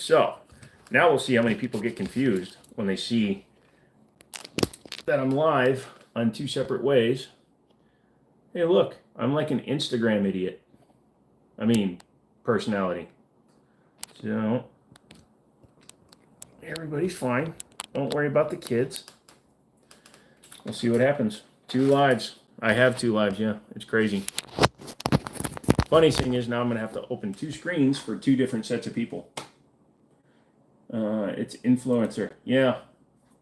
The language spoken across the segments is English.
So now we'll see how many people get confused when they see that I'm live on two separate ways. Hey, look, I'm like an Instagram idiot. I mean, personality. So everybody's fine. Don't worry about the kids. We'll see what happens. 2 lives. I have 2 lives, yeah. It's crazy. Funny thing is now I'm going to have to open 2 screens for 2 different sets of people. It's influencer. Yeah.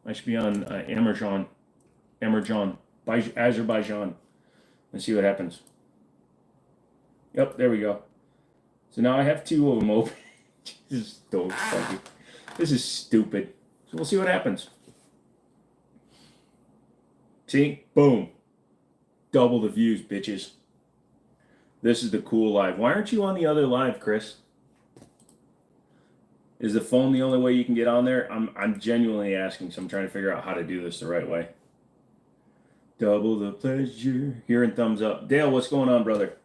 I should be on Azerbaijan, Azerbaijan. Let's see what happens. Yep, there we go. So now I have 2 of them open. This is so funky. This is stupid. So we'll see what happens. See? Boom. Double the views, bitches. This is the cool live. Why aren't you on the other live, Chris? Is the phone the only way you can get on there? I'm genuinely asking, so I'm trying to figure out how to do this the right way. Double the pleasure. Hearing thumbs up. Dale, what's going on, brother?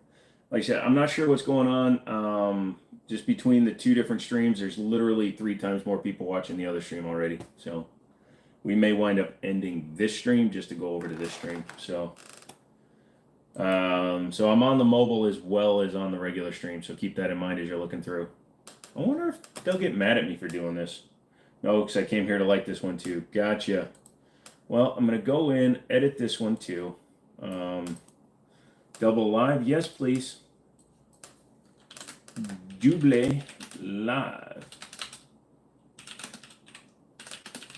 Like I said, I'm not sure what's going on. Just between the 2 different streams, there's literally 3 times more people watching the other stream already. So we may wind up ending this stream just to go over to this stream. So I'm on the mobile as well as on the regular stream. So keep that in mind as you're looking through. I wonder if they'll get mad at me for doing this. No, because I came here to like this one too. Gotcha. Well, I'm going to go in, edit this one too. Double live. Yes, please. Double live.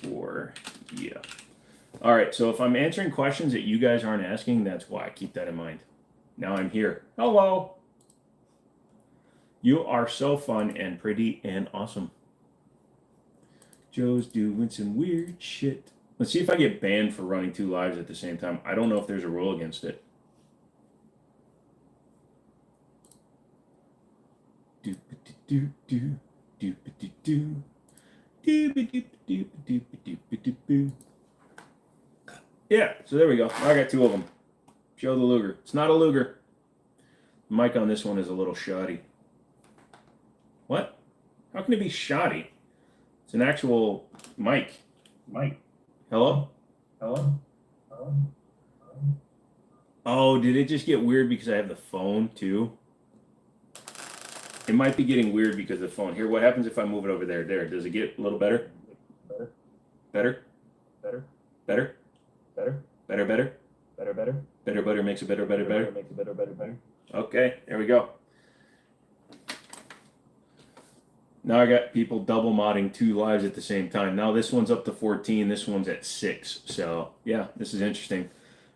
Or, yeah. All right, so if I'm answering questions that you guys aren't asking, that's why. Keep that in mind. Now I'm here. Hello. You are so fun and pretty and awesome. Joe's doing some weird shit. Let's see if I get banned for running 2 lives at the same time. I don't know if there's a rule against it. Yeah, so there we go. I got 2 of them. Show the Luger. It's not a Luger. The mic on this one is a little shoddy. What? How can it be shoddy? It's an actual mic. Mic. Hello? Hello? Hello? Oh, did it just get weird because I have the phone too? It might be getting weird because of the phone. Here, what happens if I move it over there? There. Does it get a little better? Better? Better? Better? Better? Better? Better, better? Better, better? Better, better makes it better, better, better? Makes it better, better, better. Okay, there we go. Now I got people double modding 2 lives at the same time. Now this one's up to 14, this one's at 6. So yeah, this is interesting.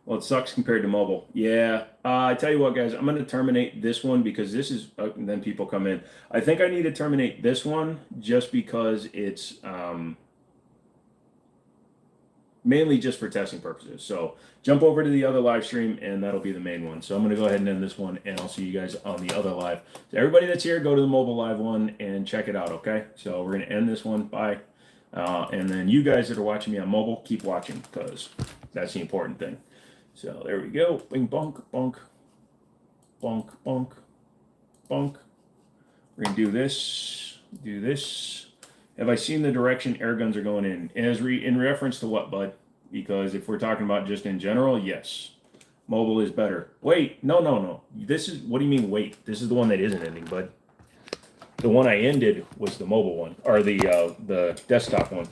Well, it sucks compared to mobile. Yeah, I tell you what, guys, I'm going to terminate this one because this is, and then people come in. I think I need to terminate this one just because it's mainly just for testing purposes. So jump over to the other live stream and that'll be the main one. So I'm going to go ahead and end this one and I'll see you guys on the other live. So everybody that's here, go to the mobile live one and check it out, okay? So we're going to end this one. Bye. And then you guys that are watching me on mobile, keep watching because that's the important thing. So there we go. Bing, bonk, bonk, bonk, bonk, bonk. We're going to do this. Have I seen the direction air guns are going in? In reference to what, bud? Because if we're talking about just in general, yes. Mobile is better. Wait, no. This is, what do you mean wait? This is the one that isn't ending, bud. The one I ended was the mobile one, or the desktop one.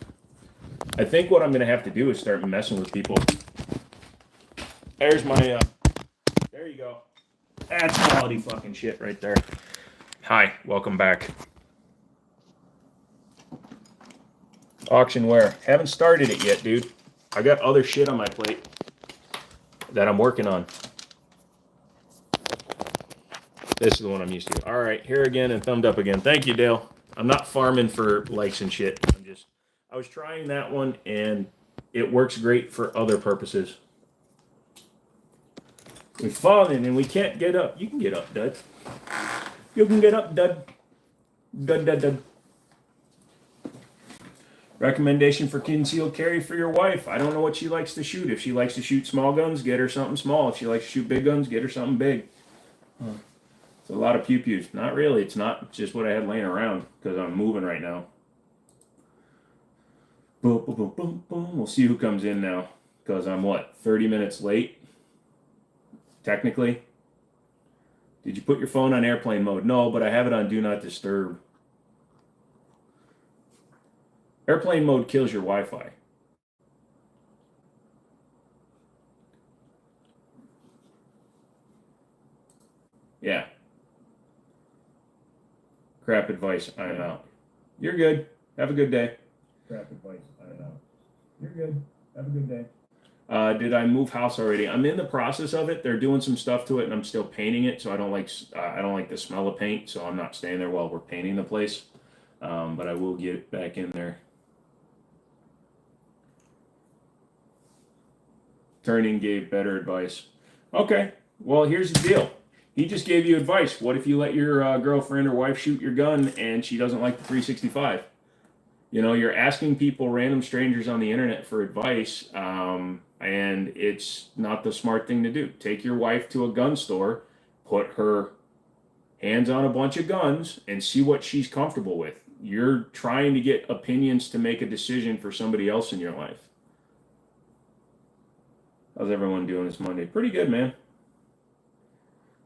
I think what I'm going to have to do is start messing with people. There's my, there you go. That's quality fucking shit right there. Hi, welcome back. Auctionware. Haven't started it yet, dude. I got other shit on my plate that I'm working on. This is the one I'm used to. All right, here again and thumbed up again. Thank you, Dale. I'm not farming for likes and shit. I was trying that one and it works great for other purposes. We've fallen and we can't get up. You can get up, Dud. You can get up, Dud. Dud. Recommendation for concealed carry for your wife. I don't know what she likes to shoot. If she likes to shoot small guns, get her something small. If she likes to shoot big guns, get her something big. It's a lot of pew-pews. Not really. It's not just what I had laying around because I'm moving right now. Boom, boom, boom, boom, boom. We'll see who comes in now, because I'm what, 30 minutes late, technically. Did you put your phone on airplane mode? No, but I have it on Do Not Disturb. Airplane mode kills your Wi-Fi. Yeah. Crap advice, I'm out. You're good. Have a good day. Crap advice, I'm out. You're good. Have a good day. Did I move house already? I'm in the process of it. They're doing some stuff to it, and I'm still painting it. So I don't like the smell of paint. So I'm not staying there while we're painting the place. But I will get back in there. Turning gave better advice. Okay. Well, here's the deal. He just gave you advice. What if you let your girlfriend or wife shoot your gun and she doesn't like the 365? You know, you're asking people, random strangers on the internet, for advice, and it's not the smart thing to do. Take your wife to a gun store, put her hands on a bunch of guns, and see what she's comfortable with. You're trying to get opinions to make a decision for somebody else in your life. How's everyone doing this Monday? Pretty good, man.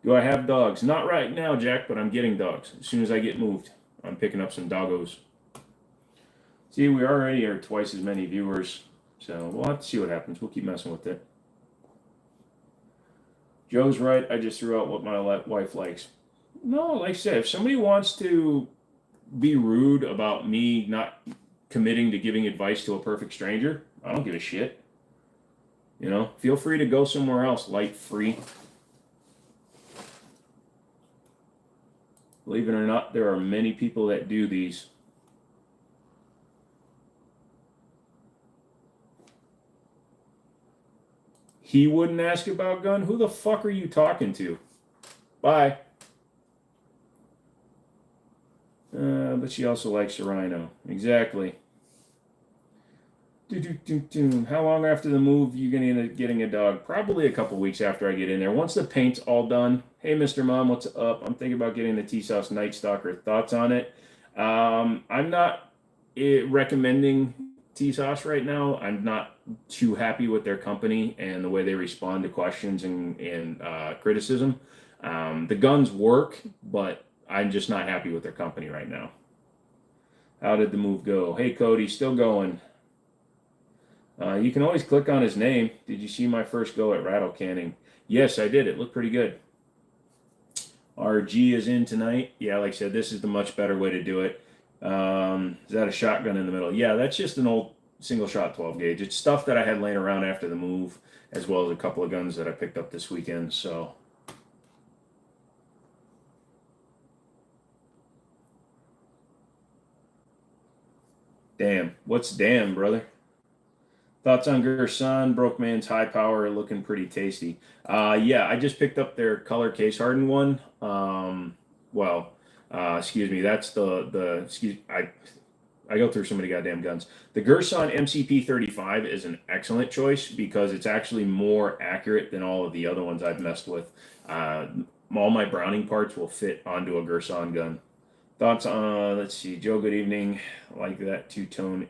Do I have dogs? Not right now, Jack, but I'm getting dogs. As soon as I get moved, I'm picking up some doggos. See, we already are twice as many viewers, so we'll have to see what happens. We'll keep messing with it. Joe's right. I just threw out what my wife likes. No, like I said, if somebody wants to be rude about me not committing to giving advice to a perfect stranger, I don't give a shit. You know, feel free to go somewhere else, light free. Believe it or not, there are many people that do these. He wouldn't ask about gun? Who the fuck are you talking to? Bye. But she also likes a rhino. Exactly. How long after the move are you going to end up getting a dog? Probably a couple weeks after I get in there. Once the paint's all done. Hey, Mr. Mom, what's up? I'm thinking about getting the T-Sauce Night Stalker. Thoughts on it? I'm not recommending T-Sauce right now. I'm not too happy with their company and the way they respond to questions and criticism. The guns work, but I'm just not happy with their company right now. How did the move go? Hey, Cody, still going. You can always click on his name. Did you see my first go at rattle canning? Yes, I did. It looked pretty good. RG is in tonight. Yeah, like I said, this is the much better way to do it. Is that a shotgun in the middle? Yeah, that's just an old single shot 12 gauge. It's stuff that I had laying around after the move, as well as a couple of guns that I picked up this weekend. So damn. What's damn, brother? Thoughts on Gerson, Broke Man's High Power, looking pretty tasty. Yeah, I just picked up their color case hardened one. Excuse me, that's I go through so many goddamn guns. The Gerson MCP 35 is an excellent choice because it's actually more accurate than all of the other ones I've messed with. All my Browning parts will fit onto a Gerson gun. Thoughts on, let's see, Joe, good evening. Like that two-tone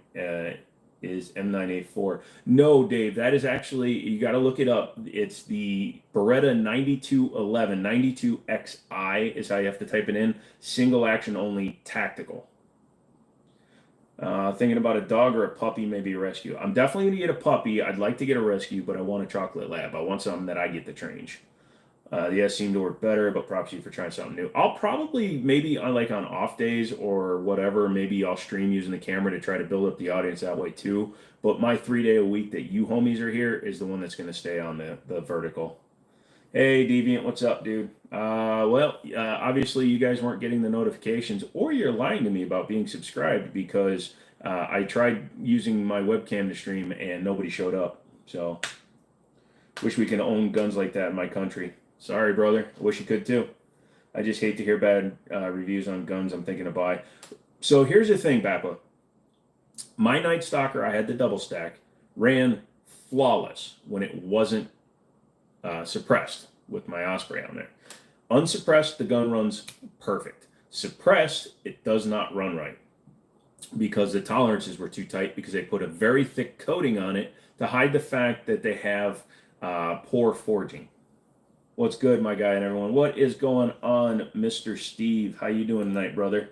is M9A4. No, Dave, that is actually, you got to look it up. It's the Beretta 9211, 92XI is how you have to type it in. Single action only, tactical. Thinking about a dog or a puppy, maybe a rescue. I'm definitely going to get a puppy. I'd like to get a rescue, but I want a chocolate lab. I want something that I get to train. The S seemed to work better, but props to you for trying something new. I'll probably, maybe on off days or whatever, maybe I'll stream using the camera to try to build up the audience that way too. But my 3 day a week that you homies are here is the one that's going to stay on the vertical. Hey, Deviant, what's up, dude? Obviously you guys weren't getting the notifications, or you're lying to me about being subscribed, because I tried using my webcam to stream and nobody showed up. So, wish we could own guns like that in my country. Sorry, brother. I wish you could too. I just hate to hear bad reviews on guns I'm thinking to buy. So here's the thing, Bappa. My Night Stalker, I had the double stack, ran flawless when it wasn't suppressed with my Osprey on there. Unsuppressed, the gun runs perfect. Suppressed, it does not run right. because the tolerances were too tight because they put a very thick coating on it to hide the fact that they have poor forging. What's good, my guy and everyone? What is going on, Mr. Steve? How you doing tonight, brother?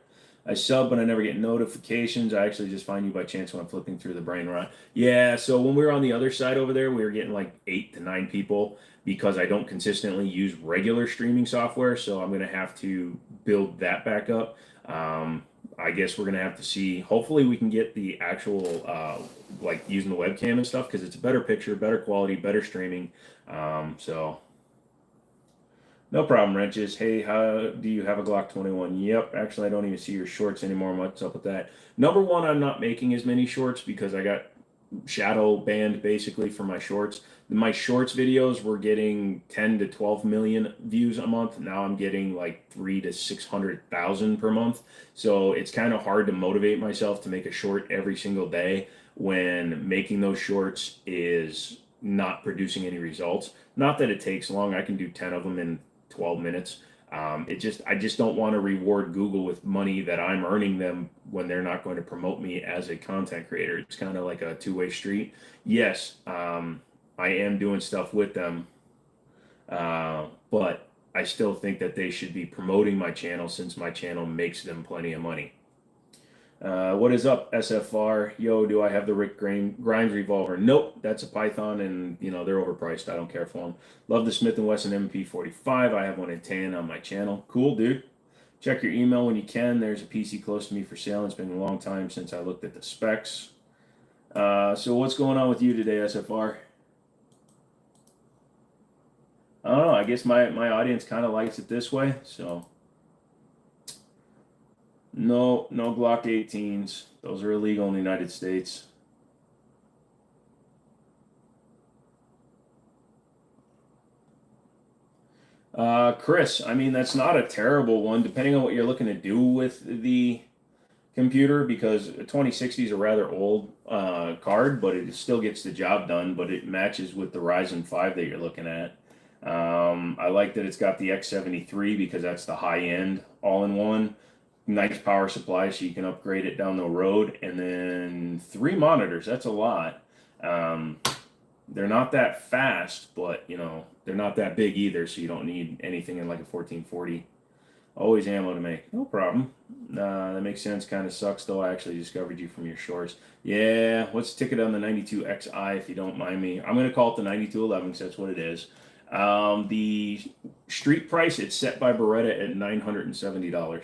I sub, but I never get notifications. I actually just find you by chance when I'm flipping through the brain rot. Yeah, so when we were on the other side over there, we were getting like 8 to 9 people because I don't consistently use regular streaming software. So I'm going to have to build that back up. I guess we're going to have to see. Hopefully, we can get the actual, like using the webcam and stuff because it's a better picture, better quality, better streaming. So. No problem, Wrenches. Hey, how do you have a Glock 21? Yep, actually, I don't even see your shorts anymore. What's up with that? Number one, I'm not making as many shorts because I got shadow banned basically for my shorts. My shorts videos were getting 10 to 12 million views a month. Now I'm getting like 3 to 600,000 per month. So it's kind of hard to motivate myself to make a short every single day when making those shorts is not producing any results. Not that it takes long. I can do 10 of them in 12 minutes. I just don't want to reward Google with money that I'm earning them when they're not going to promote me as a content creator. It's kind of like a two-way street. Yes, I am doing stuff with them, but I still think that they should be promoting my channel since my channel makes them plenty of money. What is up, SFR? Yo, do I have the Rick Grimes revolver? Nope, that's a Python, and they're overpriced. I don't care for them. Love the Smith & Wesson MP45. I have one in tan on my channel. Cool, dude. Check your email when you can. There's a PC close to me for sale. It's been a long time since I looked at the specs. So what's going on with you today, SFR? I don't know. I guess my audience kind of likes it this way, so. No Glock 18s. Those are illegal in the United States. Chris, I mean, that's not a terrible one, depending on what you're looking to do with the computer, because a 2060 is a rather old card, but it still gets the job done, but it matches with the Ryzen 5 that you're looking at. I like that it's got the X73 because that's the high-end all-in-one. Nice power supply so you can upgrade it down the road, and then 3 monitors. That's a lot. They're not that fast, but they're not that big either, so you don't need anything in like a 1440. Always ammo to make. No problem. That makes sense. Kind of sucks though. I actually discovered you from your shorts. Yeah, what's the ticket on the 92XI if you don't mind me? I'm going to call it the 9211 because that's what it is. The street price, it's set by Beretta at $970.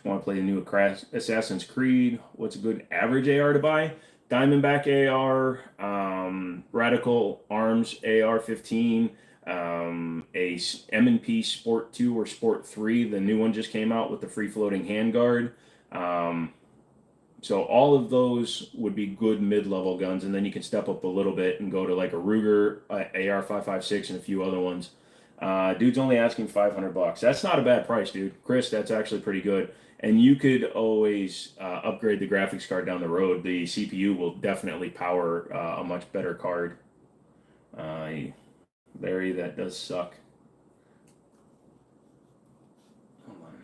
Want to play the new Assassin's Creed? What's a good average AR to buy? Diamondback AR, Radical Arms AR-15, a M&P Sport 2 or Sport 3. The new one just came out with the free-floating handguard. So all of those would be good mid-level guns, and then you can step up a little bit and go to like a Ruger AR-556 and a few other ones. Dude's only asking $500. That's not a bad price, dude. Chris, that's actually pretty good. And you could always upgrade the graphics card down the road. The CPU will definitely power a much better card. Larry, that does suck. Hold on.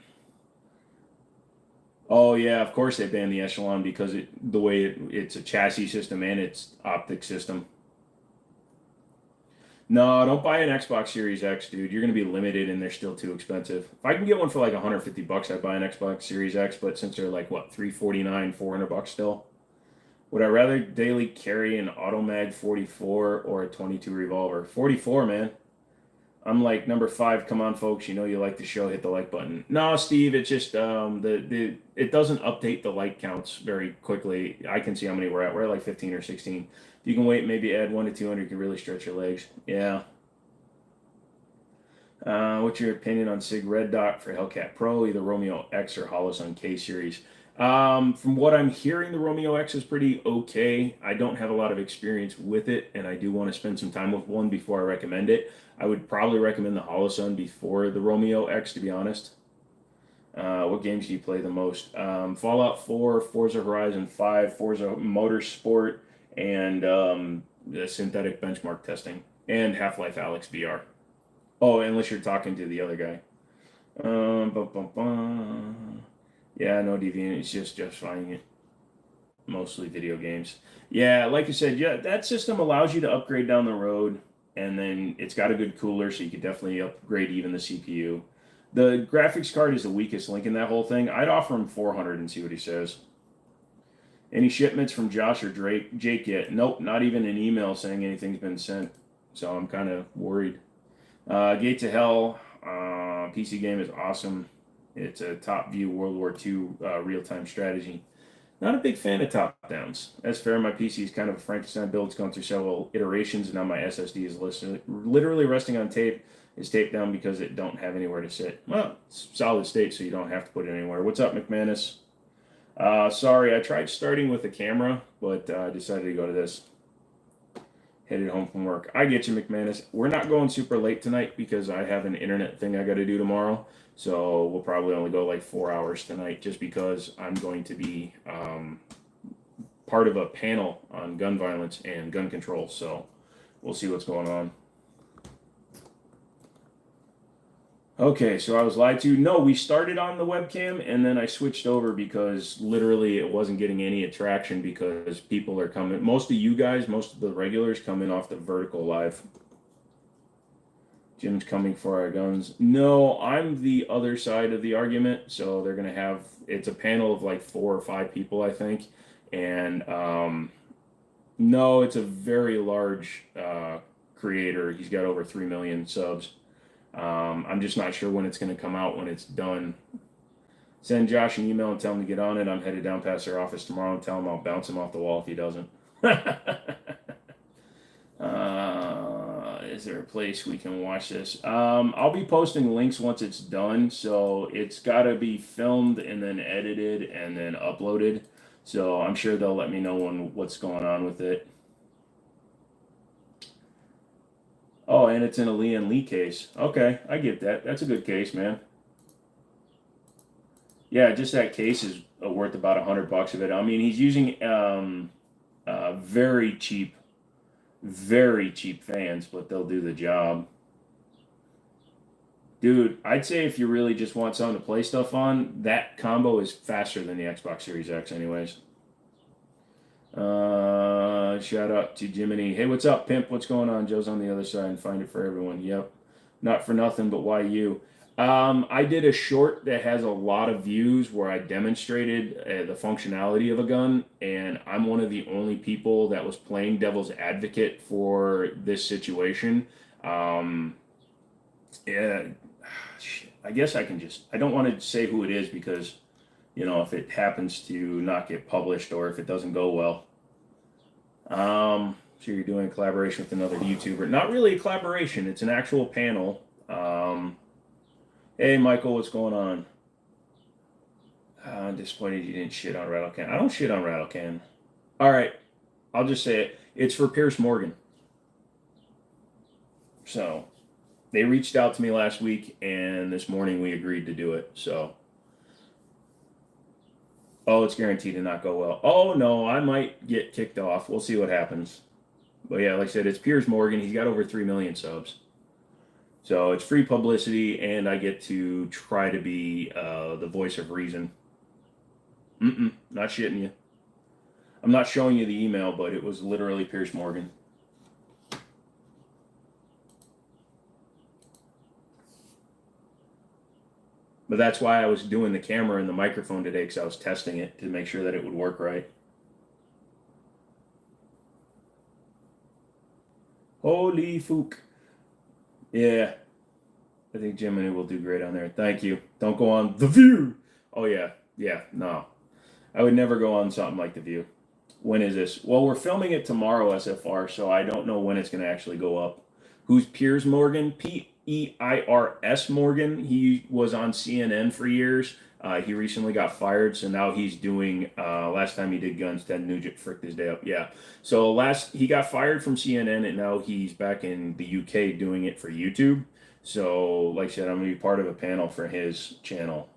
Oh yeah, of course they banned the Echelon because the way it's a chassis system and it's optic system. No, don't buy an Xbox Series X, dude. You're going to be limited and they're still too expensive. If I can get one for like $150, I'd buy an Xbox Series X, but since they're like, what, $349, $400 still? Would I rather daily carry an Automag 44 or a 22 revolver? 44, man. I'm like number 5. Come on, folks. You know you like the show. Hit the like button. No, Steve, it's just it doesn't update the like counts very quickly. I can see how many we're at. We're at like 15 or 16. If you can wait, maybe add 1 to 200, you can really stretch your legs. Yeah. What's your opinion on SIG Red Dot for Hellcat Pro, either Romeo X or Holosun K series? From what I'm hearing, the Romeo X is pretty okay. I don't have a lot of experience with it, and I do want to spend some time with one before I recommend it. I would probably recommend the Holosun before the Romeo X, to be honest. What games do you play the most? Fallout 4, Forza Horizon 5, Forza Motorsport, and the synthetic benchmark testing, and Half-Life Alyx VR. Oh, unless you're talking to the other guy. Yeah, no deviant. It's just finding it. Mostly video games. Yeah, like I said, yeah, that system allows you to upgrade down the road, and then it's got a good cooler, so you could definitely upgrade even the CPU. The graphics card is the weakest link in that whole thing. I'd offer him 400 and see what he says. Any shipments from Josh or Jake yet? Nope, not even an email saying anything's been sent. So I'm kind of worried. Gate to Hell PC game is awesome. It's a top view World War II real time strategy. Not a big fan of top downs. That's fair. My PC is kind of a Frankenstein build. It's gone through several iterations, and now my SSD is literally resting on tape. It's taped down because it don't have anywhere to sit. Well, it's solid state, so you don't have to put it anywhere. What's up, McManus? Sorry, I tried starting with a camera, but I decided to go to this. Headed home from work. I get you, McManus. We're not going super late tonight because I have an internet thing I got to do tomorrow. So we'll probably only go like 4 hours tonight just because I'm going to be part of a panel on gun violence and gun control. So we'll see what's going on. Okay, so I was lied to. No, we started on the webcam and then I switched over because literally it wasn't getting any attraction because people are coming. Most of you guys, most of the regulars coming off the vertical live. Jim's coming for our guns. No, I'm the other side of the argument. So they're going to have, it's a panel of like 4 or 5 people, I think. And no, it's a very large creator. He's got over 3 million subs. I'm just not sure when it's going to come out, when it's done. Send Josh an email and tell him to get on it. I'm headed down past their office tomorrow and tell him I'll bounce him off the wall if he doesn't. Is there a place we can watch this? I'll be posting links once it's done. So it's got to be filmed and then edited and then uploaded. So I'm sure they'll let me know what's going on with it. Oh, and it's in a Leon Lee case. Okay, I get that. That's a good case, man. Yeah, just that case is worth about $100 of it. I mean, he's using very cheap fans, but they'll do the job. Dude, I'd say if you really just want something to play stuff on, that combo is faster than the Xbox Series X anyways. Shout out to Jimmini. Hey, what's up, pimp? What's going on? Joe's on the other side and find it for everyone. Yep. Not for nothing, but why you? I did a short that has a lot of views where I demonstrated the functionality of a gun, and I'm one of the only people that was playing devil's advocate for this situation. Yeah, I guess I can just, I don't want to say who it is because, you know, if it happens to not get published or if it doesn't go well. So you're doing a collaboration with another YouTuber. Not really a collaboration, it's an actual panel. Hey, Michael, what's going on? I'm disappointed you didn't shit on Rattlecan. I don't shit on Rattlecan. All right, I'll just say it. It's for Piers Morgan. So they reached out to me last week, and this morning we agreed to do it. So, oh, it's guaranteed to not go well. Oh, no, I might get kicked off. We'll see what happens. But yeah, like I said, it's Piers Morgan. He's got over 3 million subs. So it's free publicity, and I get to try to be the voice of reason. Not shitting you. I'm not showing you the email, but it was literally Piers Morgan. But that's why I was doing the camera and the microphone today, because I was testing it to make sure that it would work right. Holy fook. Yeah. I think Jimmini will do great on there. Thank you. Don't go on The View. Oh, yeah. Yeah, no. I would never go on something like The View. When is this? Well, we're filming it tomorrow, SFR, so I don't know when it's going to actually go up. Who's Piers Morgan? P-E-I-R-S Morgan. He was on CNN for years. He recently got fired, so now he's doing, last time he did guns, Ted Nugent fricked his day up. Yeah. So he got fired from CNN, and now he's back in the UK doing it for YouTube. So, like I said, I'm going to be part of a panel for his channel.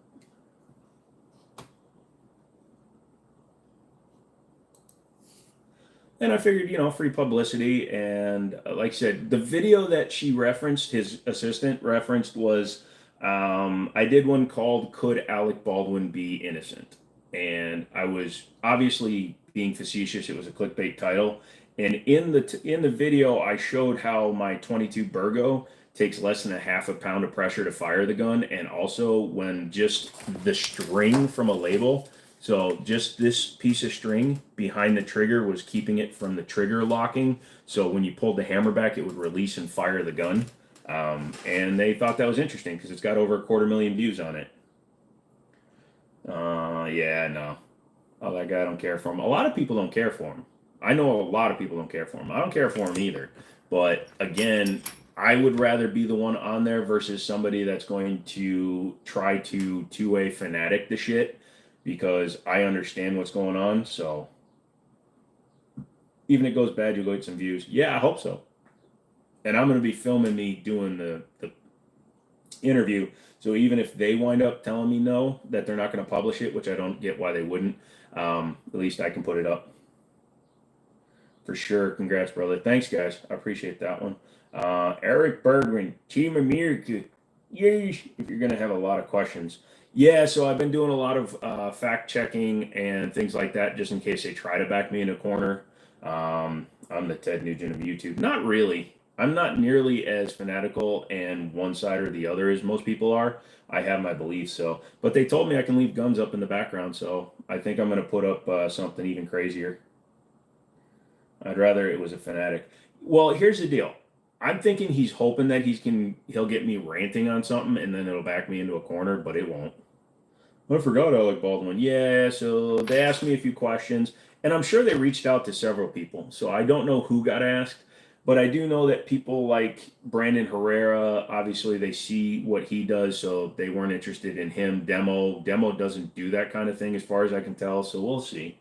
And I figured, you know, free publicity. And like I said, the video that she referenced, his assistant referenced, was I did one called "Could Alec Baldwin Be Innocent?" And I was obviously being facetious. It was a clickbait title, and in the video, I showed how my 22 Burgo takes less than a half a pound of pressure to fire the gun, and also when just the string from a label. So just this piece of string behind the trigger was keeping it from the trigger locking. So when you pulled the hammer back, it would release and fire the gun. And they thought that was interesting because it's got over 250,000 views on it. Yeah, no. Oh, that guy, I don't care for him. A lot of people don't care for him. I know a lot of people don't care for him. I don't care for him either. But again, I would rather be the one on there versus somebody that's going to try to two-way fanatic the shit because I understand what's going on. So even if it goes bad, you'll get some views. Yeah, I hope so. And I'm going to be filming me doing the interview. So even if they wind up telling me no, that they're not going to publish it, which I don't get why they wouldn't, at least I can put it up. For sure. Congrats, brother. Thanks, guys. I appreciate that one. Eric Bergman, Team America. Yes. If you're going to have a lot of questions. Yeah, so I've been doing a lot of fact checking and things like that just in case they try to back me in a corner. I'm the Ted Nugent of YouTube. Not really. I'm not nearly as fanatical and one side or the other as most people are. I have my beliefs, so. But they told me I can leave guns up in the background, so I think I'm going to put up something even crazier. I'd rather it was a fanatic. Well, here's the deal. I'm thinking he's hoping that he'll get me ranting on something and then it'll back me into a corner, but it won't. I forgot Alec Baldwin. Yeah, so they asked me a few questions, and I'm sure they reached out to several people. So I don't know who got asked, but I do know that people like Brandon Herrera, obviously they see what he does, so they weren't interested in him. Demo doesn't do that kind of thing as far as I can tell, so we'll see.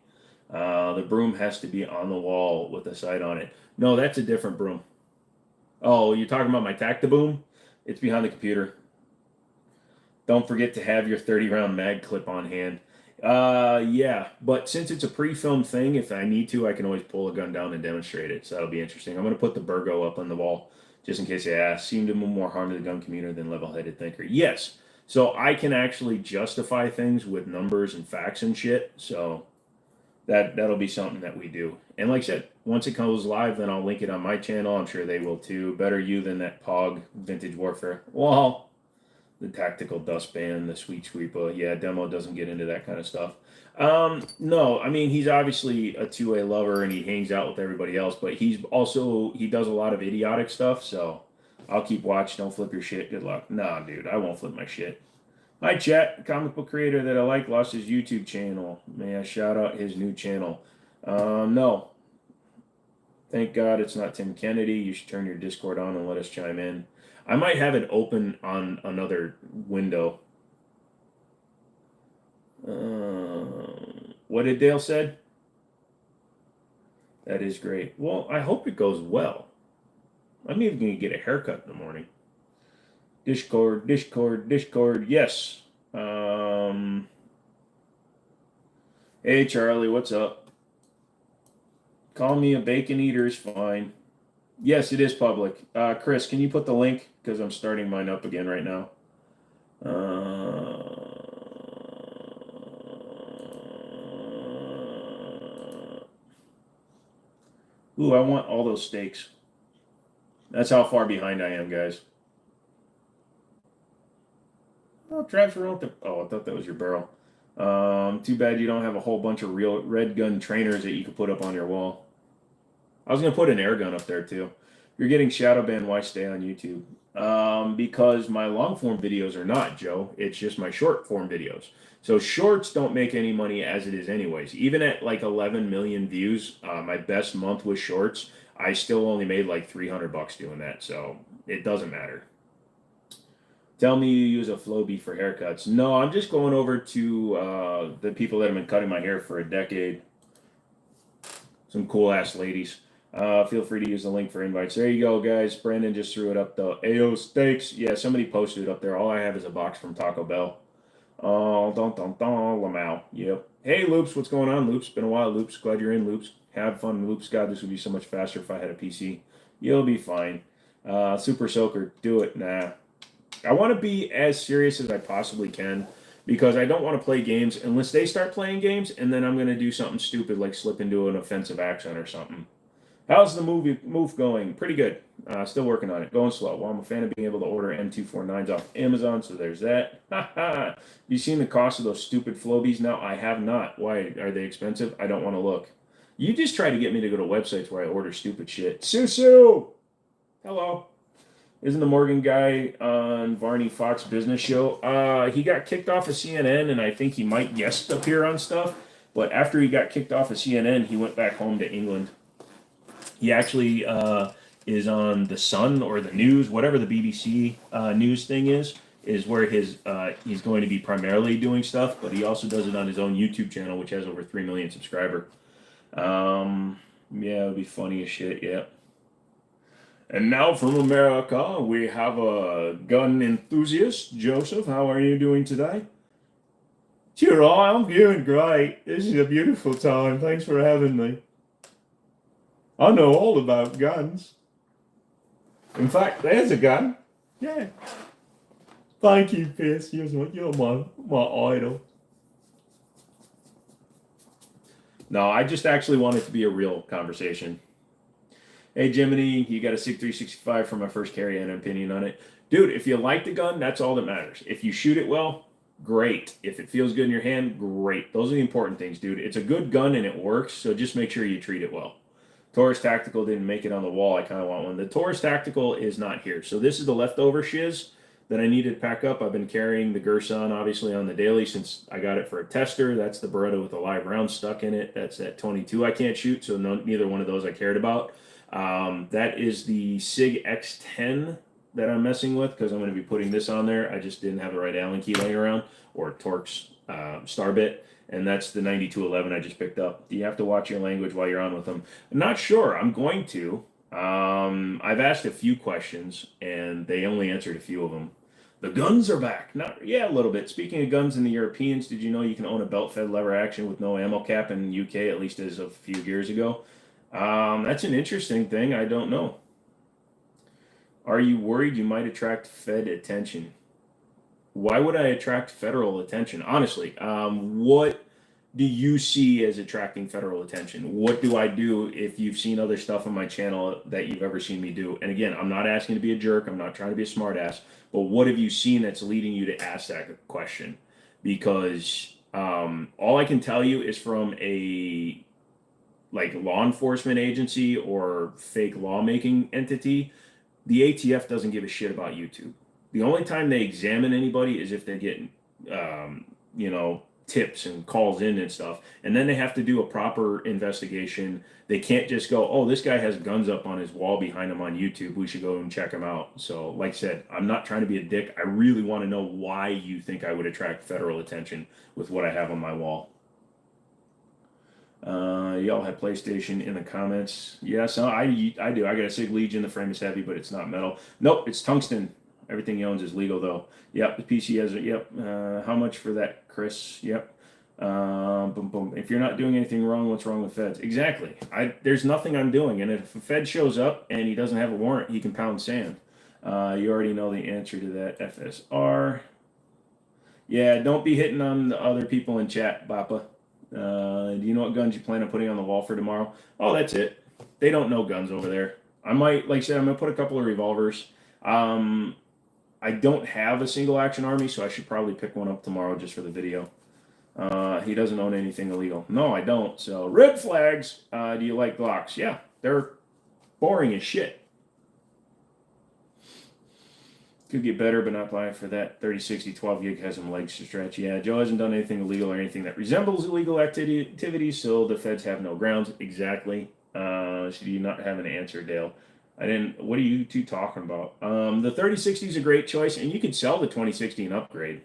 The broom has to be on the wall with a sight on it. No, that's a different broom. Oh, you're talking about my Tactiboom? It's behind the computer. Don't forget to have your 30-round mag clip on hand. Yeah, but since it's a pre-filmed thing, if I need to, I can always pull a gun down and demonstrate it. So that'll be interesting. I'm going to put the Burgo up on the wall just in case they ask. Seem to do more harm to the gun community than level-headed thinker. Yes, so I can actually justify things with numbers and facts and shit. So that'll be something that we do. And like I said, once it comes live, then I'll link it on my channel. I'm sure they will too. Better you than that Pog Vintage Warfare. Well, the tactical dustpan, the sweet sweeper. Yeah, Demo doesn't get into that kind of stuff. No, I mean he's obviously a two-way lover and he hangs out with everybody else, but he does a lot of idiotic stuff. So I'll keep watch. Don't flip your shit. Good luck. Nah, dude, I won't flip my shit. Hi, chat. Comic book creator that I like lost his YouTube channel. May I shout out his new channel? No. Thank God it's not Tim Kennedy. You should turn your Discord on and let us chime in. I might have it open on another window. What did Dale said? That is great. Well, I hope it goes well. I'm even going to get a haircut in the morning. Discord. Yes. Hey, Charlie, what's up? Call me a bacon eater is fine. Yes, it is public. Chris, can you put the link? Because I'm starting mine up again right now. Ooh, I want all those steaks. That's how far behind I am, guys. Oh, Travis wrote oh, I thought that was your barrel. Too bad you don't have a whole bunch of real red gun trainers that you could put up on your wall. I was going to put an air gun up there too. You're getting shadow banned. Why stay on YouTube? Because my long form videos are not, Joe. It's just my short form videos. So shorts don't make any money as it is anyways. Even at like 11 million views, my best month was shorts. I still only made like $300 doing that. So it doesn't matter. Tell me you use a Flowbee for haircuts. No, I'm just going over to the people that have been cutting my hair for a decade. Some cool ass ladies. Feel free to use the link for invites. There you go, guys. Brandon just threw it up though. Ayo steaks. Yeah, somebody posted it up there. All I have is a box from Taco Bell. Oh, Lamau. Yep. Hey, Loops. What's going on, Loops? Been a while, Loops. Glad you're in, Loops. Have fun, Loops. God, this would be so much faster if I had a PC. You'll be fine. Super Soaker. Do it. Nah. I want to be as serious as I possibly can because I don't want to play games unless they start playing games, and then I'm going to do something stupid like slip into an offensive accent or something. How's the move going? Pretty good. Still working on it. Going slow. Well, I'm a fan of being able to order M249s off Amazon, so there's that. You seen the cost of those stupid Flobies now? I have not. Why? Are they expensive? I don't want to look. You just try to get me to go to websites where I order stupid shit. Susu! Hello. Isn't the Morgan guy on Varney Fox Business Show? He got kicked off of CNN, and I think he might guest appear on stuff. But after he got kicked off of CNN, he went back home to England. He actually is on the Sun or the News, whatever the BBC news thing is where he's going to be primarily doing stuff. But he also does it on his own YouTube channel, which has over 3 million subscribers. Yeah, it'd be funny as shit. Yeah. And now from America, we have a gun enthusiast. Joseph, how are you doing today? Sure, I'm doing great. This is a beautiful time. Thanks for having me. I know all about guns. In fact, there's a gun. Yeah. Thank you, Piers. You're my idol. No, I just actually want it to be a real conversation. Hey, Jimmini, you got a SIG 365 for my first carry and an opinion on it. Dude, if you like the gun, that's all that matters. If you shoot it well, great. If it feels good in your hand, great. Those are the important things, dude. It's a good gun and it works, so just make sure you treat it well. Taurus Tactical didn't make it on the wall. I kind of want one. The Taurus Tactical is not here. So this is the leftover shiz that I needed to pack up. I've been carrying the Gerson, obviously, on the daily since I got it for a tester. That's the Beretta with a live round stuck in it. That's at 22 I can't shoot, so neither one of those I cared about. That is the SIG X10 that I'm messing with because I'm going to be putting this on there. I just didn't have the right Allen key laying around or Torx star bit. And that's the 9211 I just picked up. You have to watch your language while you're on with them. I'm not sure. I'm going to. I've asked a few questions, and they only answered a few of them. The guns are back. Yeah, a little bit. Speaking of guns in the Europeans, did you know you can own a belt-fed lever action with no ammo cap in the UK, at least as of a few years ago? That's an interesting thing. I don't know. Are you worried you might attract Fed attention? Why would I attract federal attention? Honestly, what do you see as attracting federal attention? What do I do if you've seen other stuff on my channel that you've ever seen me do? And again, I'm not asking to be a jerk. I'm not trying to be a smartass. But what have you seen that's leading you to ask that question? Because all I can tell you is from a law enforcement agency or fake lawmaking entity, the ATF doesn't give a shit about YouTube. The only time they examine anybody is if they get, tips and calls in and stuff. And then they have to do a proper investigation. They can't just go, oh, this guy has guns up on his wall behind him on YouTube. We should go and check him out. So like I said, I'm not trying to be a dick. I really want to know why you think I would attract federal attention with what I have on my wall. Y'all have PlayStation in the comments. Yes, I do. I got a SIG Legion. The frame is heavy, but it's not metal. Nope, it's tungsten. Everything he owns is legal, though. Yep, the PC has it. Yep. How much for that, Chris? Yep. Boom, boom. If you're not doing anything wrong, what's wrong with feds? Exactly. There's nothing I'm doing. And if a Fed shows up and he doesn't have a warrant, he can pound sand. You already know the answer to that, FSR. Yeah, don't be hitting on the other people in chat, Bappa. Do you know what guns you plan on putting on the wall for tomorrow? Oh, that's it. They don't know guns over there. I might, like I said, I'm going to put a couple of revolvers. I don't have a single action army, so I should probably pick one up tomorrow just for the video. He doesn't own anything illegal. No, I don't. So, red flags. Do you like Glocks? Yeah, they're boring as shit. Could get better, but not buy for that. 3060 12 gig has some legs to stretch. Yeah, Joe hasn't done anything illegal or anything that resembles illegal activity, so the feds have no grounds. Exactly. So do you not have an answer, Dale? I didn't. What are you two talking about? The 3060 is a great choice, and you could sell the 2060 and upgrade.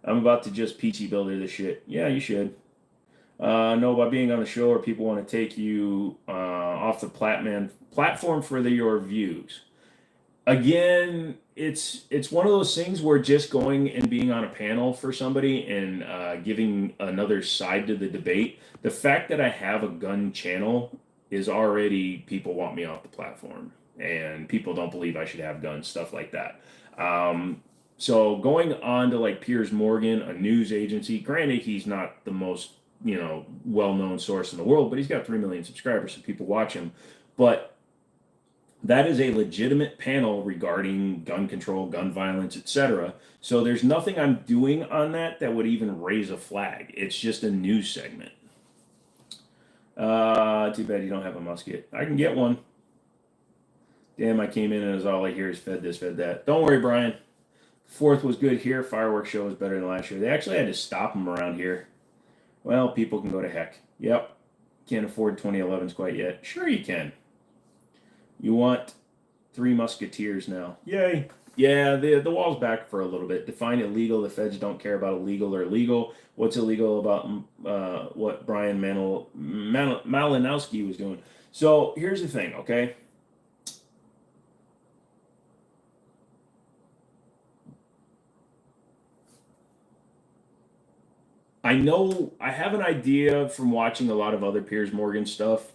I'm about to just PC builder this shit. Yeah, you should. No, by being on the show, or people want to take you off the platform for your views. Again, it's one of those things where just going and being on a panel for somebody and giving another side to the debate, the fact that I have a gun channel is already people want me off the platform and people don't believe I should have guns, stuff like that. So going on to like Piers Morgan, a news agency, granted, he's not the most, well-known source in the world, but he's got 3 million subscribers, so people watch him. But that is a legitimate panel regarding gun control, gun violence, etc. So there's nothing I'm doing on that would even raise a flag. It's just a news segment. Too bad you don't have a musket. I can get one. Damn, I came in and all I hear is fed this, fed that. Don't worry, Brian. Fourth was good here. Fireworks show was better than last year. They actually had to stop them around here. Well, people can go to heck. Yep. Can't afford 2011s quite yet. Sure you can. You want Three Musketeers now. Yay. Yeah, the wall's back for a little bit. Define illegal. The feds don't care about illegal or legal. What's illegal about what Brian Malinowski was doing? So here's the thing, okay? I know I have an idea from watching a lot of other Piers Morgan stuff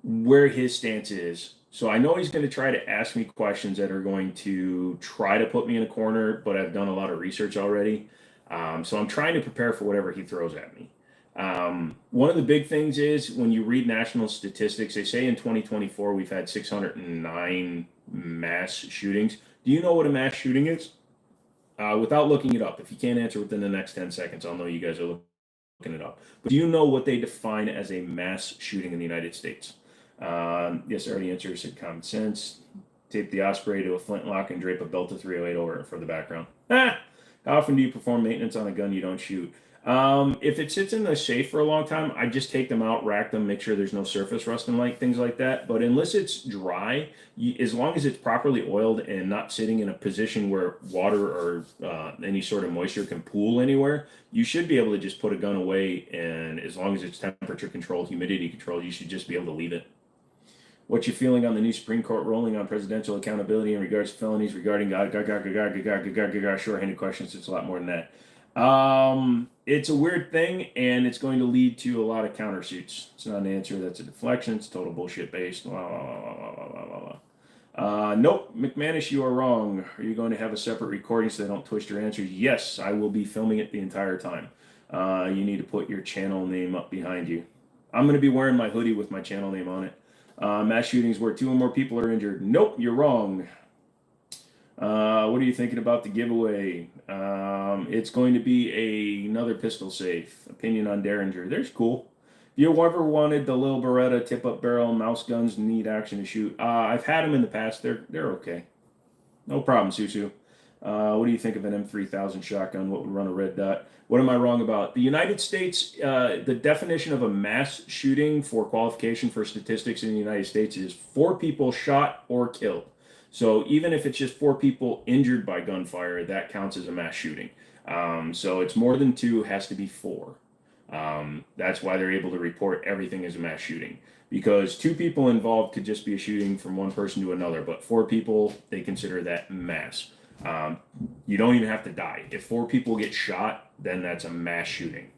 where his stance is. So I know he's going to try to ask me questions that are going to try to put me in a corner, but I've done a lot of research already. So I'm trying to prepare for whatever he throws at me. One of the big things is when you read national statistics, they say in 2024 we've had 609 mass shootings. Do you know what a mass shooting is? Without looking it up, if you can't answer within the next 10 seconds, I'll know you guys are looking it up. But do you know what they define as a mass shooting in the United States? Yes, I already answered. Said common sense. Tape the Osprey to a flintlock and drape a Belta 308 over it for the background. How often do you perform maintenance on a gun you don't shoot? If it sits in the safe for a long time, I just take them out, rack them, make sure there's no surface rust and like things like that. But unless it's dry, as long as it's properly oiled and not sitting in a position where water or any sort of moisture can pool anywhere, you should be able to just put a gun away. And as long as it's temperature controlled, humidity controlled, you should just be able to leave it. What's your feeling on the new Supreme Court ruling on presidential accountability in regards to felonies regarding short-handed questions? It's a lot more than that. It's a weird thing, and it's going to lead to a lot of countersuits. It's not an answer. That's a deflection. It's total bullshit based. Nope, McManus, you are wrong. Are you going to have a separate recording so they don't twist your answers? Yes, I will be filming it the entire time. You need to put your channel name up behind you. I'm going to be wearing my hoodie with my channel name on it. Mass shootings where 2 or more people are injured. Nope, you're wrong. What are you thinking about the giveaway? It's going to be another pistol safe. Opinion on Derringer. There's cool. If you ever wanted the little Beretta tip-up barrel mouse guns, need action to shoot. I've had them in the past. They're okay. No problem, Susu. What do you think of an M3000 shotgun? What would run a red dot? What am I wrong about? The United States, the definition of a mass shooting for qualification for statistics in the United States is 4 people shot or killed. So even if it's just 4 people injured by gunfire, that counts as a mass shooting. So it's more than 2, has to be 4. That's why they're able to report everything as a mass shooting. Because 2 people involved could just be a shooting from one person to another, but 4 people, they consider that mass. You don't even have to die. If 4 people get shot, then that's a mass shooting.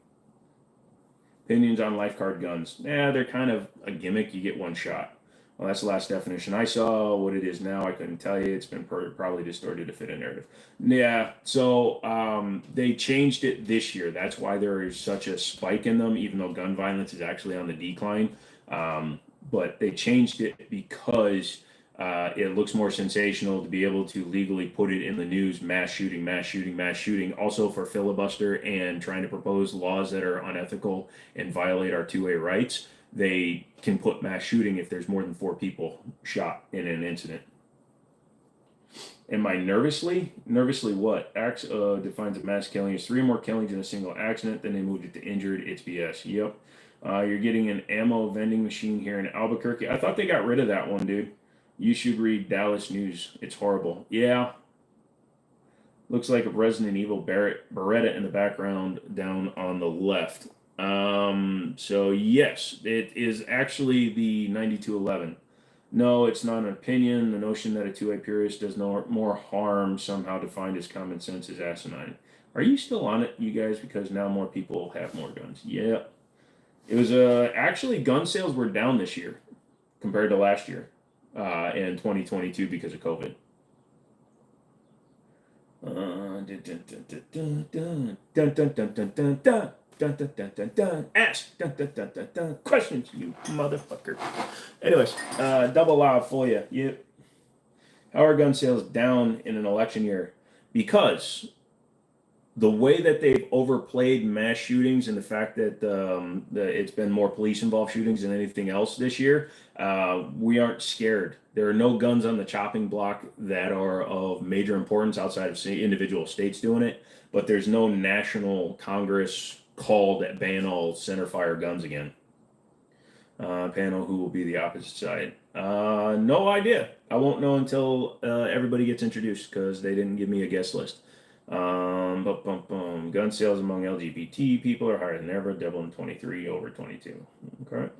Opinions on lifeguard guns. They're kind of a gimmick. You get 1 shot. Well, that's the last definition I saw. What it is now, I couldn't tell you. It's been probably distorted to fit a narrative. Yeah, so they changed it this year. That's why there is such a spike in them, even though gun violence is actually on the decline. But they changed it because it looks more sensational to be able to legally put it in the news. Mass shooting, mass shooting, mass shooting. Also for filibuster and trying to propose laws that are unethical and violate our 2A rights. They can put mass shooting if there's more than 4 people shot in an incident. Am I nervously? Nervously what? Acts defines a mass killing as 3 or more killings in a single accident. Then they moved it to injured. It's BS. Yep. You're getting an ammo vending machine here in Albuquerque. I thought they got rid of that one, dude. You should read Dallas News. It's horrible. Yeah. Looks like a Resident Evil Beretta in the background down on the left. So yes, it is actually the 9211. No, it's not an opinion. The notion that a 2A purist does no more harm somehow defined as common sense is asinine. Are you still on it, you guys? Because now more people have more guns. Yeah. It was actually gun sales were down this year compared to last year in 2022 because of COVID. Ask questions, you motherfucker. Anyways, double loud for you. How are gun sales down in an election year? Because the way that they've overplayed mass shootings and the fact that it's been more police involved shootings than anything else this year, we aren't scared. There are no guns on the chopping block that are of major importance outside of individual states doing it, but there's no national Congress call that ban all center fire guns again. Panel, who will be the opposite side? No idea. I won't know until everybody gets introduced because they didn't give me a guest list. Gun sales among LGBT people are higher than ever, double in 23 over 22. Okay.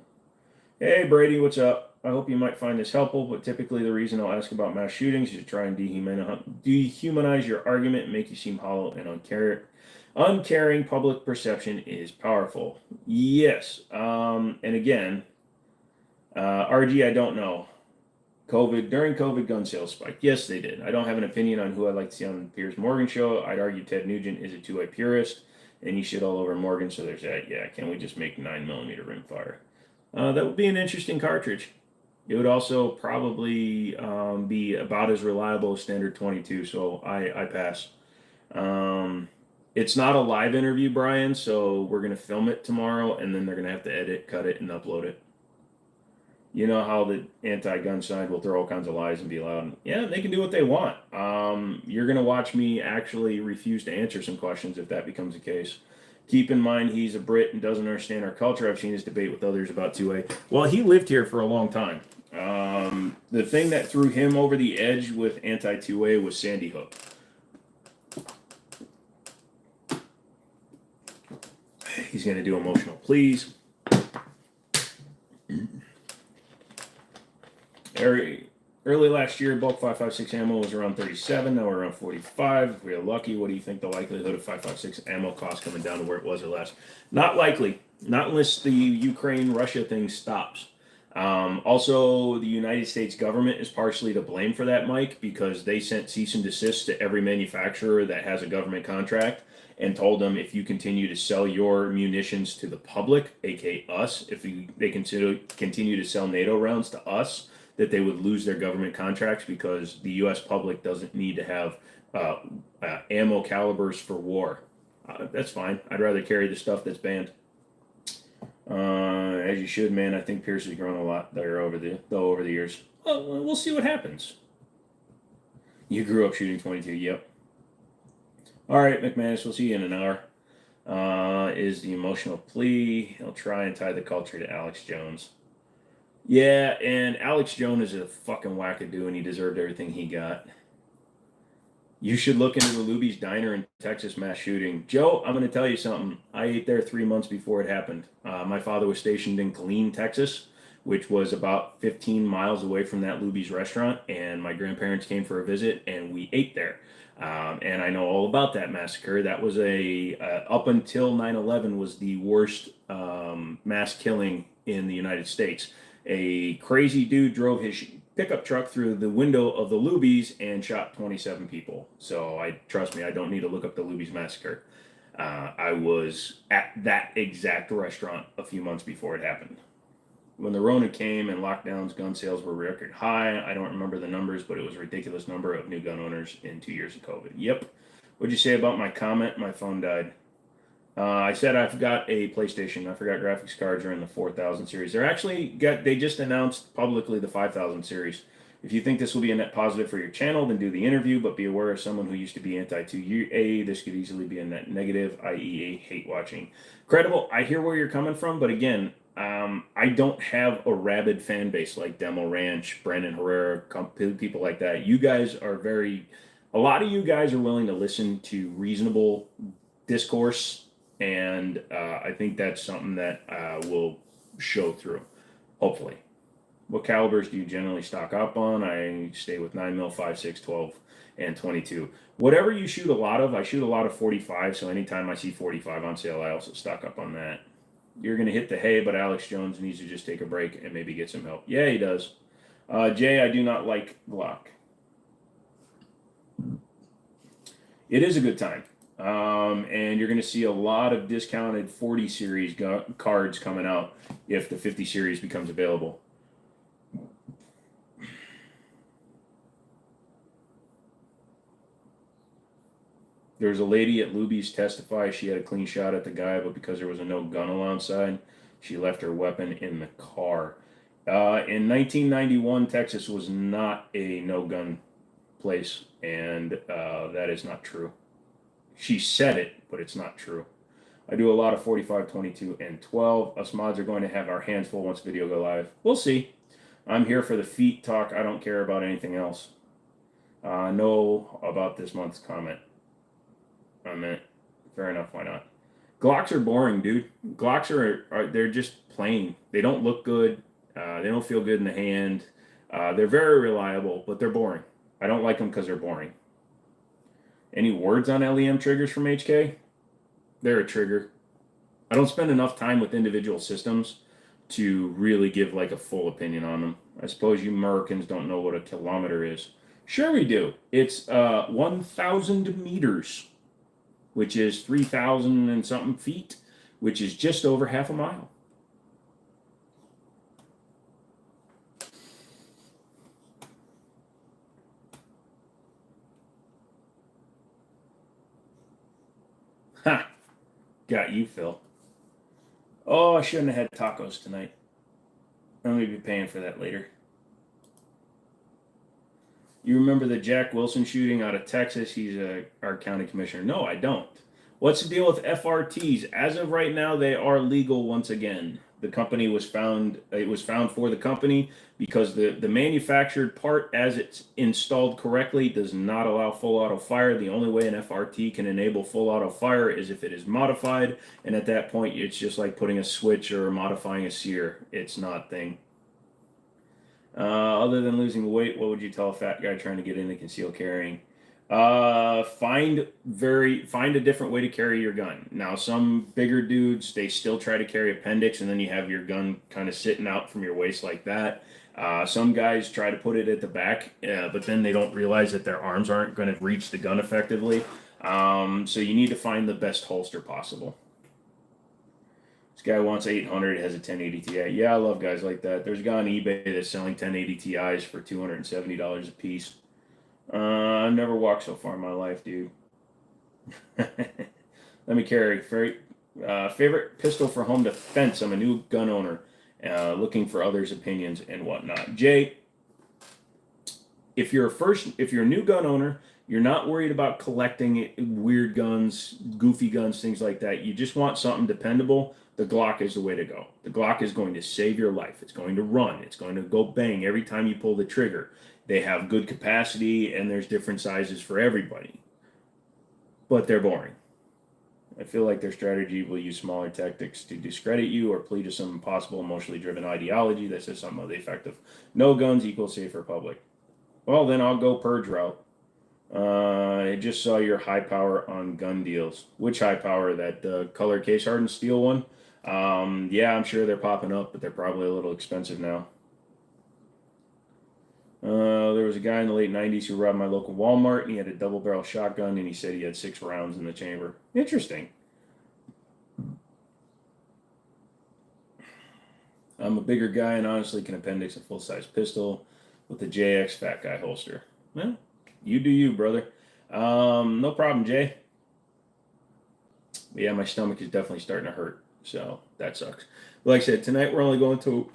Hey Brady, what's up? I hope you might find this helpful, but typically the reason I'll ask about mass shootings is to try and dehumanize your argument and make you seem hollow and uncaring. Public perception is powerful. Yes. And again, RG, I don't know. During COVID, gun sales spiked. Yes, they did. I don't have an opinion on who I'd like to see on the Piers Morgan show. I'd argue Ted Nugent is a two-way purist, and he shit all over Morgan, so there's that. Yeah, can we just make 9mm rimfire? That would be an interesting cartridge. It would also probably be about as reliable as standard 22, so I pass. It's not a live interview, Brian, so we're going to film it tomorrow, and then they're going to have to edit, cut it, and upload it. You know how the anti-gun side will throw all kinds of lies and be loud. Yeah, they can do what they want. You're going to watch me actually refuse to answer some questions if that becomes the case. Keep in mind, he's a Brit and doesn't understand our culture. I've seen his debate with others about 2A. Well, he lived here for a long time. The thing that threw him over the edge with anti-2A was Sandy Hook. He's going to do emotional pleas. Early last year, bulk 5.56 ammo was around 37. Now we're around 45. If we are lucky, what do you think the likelihood of 5.56 ammo cost coming down to where it was or less? Not likely. Not unless the Ukraine-Russia thing stops. Also, the United States government is partially to blame for that, Mike, because they sent cease and desist to every manufacturer that has a government contract and told them if you continue to sell your munitions to the public, aka us, if they continue to sell NATO rounds to us, that they would lose their government contracts because the U.S. public doesn't need to have ammo calibers for war. That's fine. I'd rather carry the stuff that's banned. As you should, man. I think Pierce has grown a lot there over the years. Well, we'll see what happens. You grew up shooting 22. Yep. All right, McManus. We'll see you in an hour. Is the emotional plea? He'll try and tie the culture to Alex Jones. Yeah, and Alex Jones is a fucking wackadoo, and he deserved everything he got. You should look into the Luby's Diner in Texas mass shooting. Joe, I'm going to tell you something. I ate there 3 months before it happened. My father was stationed in Killeen, Texas, which was about 15 miles away from that Luby's restaurant, and my grandparents came for a visit, and we ate there. And I know all about that massacre. That was up until 9/11 was the worst mass killing in the United States. A crazy dude drove his pickup truck through the window of the Luby's and shot 27 people. So trust me, I don't need to look up the Luby's massacre. I was at that exact restaurant a few months before it happened. When the Rona came and lockdowns, gun sales were record high. I don't remember the numbers, but it was a ridiculous number of new gun owners in 2 years of COVID. Yep. What'd you say about my comment? My phone died. I said I've got a PlayStation. I forgot graphics cards are in the 4000 series. They just announced publicly the 5000 series. If you think this will be a net positive for your channel, then do the interview, but be aware as someone who used to be anti-2A, this could easily be a net negative, i.e. a hate watching. Credible, I hear where you're coming from, but again, I don't have a rabid fan base like Demo Ranch, Brandon Herrera, people like that. You guys are a lot of you guys are willing to listen to reasonable discourse, and I think that's something that will show through, hopefully. What calibers do you generally stock up on? I stay with 9mm, 5.6, 12, and 22. Whatever you shoot a lot of, I shoot a lot of 45, so anytime I see 45 on sale, I also stock up on that. You're going to hit the hay, but Alex Jones needs to just take a break and maybe get some help. Yeah, he does. Jay, I do not like Glock. It is a good time. And you're going to see a lot of discounted 40 series cards coming out if the 50 series becomes available. There was a lady at Luby's testify she had a clean shot at the guy, but because there was a no gun alongside, she left her weapon in the car. In 1991, Texas was not a no gun place, and that is not true. She said it, but it's not true. I do a lot of 45, 22, and 12. Us mods are going to have our hands full once video go live. We'll see. I'm here for the feet talk. I don't care about anything else. Know about this month's comment. I meant, fair enough, why not? Glocks are boring, dude. Glocks are they're just plain. They don't look good. They don't feel good in the hand. They're very reliable, but they're boring. I don't like them because they're boring. Any words on LEM triggers from HK? They're a trigger. I don't spend enough time with individual systems to really give like a full opinion on them. I suppose you Americans don't know what a kilometer is. Sure we do. It's 1,000 meters, which is 3,000 and something feet, which is just over half a mile. Ha! Got you, Phil. Oh, I shouldn't have had tacos tonight. I'm going to be paying for that later. You remember the Jack Wilson shooting out of Texas? He's our county commissioner. No, I don't. What's the deal with FRTs? As of right now, they are legal once again. The company was found, it was found for the company because the manufactured part, as it's installed correctly, does not allow full auto fire. The only way an FRT can enable full auto fire is if it is modified. And at that point, it's just like putting a switch or modifying a sear. It's not thing. Other than losing weight, what would you tell a fat guy trying to get into concealed carrying? Find a different way to carry your gun. Now, some bigger dudes, they still try to carry appendix, and then you have your gun kind of sitting out from your waist like that. Some guys try to put it at the back, but then they don't realize that their arms aren't going to reach the gun effectively. So you need to find the best holster possible. This guy wants 800, has a 1080 Ti. Yeah, I love guys like that. There's a guy on eBay that's selling 1080 Ti's for $270 a piece. I've never walked so far in my life, dude. Let me carry. Favorite pistol for home defense. I'm a new gun owner, looking for others' opinions and whatnot. Jay, if you're a new gun owner, you're not worried about collecting weird guns, goofy guns, things like that. You just want something dependable. The Glock is the way to go. The Glock is going to save your life. It's going to run. It's going to go bang every time you pull the trigger. They have good capacity, and there's different sizes for everybody. But they're boring. I feel like their strategy will use smaller tactics to discredit you or plead to some impossible emotionally driven ideology that says something of the effect of no guns equals safer public. Well, then I'll go purge route. I just saw your high power on gun deals. Which high power? That color case hardened steel one? Yeah, I'm sure they're popping up, but they're probably a little expensive now. There was a guy in the late 90s who robbed my local Walmart, and he had a double barrel shotgun, and he said he had 6 rounds in the chamber. Interesting. I'm a bigger guy and honestly can appendix a full-size pistol with the JX fat guy holster. Well, you do you, brother. No problem, Jay. But yeah, my stomach is definitely starting to hurt, so that sucks. But like I said, tonight we're only going to,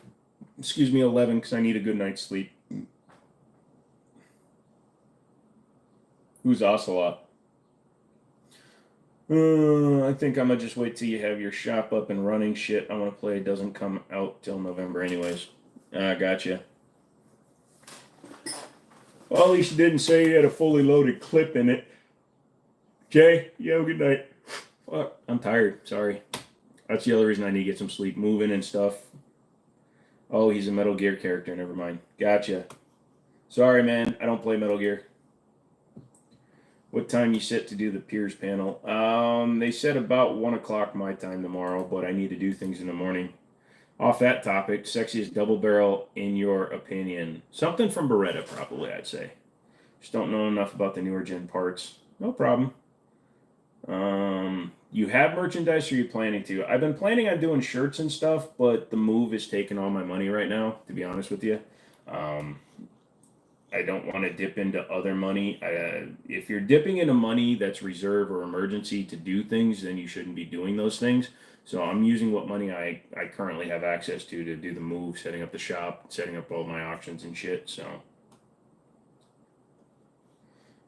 11 because I need a good night's sleep. Who's Ocelot? I think I'm going to just wait till you have your shop up and running. Shit, I want to play. It doesn't come out till November anyways. Gotcha. Well, at least you didn't say you had a fully loaded clip in it. Jay, you have a good night. Fuck, I'm tired. Sorry. That's the other reason I need to get some sleep, moving and stuff. Oh, he's a Metal Gear character. Never mind. Gotcha. Sorry, man. I don't play Metal Gear. What time you set to do the Piers panel? They said about 1 o'clock my time tomorrow, but I need to do things in the morning. Off that topic, sexiest double barrel in your opinion? Something from Beretta, probably, I'd say. Just don't know enough about the newer gen parts. No problem. You have merchandise, or you planning to? I've been planning on doing shirts and stuff, but the move is taking all my money right now, to be honest with you. Um, I don't want to dip into other money. If you're dipping into money that's reserve or emergency to do things, then you shouldn't be doing those things. So I'm using what money I currently have access to do the move, setting up the shop, setting up all my auctions and shit. So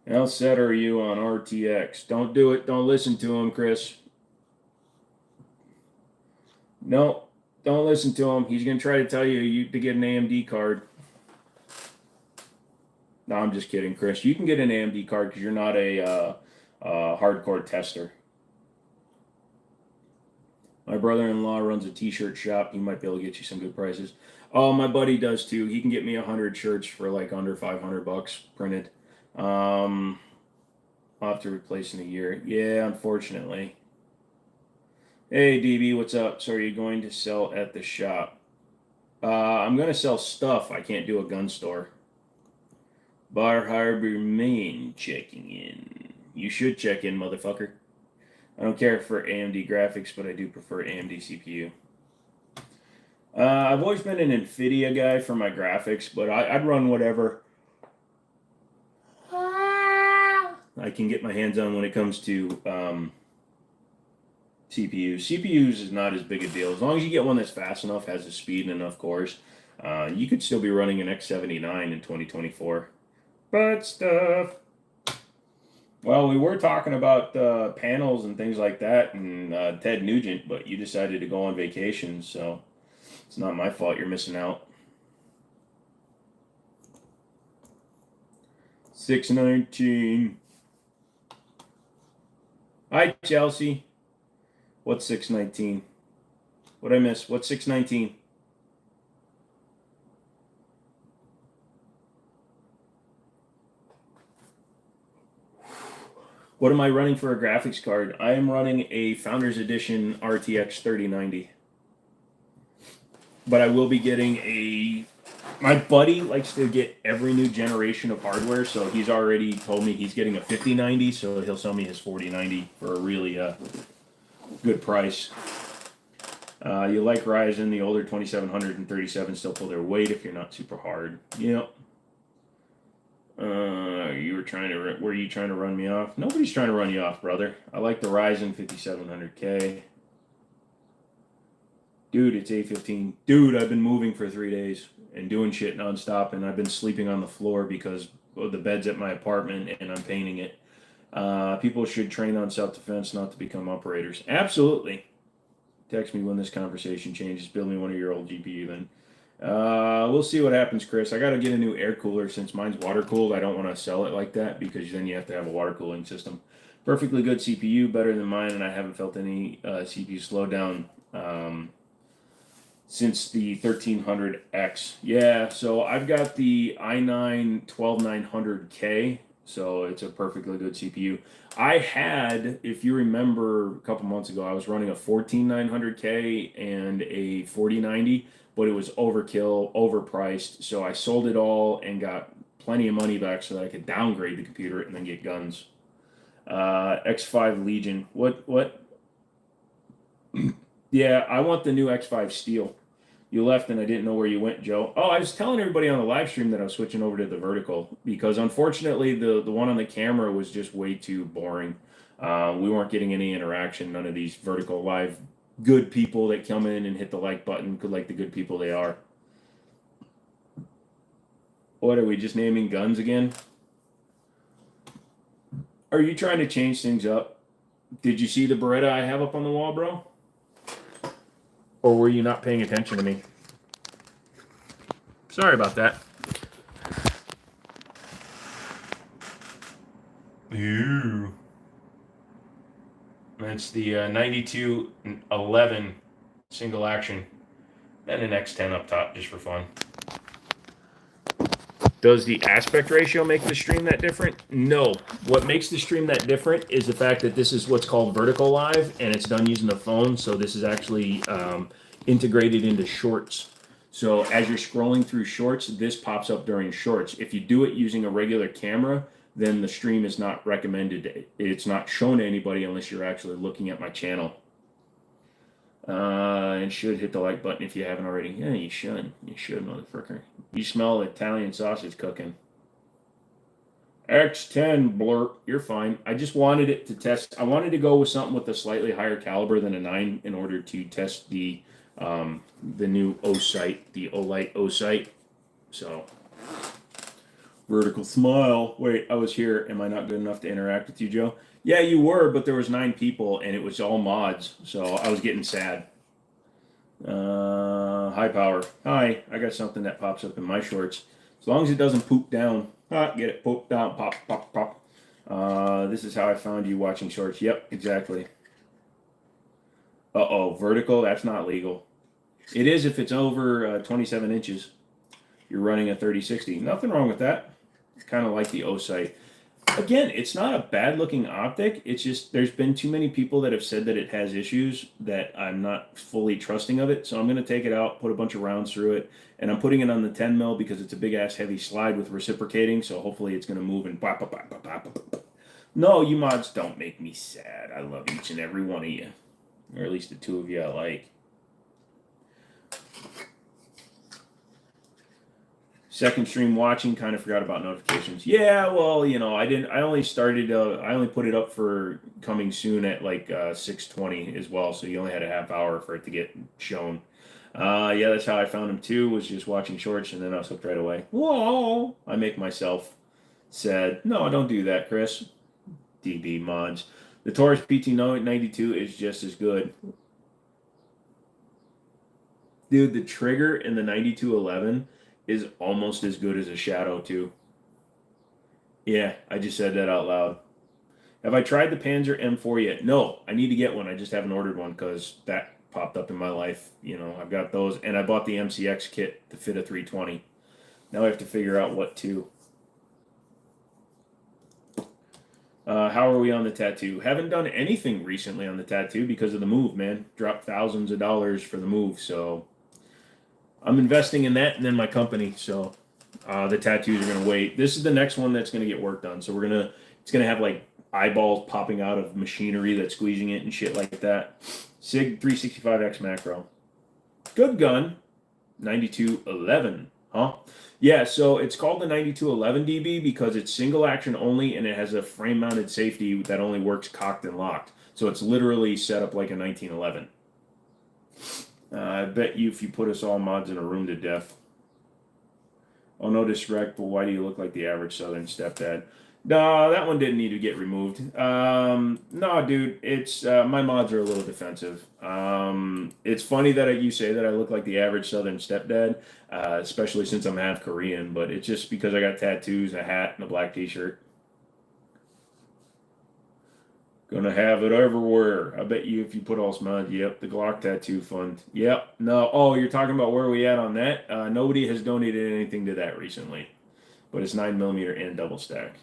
how set are you on RTX? Don't do it. Don't listen to him, Chris. No, don't listen to him. He's gonna try to tell you to get an AMD card. No, I'm just kidding, Chris. You can get an AMD card because you're not a hardcore tester. My brother-in-law runs a t-shirt shop. He might be able to get you some good prices. Oh, my buddy does too. He can get me 100 shirts for like under $500 printed. I'll have to replace in a year. Yeah, unfortunately. Hey, DB, what's up? So are you going to sell at the shop? I'm going to sell stuff. I can't do a gun store. Bar Harbor, Maine, checking in. You should check in, motherfucker. I don't care for AMD graphics, but I do prefer AMD CPU. I've always been an NVIDIA guy for my graphics, but I'd run whatever I can get my hands on when it comes to CPUs. CPUs is not as big a deal. As long as you get one that's fast enough, has the speed and enough cores, you could still be running an X79 in 2024. But stuff. Well, we were talking about panels and things like that and Ted Nugent, but you decided to go on vacation, so it's not my fault you're missing out. 619. Hi, Chelsea. What's 619? What'd I miss? What's 619? What am I running for a graphics card? I am running a Founders Edition RTX 3090. But I will be getting a... My buddy likes to get every new generation of hardware, so he's already told me he's getting a 5090, so he'll sell me his 4090 for a really good price. You like Ryzen, the older 2700 and 37 still pull their weight if you're not super hard. Yep. Were you trying to run me off? Nobody's trying to run you off, brother. I like the Ryzen 5700K. Dude, it's 8:15. Dude, I've been moving for 3 days and doing shit nonstop, and I've been sleeping on the floor because the bed's at my apartment and I'm painting it. People should train on self-defense, not to become operators. Absolutely. Text me when this conversation changes. Build me one of your old GPU then. We'll see what happens, Chris. I got to get a new air cooler since mine's water cooled. I don't want to sell it like that because then you have to have a water cooling system. Perfectly good CPU, better than mine, and I haven't felt any CPU slowdown since the 1300X. Yeah, so I've got the i9 12900K, so it's a perfectly good CPU. I had, if you remember a couple months ago, I was running a 14900K and a 4090, but it was overkill, overpriced, so I sold it all and got plenty of money back so that I could downgrade the computer and then get guns. X5 Legion. What? Yeah, I want the new X5 Steel. You left and I didn't know where you went, Joe. Oh, I was telling everybody on the live stream that I was switching over to the vertical because unfortunately the one on the camera was just way too boring. We weren't getting any interaction. None of these vertical live good people that come in and hit the like button could like the good people they are. What are we just naming guns again? Are you trying to change things up? Did you see the Beretta I have up on the wall, bro? Or were you not paying attention to me? Sorry about that. Ooh. That's the 9211 single action. And an X10 up top just for fun. Does the aspect ratio make the stream that different? No. What makes the stream that different is the fact that this is what's called vertical live, and it's done using the phone, so this is actually integrated into shorts. So as you're scrolling through shorts, this pops up during shorts. If you do it using a regular camera, then the stream is not recommended. It's not shown to anybody unless you're actually looking at my channel. And should hit the like button if you haven't already. Yeah, you should. You should, motherfucker. You smell Italian sausage cooking. X10 blurp. You're fine. I just wanted it to test. I wanted to go with something with a slightly higher caliber than a 9 in order to test the new O sight, the Olight O sight. So, vertical smile. Wait, I was here. Am I not good enough to interact with you, Joe? Yeah, you were, but there was 9 people, and it was all mods, so I was getting sad. High power. Hi, I got something that pops up in my shorts. As long as it doesn't poop down. Get it, poop down, pop, pop, pop. This is how I found you watching shorts. Yep, exactly. Uh-oh, vertical, that's not legal. It is if it's over 27 inches. You're running a 3060. Nothing wrong with that. It's kind of like the O-sight. Again, it's not a bad looking optic. It's just there's been too many people that have said that it has issues that I'm not fully trusting of it. So I'm going to take it out, put a bunch of rounds through it, and I'm putting it on the 10 mil because it's a big ass heavy slide with reciprocating. So hopefully it's going to move and bop, bop, bop, bop, bop, bop. No, you mods don't make me sad. I love each and every one of you, or at least the 2 of you I like. Second stream watching, kind of forgot about notifications. Yeah, well, you know, I only put it up for coming soon at like 6:20 as well, so you only had a half hour for it to get shown. Yeah, that's how I found him too, was just watching shorts, and then I was hooked right away. Whoa! I make myself sad. No, don't do that, Chris. DB mods. The Taurus PT92 is just as good. Dude, the trigger in the 9211 is almost as good as a Shadow 2. Yeah, I just said that out loud. Have I tried the Panzer M4 yet? No, I need to get one. I just haven't ordered one because that popped up in my life. You know, I've got those, and I bought the MCX kit to fit a 320. Now I have to figure out what to. How are we on the tattoo? Haven't done anything recently on the tattoo because of the move, man. Dropped thousands of dollars for the move, so I'm investing in that and then my company. So the tattoos are gonna wait. This is the next one that's gonna get worked on. So it's gonna have like eyeballs popping out of machinery that's squeezing it and shit like that. SIG 365X macro. Good gun. 9211. Huh? Yeah, so it's called the 9211 DB because it's single action only and it has a frame mounted safety that only works cocked and locked. So it's literally set up like a 1911. I bet you if you put us all mods in a room to death. Oh, no disrespect, but why do you look like the average Southern stepdad? No, that one didn't need to get removed. No, dude, it's my mods are a little defensive. It's funny that you say that I look like the average Southern stepdad, especially since I'm half Korean, but it's just because I got tattoos, a hat, and a black t-shirt. Gonna have it everywhere. I bet you if you put all mods, yep, the Glock tattoo fund. Yep, no, oh, you're talking about where we at on that? Nobody has donated anything to that recently, but it's 9mm and double stack.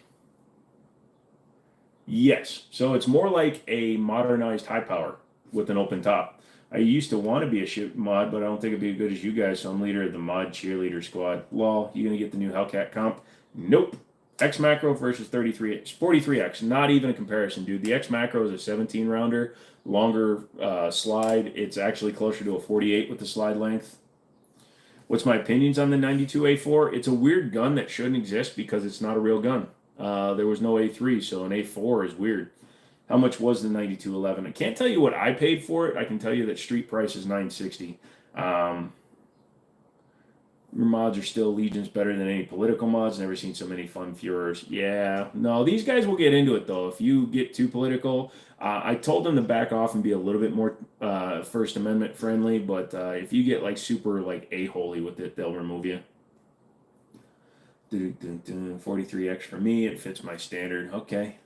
Yes, so it's more like a modernized high power with an open top. I used to want to be a ship mod, but I don't think it'd be as good as you guys, so I'm leader of the mod cheerleader squad. Lol, you gonna get the new Hellcat comp? Nope. X macro versus 43X, not even a comparison, dude. The X macro is a 17 rounder, longer slide. It's actually closer to a 48 with the slide length. What's my opinions on the 92A4? It's a weird gun that shouldn't exist because it's not a real gun. There was no A3, so an A4 is weird. How much was the 9211? I can't tell you what I paid for it. I can tell you that street price is $960. Your mods are still legions better than any political mods. Never seen so many fun Führers. Yeah, no, these guys will get into it though. If you get too political, I told them to back off and be a little bit more First Amendment friendly. But if you get like super like a-holy with it, they'll remove you. 43X for me. It fits my standard. Okay.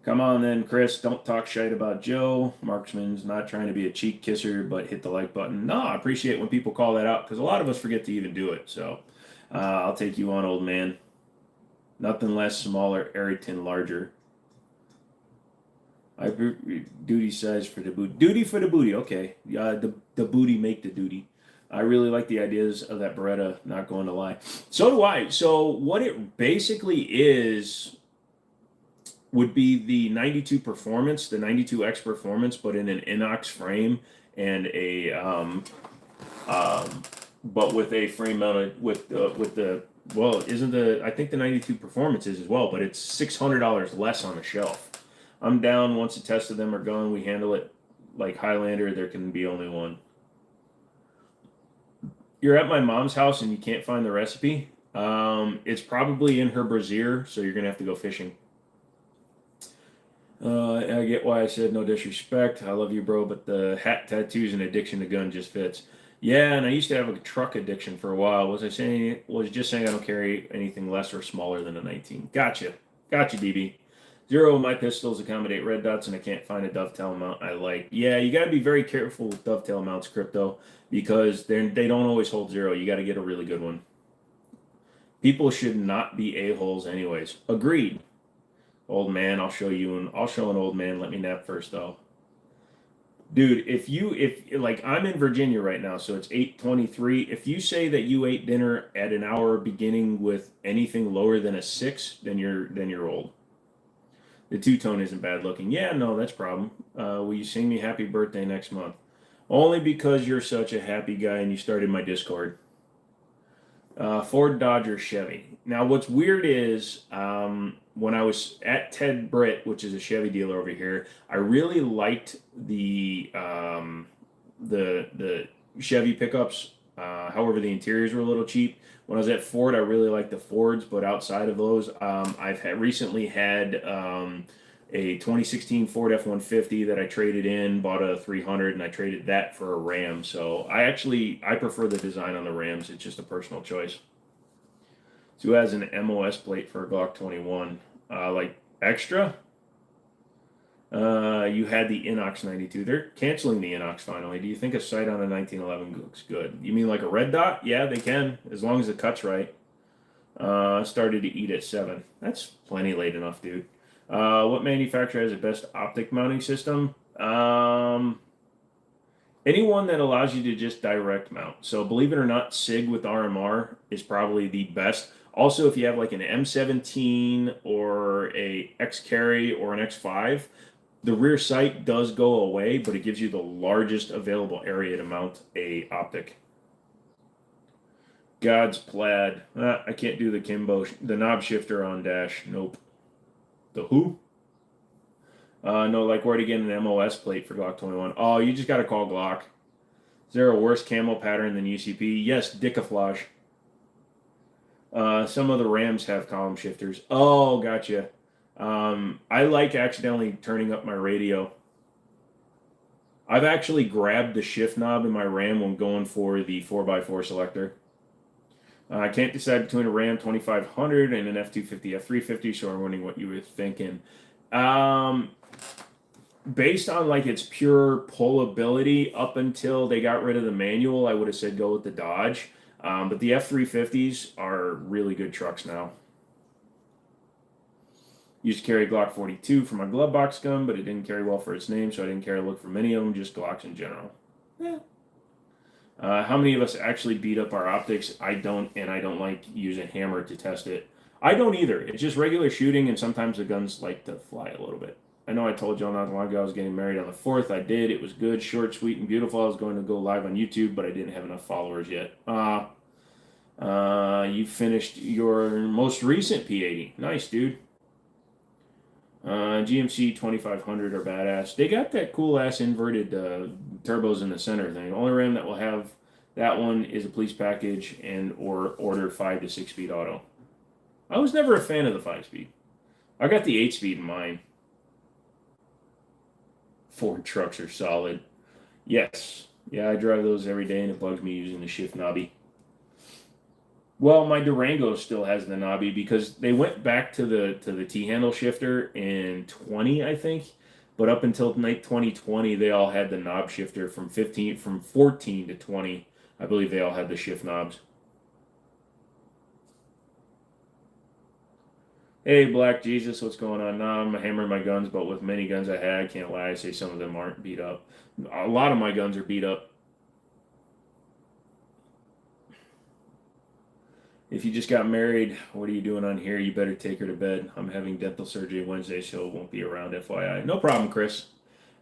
Come on then, Chris. Don't talk shite about Joe. Marksman's not trying to be a cheek kisser, but hit the like button. No, I appreciate when people call that out because a lot of us forget to even do it. So I'll take you on, old man. Nothing less, smaller, Ayrton larger. I duty size for the booty. Duty for the booty. Okay. The booty make the duty. I really like the ideas of that Beretta, not going to lie. So do I. So what it basically is, would be the 92 Performance, the 92X Performance, but in an inox frame and a but with a frame mounted with the well, isn't the I think the 92 Performance is as well, but it's $600 less on the shelf. I'm down once the test of them are gone. We handle it like Highlander. There can be only one. You're at my mom's house and you can't find the recipe. It's probably in her brassiere, so you're gonna have to go fishing. I get why I said no disrespect. I love you, bro, but the hat tattoos and addiction to gun just fits. Yeah, and I used to have a truck addiction for a while. Was I saying? Was just saying I don't carry anything less or smaller than a 19. Gotcha, DB. Zero of my pistols accommodate red dots, and I can't find a dovetail mount I like. Yeah, you got to be very careful with dovetail mounts, Crypto, because they don't always hold zero. You got to get a really good one. People should not be a-holes anyways. Agreed. Old man, I'll show an old man. Let me nap first though. Dude, if like I'm in Virginia right now, so it's 8:23. If you say that you ate dinner at an hour beginning with anything lower than a 6, then you're old. The two-tone isn't bad looking. Yeah, no, that's a problem. Will you sing me happy birthday next month? Only because you're such a happy guy and you started my Discord. Ford, Dodge, Chevy. Now, what's weird is when I was at Ted Britt, which is a Chevy dealer over here, I really liked the Chevy pickups. However, the interiors were a little cheap. When I was at Ford, I really liked the Fords, but outside of those, I've recently had a 2016 Ford F-150 that I traded in, bought a 300, and I traded that for a Ram. So I prefer the design on the Rams. It's just a personal choice. So who has an MOS plate for a Glock 21? Like extra? You had the Inox 92. They're canceling the Inox finally. Do you think a sight on a 1911 looks good? You mean like a red dot? Yeah, they can, as long as the cut's right. Started to eat at 7. That's plenty late enough, dude. What manufacturer has the best optic mounting system? Anyone that allows you to just direct mount. So believe it or not, SIG with RMR is probably the best. Also, if you have like an M17 or a X-Carry or an X5, the rear sight does go away, but it gives you the largest available area to mount a optic. God's plaid. I can't do the Kimbo, the knob shifter on dash. Nope. The who? No, like where to get an MOS plate for Glock 21. Oh, you just got to call Glock. Is there a worse camo pattern than UCP? Yes, Dickaflage. Some of the Rams have column shifters. Oh, gotcha. I like accidentally turning up my radio. I've actually grabbed the shift knob in my Ram when going for the 4x4 selector. I can't decide between a Ram 2500 and an F250, F350, so I'm wondering what you were thinking. Based on like its pure pullability, up until they got rid of the manual, I would have said go with the Dodge. But the F350s are really good trucks now. Used to carry Glock 42 for my glove box gun, but it didn't carry well for its name, so I didn't care to look for many of them, just Glocks in general. Yeah. How many of us actually beat up our optics? I don't, and I don't like use a hammer to test it. I don't either. It's just regular shooting, and sometimes the guns like to fly a little bit. I know I told y'all not long ago I was getting married on the 4th. I did. It was good, short, sweet, and beautiful. I was going to go live on YouTube, but I didn't have enough followers yet. You finished your most recent P80. Nice, dude. GMC 2500 are badass. They got that cool ass inverted turbos in the center thing. Only Ram that will have that one is a police package and or order 5 to 6 speed auto. I was never a fan of the 5-speed. I got the 8-speed in mine. Ford trucks are solid. Yes. Yeah, I drive those every day and it bugs me using the shift knobby. Well, my Durango still has the knobby because they went back to the T-handle shifter in 20, I think. But up until 2020, they all had the knob shifter from 14 to 20. I believe they all had the shift knobs. Hey, Black Jesus, what's going on? Nah, I'm hammering my guns, but with many guns I had, I can't lie, I say some of them aren't beat up. A lot of my guns are beat up. If you just got married, what are you doing on here? You better take her to bed. I'm having dental surgery Wednesday, so won't be around, FYI. No problem, Chris.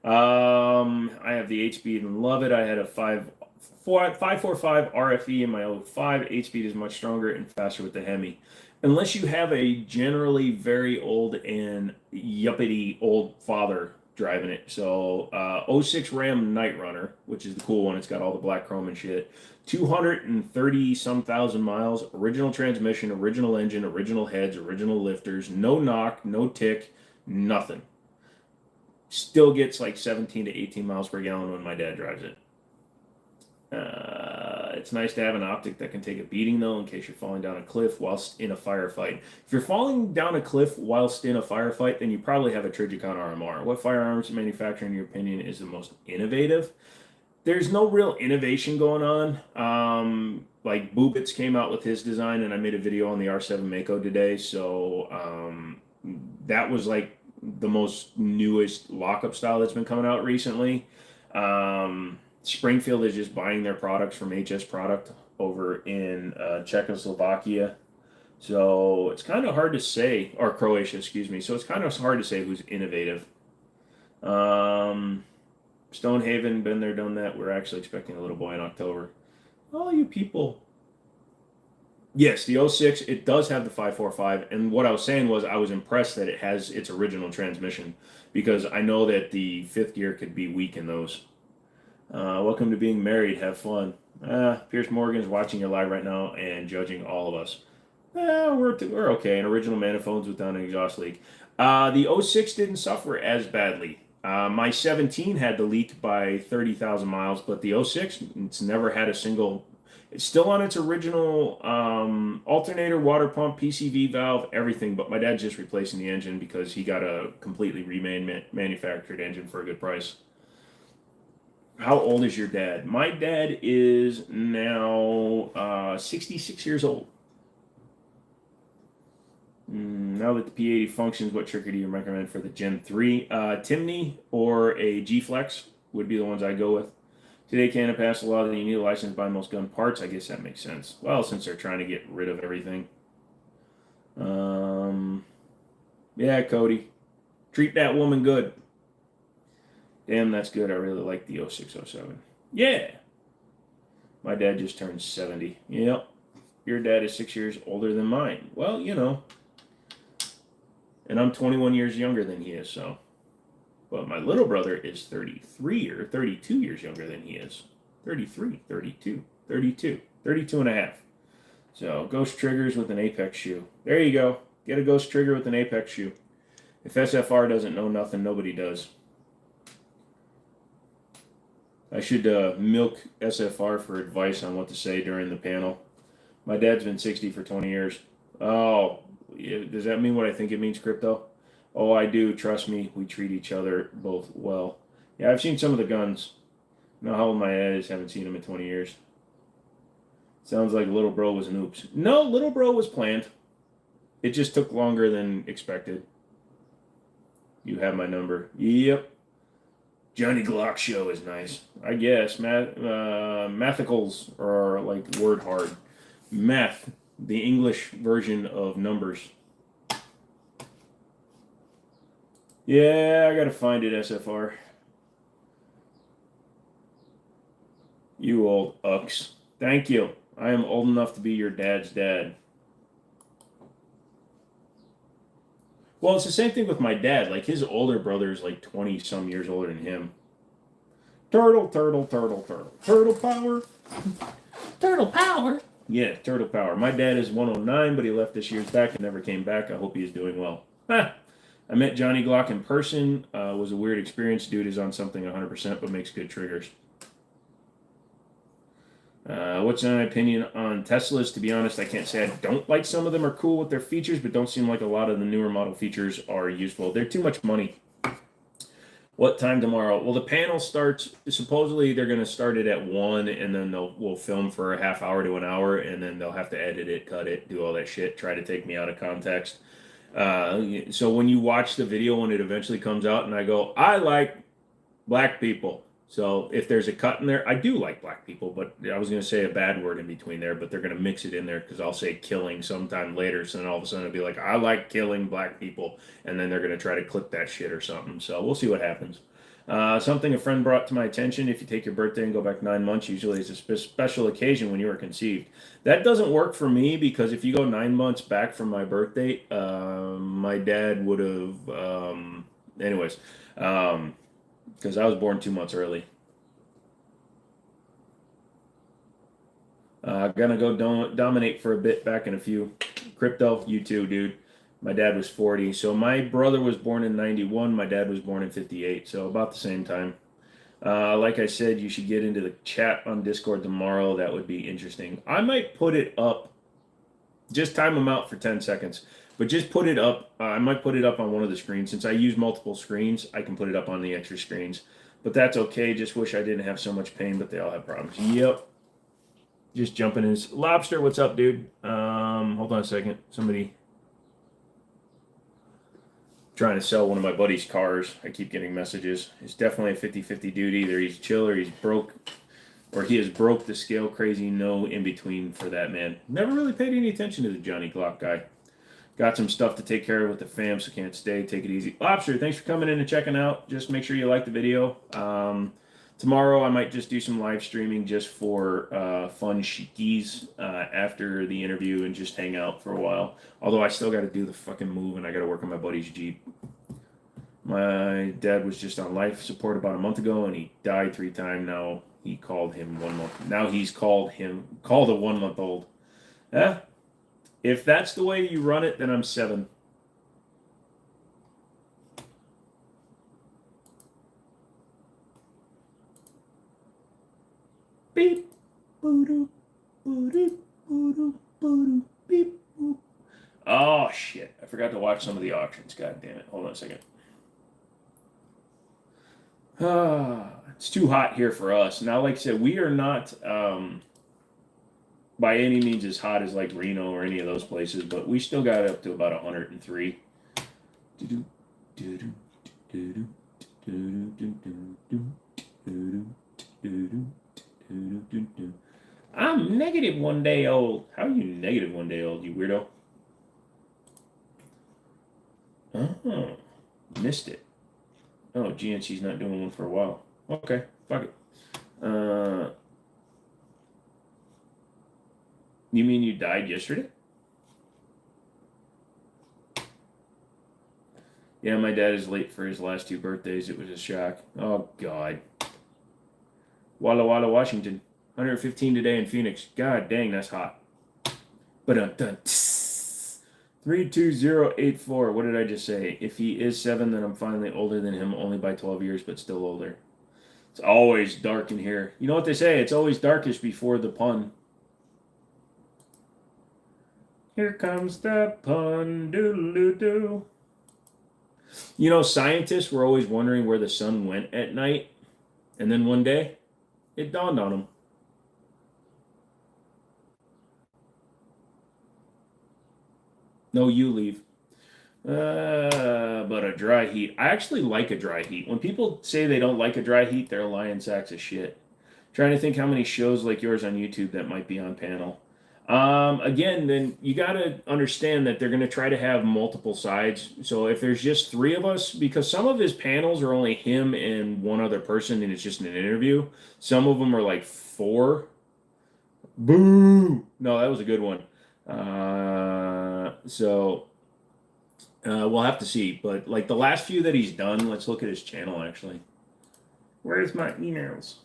I have the 8-speed and love it. I had a 545 RFE in my '05. 8-speed is much stronger and faster with the Hemi. Unless you have a generally very old and yuppity old father driving it. So '06 Ram Night Runner, which is the cool one. It's got all the black chrome and shit. 230 some thousand miles, original transmission, original engine, original heads, original lifters, no knock, no tick, nothing. Still gets like 17 to 18 miles per gallon when my dad drives it. It's nice to have an optic that can take a beating, though, in case you're falling down a cliff whilst in a firefight. If you're falling down a cliff whilst in a firefight, then you probably have a Trijicon RMR. What firearms manufacturer, in your opinion, is the most innovative? There's no real innovation going on. Like Boobits came out with his design, and I made a video on the R7 Mako today. So that was like the most newest lockup style that's been coming out recently. Springfield is just buying their products from HS Product over in Czechoslovakia. So it's kind of hard to say, or Croatia, excuse me. So it's kind of hard to say who's innovative. Stonehaven, been there, done that. We're actually expecting a little boy in October. Oh, you people. Yes, the '06, it does have the 545. And what I was saying was I was impressed that it has its original transmission because I know that the fifth gear could be weak in those. Welcome to being married. Have fun. Piers Morgan is watching you live right now and judging all of us. We're okay. An original maniphones without an exhaust leak. The '06 didn't suffer as badly. My 17 had the leak by 30,000 miles, but the '06, it's never had a single. It's still on its original alternator, water pump, PCV valve, everything. But my dad's just replacing the engine because he got a completely remade manufactured engine for a good price. How old is your dad? My dad is now 66 years old. Now that the P80 functions, what trigger do you recommend for the Gen 3? Timney or a G-Flex would be the ones I go with. Today, Canada passed a law that you need a license to buy most gun parts. I guess that makes sense. Well, since they're trying to get rid of everything. Yeah, Cody. Treat that woman good. Damn, that's good. I really like the '06-'07. Yeah. My dad just turned 70. Yep. Your dad is 6 years older than mine. Well, you know. And I'm 21 years younger than he is, so. But my little brother is 33 or 32 years younger than he is. 33, 32, 32, 32 and a half. So, ghost triggers with an Apex shoe. There you go. Get a ghost trigger with an Apex shoe. If SFR doesn't know nothing, nobody does. I should milk SFR for advice on what to say during the panel. My dad's been 60 for 20 years. Oh, does that mean what I think it means, Crypto? Oh, I do. Trust me, we treat each other both well. Yeah, I've seen some of the guns. I know how old my dad is. Haven't seen him in 20 years. Sounds like little bro was an oops. No, little bro was planned. It just took longer than expected. You have my number. Yep. Johnny Glock show is nice. I guess. Mathicals are like word hard. Math, the English version of numbers. Yeah, I gotta find it, SFR. You old ucks. Thank you. I am old enough to be your dad's dad. Well, it's the same thing with my dad. Like, his older brother is like 20-some years older than him. Turtle, turtle, turtle, turtle. Turtle power. Turtle power. Yeah, turtle power. My dad is 109, but he left this year's back and never came back. I hope he is doing well. I met Johnny Glock in person. Was a weird experience. Dude is on something 100%, but makes good triggers. What's my opinion on Teslas? To be honest, I can't say I don't like some of them are cool with their features, but don't seem like a lot of the newer model features are useful. They're too much money. What time tomorrow? Well, the panel starts, supposedly they're going to start it at 1, and then we'll film for a half hour to an hour, and then they'll have to edit it, cut it, do all that shit, try to take me out of context. So when you watch the video when it eventually comes out and I go, I like black people, So if there's a cut in there, I do like black people, but I was going to say a bad word in between there, but they're going to mix it in there because I'll say killing sometime later. So then all of a sudden it'll be like, I like killing black people. And then they're going to try to clip that shit or something. So we'll see what happens. Something a friend brought to my attention: if you take your birthday and go back 9 months, usually it's a special occasion when you were conceived. That doesn't work for me because if you go 9 months back from my birthday, my dad would have, anyways, because I was born 2 months early. Gonna go dominate for a bit back in a few. Crypto, you too, dude. My dad was 40. So my brother was born in 91. My dad was born in 58. So about the same time. Like I said, you should get into the chat on Discord tomorrow. That would be interesting. I might put it up. Just time them out for 10 seconds. But just put it up. I might put it up on one of the screens. Since I use multiple screens, I can put it up on the extra screens. But that's okay. Just wish I didn't have so much pain, but they all have problems. Yep. Just jumping in. Lobster, what's up, dude? Hold on a second. Somebody trying to sell one of my buddy's cars. I keep getting messages. It's definitely a 50-50 dude. Either he's chill or he's broke, or he is broke the scale crazy. No in between for that man. Never really paid any attention to the Johnny Glock guy. Got some stuff to take care of with the fam, so can't stay. Take it easy. Lobster, thanks for coming in and checking out. Just make sure you like the video. Tomorrow I might just do some live streaming just for fun shickies after the interview and just hang out for a while. Although I still got to do the fucking move and I got to work on my buddy's Jeep. My dad was just on life support about a month ago and he died 3 times. Now he called him 1 month. Now he's called a 1-month-old. Yeah. If that's the way you run it, then I'm 7. Beep, boo-doo, boo-doo, boo-doo, boo-doo, beep, boop. Oh, shit. I forgot to watch some of the auctions. God damn it. Hold on a second. It's too hot here for us. Now, like I said, we are not by any means as hot as like Reno or any of those places, but we still got up to about 103. Do-do, do-do, do-do, do-do, do-do, do-do, do-do. I'm negative 1 day old. How are you negative 1 day old, you weirdo? Oh, missed it. Oh, GNC's not doing one for a while. Okay, fuck it. You mean you died yesterday? Yeah, my dad is late for his last 2 birthdays. It was a shock. Oh, God. Walla Walla, Washington. 115 today in Phoenix. God dang, that's hot. But 32084. What did I just say? If he is 7, then I'm finally older than him, only by 12 years, but still older. It's always dark in here. You know what they say? It's always darkest before the pun. Here comes the pun. Doodle-doo. You know, scientists were always wondering where the sun went at night. And then one day, it dawned on them. No, you leave. But a dry heat. I actually like a dry heat. When people say they don't like a dry heat, they're lying sacks of shit. Trying to think how many shows like yours on YouTube that might be on panel. Again, then you got to understand that they're going to try to have multiple sides. So if there's just 3 of us, because some of his panels are only him and one other person and it's just an interview. Some of them are like 4. Boo! No, that was a good one. We'll have to see. But like the last few that he's done, let's look at his channel actually. Where's my emails?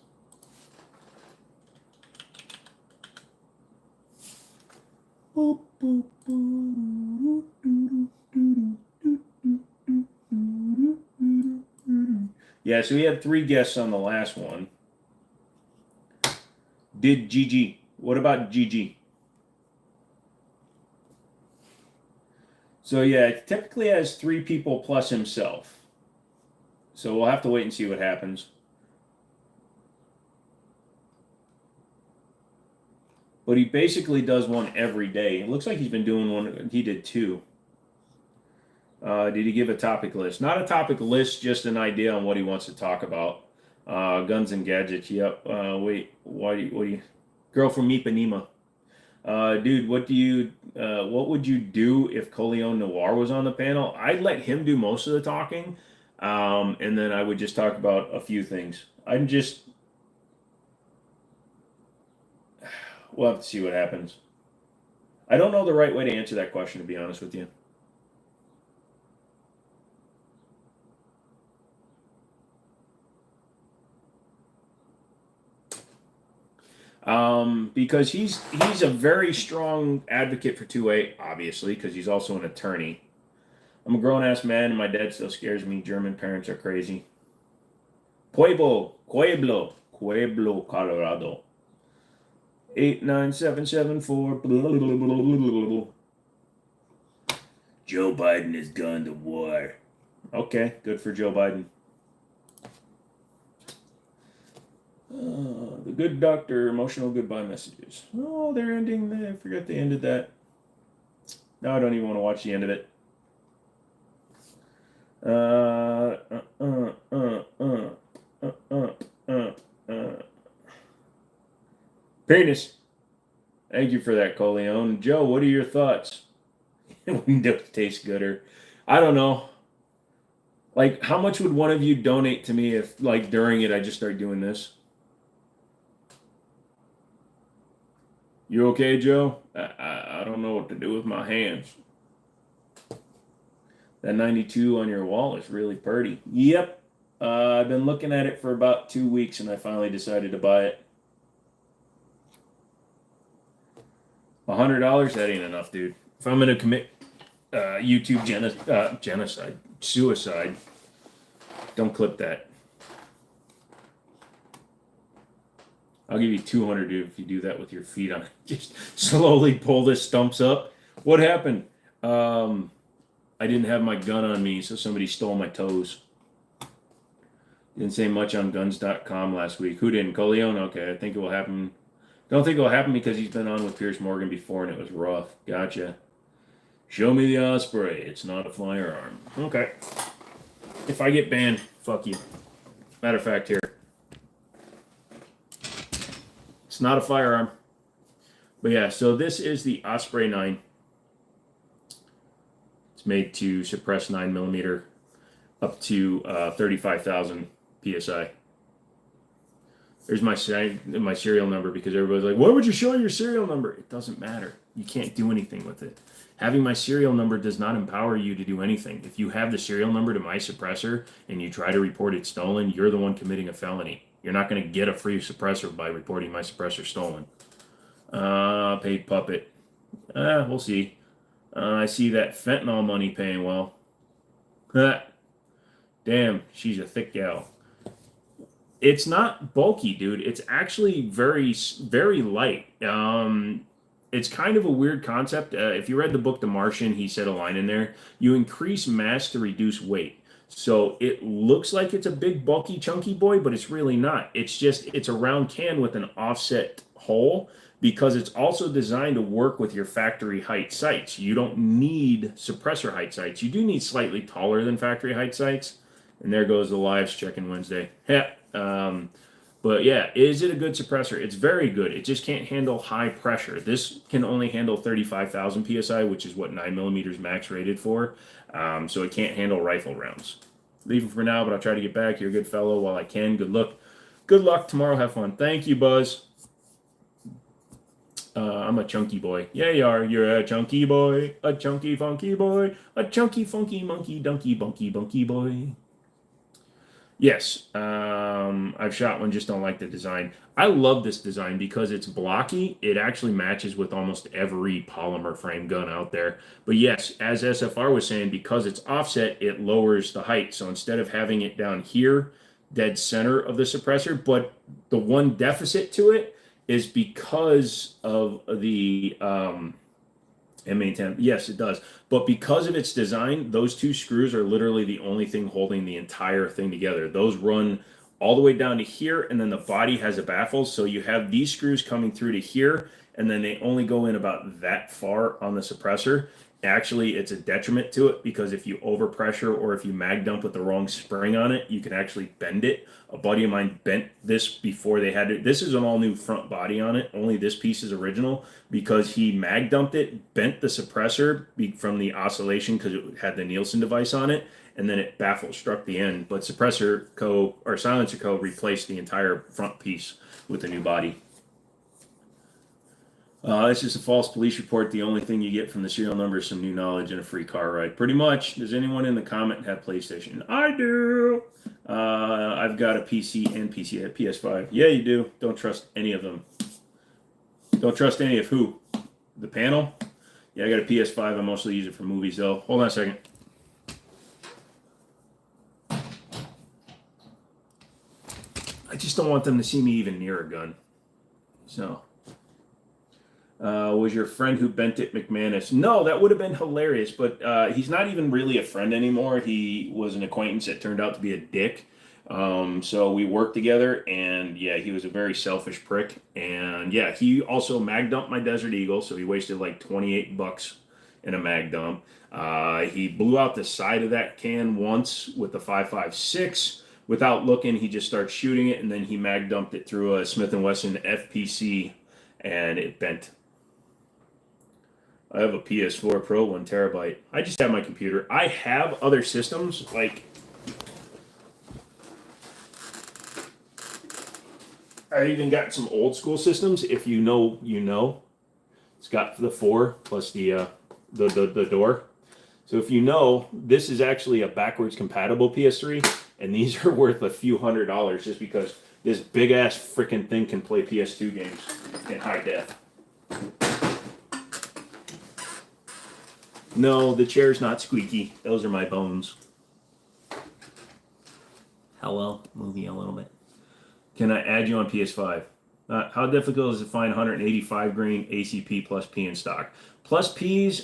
Yeah, so we had 3 guests on the last one. Did GG. What about GG? So yeah, it typically has 3 people plus himself. So we'll have to wait and see what happens. But he basically does one every day. It looks like he's been doing one. He did 2. Did he give a topic list? Not a topic list, just an idea on what he wants to talk about. Guns and gadgets. Yep. Wait. What do you? Girl from Ipanema. Dude, what would you do if Coleon Noir was on the panel? I'd let him do most of the talking, and then I would just talk about a few things. We'll have to see what happens. I don't know the right way to answer that question, to be honest with you. Because he's a very strong advocate for 2A, obviously, because he's also an attorney. I'm a grown ass man, and my dad still scares me. German parents are crazy. Pueblo, Colorado. 89774. Joe Biden has gone to war. Okay, good for Joe Biden. The Good Doctor, emotional goodbye messages. Oh, they're ending. I forgot they ended that. Now I don't even want to watch the end of it. Penis. Thank you for that, Coleon. Joe, what are your thoughts? Windows taste gooder. I don't know. Like, how much would one of you donate to me if, like, during it I just start doing this? You okay, Joe? I don't know what to do with my hands. That 92 on your wall is really pretty. Yep. I've been looking at it for about 2 weeks, and I finally decided to buy it. $100? That ain't enough, dude. If I'm gonna commit YouTube genocide, suicide, don't clip that. I'll give you 200, dude, if you do that with your feet on it. Just slowly pull the stumps up. What happened? I didn't have my gun on me, so somebody stole my toes. Didn't say much on guns.com last week. Who didn't? Coleon? Okay, I think it will happen. Don't think it will happen because he's been on with Piers Morgan before and it was rough. Gotcha. Show me the Osprey. It's not a firearm. Okay. If I get banned, fuck you. Matter of fact, here. It's not a firearm. But yeah, so this is the Osprey 9. It's made to suppress 9mm up to 35,000 PSI. There's my serial number because everybody's like, why would you show your serial number? It doesn't matter. You can't do anything with it. Having my serial number does not empower you to do anything. If you have the serial number to my suppressor and you try to report it stolen, you're the one committing a felony. You're not going to get a free suppressor by reporting my suppressor stolen. Paid puppet. We'll see. I see that fentanyl money paying well. Damn, she's a thick gal. It's not bulky, dude. It's actually very, very light. It's kind of a weird concept. If you read the book The Martian, he said a line in there. You increase mass to reduce weight. So it looks like it's a big, bulky, chunky boy, but it's really not. It's a round can with an offset hole because it's also designed to work with your factory height sights. You don't need suppressor height sights. You do need slightly taller than factory height sights. And there goes the lives checking Wednesday. Yeah. But yeah, is it a good suppressor? It's very good. It just can't handle high pressure. This can only handle 35,000 PSI, which is what 9mm max rated for. So it can't handle rifle rounds. Leave it for now, but I'll try to get back. You're a good fellow while I can. Good luck. Good luck tomorrow. Have fun. Thank you, Buzz. I'm a chunky boy. Yeah, you are. You're a chunky boy. A chunky funky boy. A chunky funky monkey donkey bunky boy. Yes, I've shot one, just don't like the design. I love this design because it's blocky. It actually matches with almost every polymer frame gun out there. But yes, as SFR was saying, because it's offset, it lowers the height. So instead of having it down here, dead center of the suppressor, but the one deficit to it is because of the M810. Yes, it does. But because of its design, those two screws are literally the only thing holding the entire thing together. Those run all the way down to here, and then the body has a baffle. So you have these screws coming through to here, and then they only go in about that far on the suppressor. actually it's a detriment to it, because if you overpressure or if you mag dump with the wrong spring on it, you can actually bend it. A buddy of mine bent this before they had it. This is an all new front body on it. Only this piece is original, because he mag dumped it, bent the suppressor from the oscillation because it had the Nielsen device on it, and then it baffle struck the end. But Suppressor Co. or Silencer Co. replaced the entire front piece with a new body. It's just a false police report. The only thing you get from the serial number is some new knowledge and a free car ride. Pretty much. Does anyone in the comment have PlayStation? I do. I've got a PC and PC at PS5. Yeah, you do. Don't trust any of them. Don't trust any of who? The panel? Yeah, I got a PS5. I mostly use it for movies, though. Hold on a second. I just don't want them to see me even near a gun. So... was your friend who bent it McManus? No, that would have been hilarious, but he's not even really a friend anymore. He was an acquaintance that turned out to be a dick. So we worked together, and yeah, he was a very selfish prick. And yeah, he also mag dumped my Desert Eagle, so he wasted like $28 in a mag dump. He blew out the side of that can once with the 5.56. Without looking, he just started shooting it, and then he mag dumped it through a Smith & Wesson FPC, and it bent. I have a PS4 Pro 1 terabyte. I just have my computer. I have other systems, like I even got some old school systems. If you know, you know. It's got the 4 plus the door. So if you know, this is actually a backwards compatible PS3, and these are worth a few $100s just because this big ass freaking thing can play PS2 games in high def. No, the chair's not squeaky. Those are my bones. Hello, moving a little bit. Can I add you on PS5? How difficult is it to find 185 grain ACP plus P in stock? Plus P's,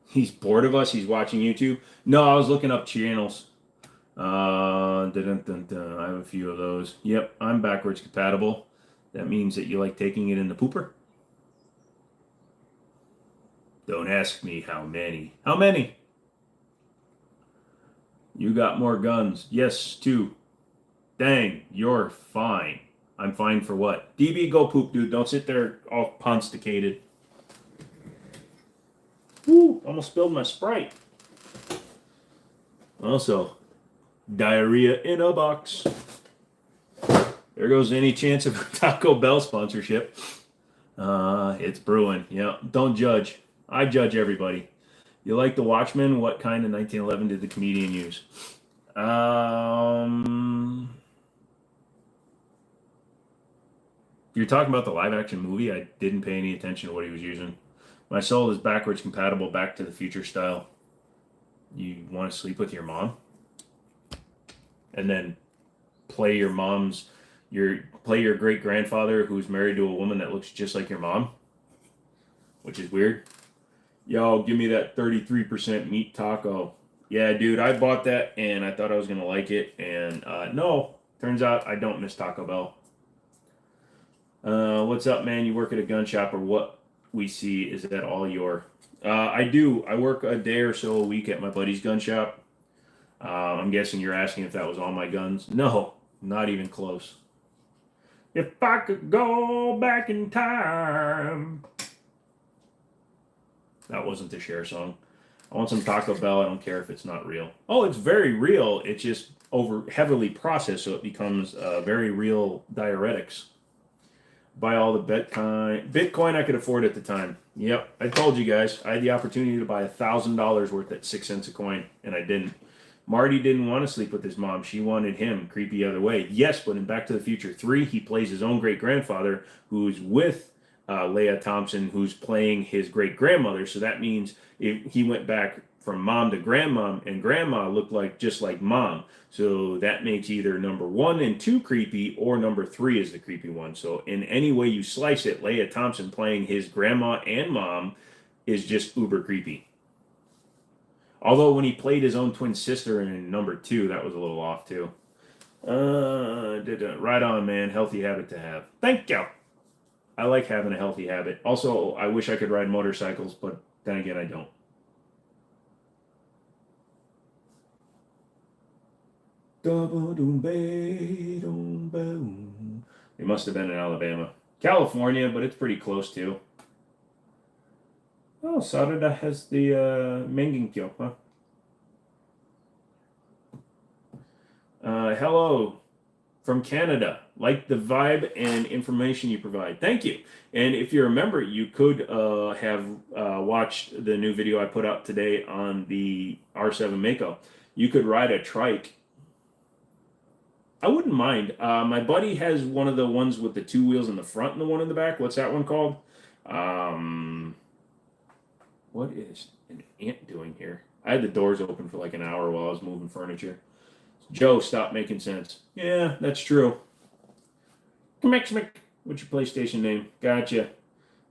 he's bored of us. He's watching YouTube. No, I was looking up channels. I have a few of those. Yep, I'm backwards compatible. That means that you like taking it in the pooper. Don't ask me how many. How many? You got more guns. Yes, 2. Dang, you're fine. I'm fine for what? DB, go poop, dude. Don't sit there all ponsticated. Woo, almost spilled my Sprite. Also, diarrhea in a box. There goes any chance of a Taco Bell sponsorship. It's brewing. Yeah, don't judge. I judge everybody. You like The Watchmen? What kind of 1911 did the comedian use? If you're talking about the live action movie, I didn't pay any attention to what he was using. My soul is backwards compatible, Back to the Future style. You want to sleep with your mom? And then play your mom's, play your great grandfather who's married to a woman that looks just like your mom? Which is weird. Yo, give me that 33% meat taco. Yeah, dude, I bought that and I thought I was going to like it. And no, turns out I don't miss Taco Bell. What's up, man? You work at a gun shop, or what we see, is that all your... I do. I work a day or so a week at my buddy's gun shop. I'm guessing you're asking if that was all my guns. No, not even close. If I could go back in time... That wasn't the Cher song. I want some Taco Bell. I don't care if it's not real. Oh, it's very real. It's just heavily processed, so it becomes very real diuretics. Buy all the Bitcoin I could afford at the time. Yep, I told you guys. I had the opportunity to buy $1,000 worth at 6 cents a coin, and I didn't. Marty didn't want to sleep with his mom. She wanted him. Creepy other way. Yes, but in Back to the Future 3, he plays his own great-grandfather who's with Leah Thompson, who's playing his great-grandmother. So that means if he went back from mom to grandmom, and grandma looked just like mom. So that makes either number 1 and 2 creepy, or number 3 is the creepy one. So in any way you slice it, Leah Thompson playing his grandma and mom is just uber creepy. Although when he played his own twin sister in number 2, that was a little off too. Right on, man. Healthy habit to have. Thank you. I like having a healthy habit. Also, I wish I could ride motorcycles, but then again, I don't. They must have been in Alabama. California, but it's pretty close too. Oh, Sarada has the Menginkyo, huh? Hello from Canada. Like the vibe and information you provide. Thank you. And if you're a member, you could have watched the new video I put out today on the R7 Mako. You could ride a trike. I wouldn't mind. My buddy has one of the ones with the two wheels in the front and the one in the back. What's that one called? What is an ant doing here? I had the doors open for like an hour while I was moving furniture. Joe, stop making sense. Yeah, that's true. What's your PlayStation name? Gotcha.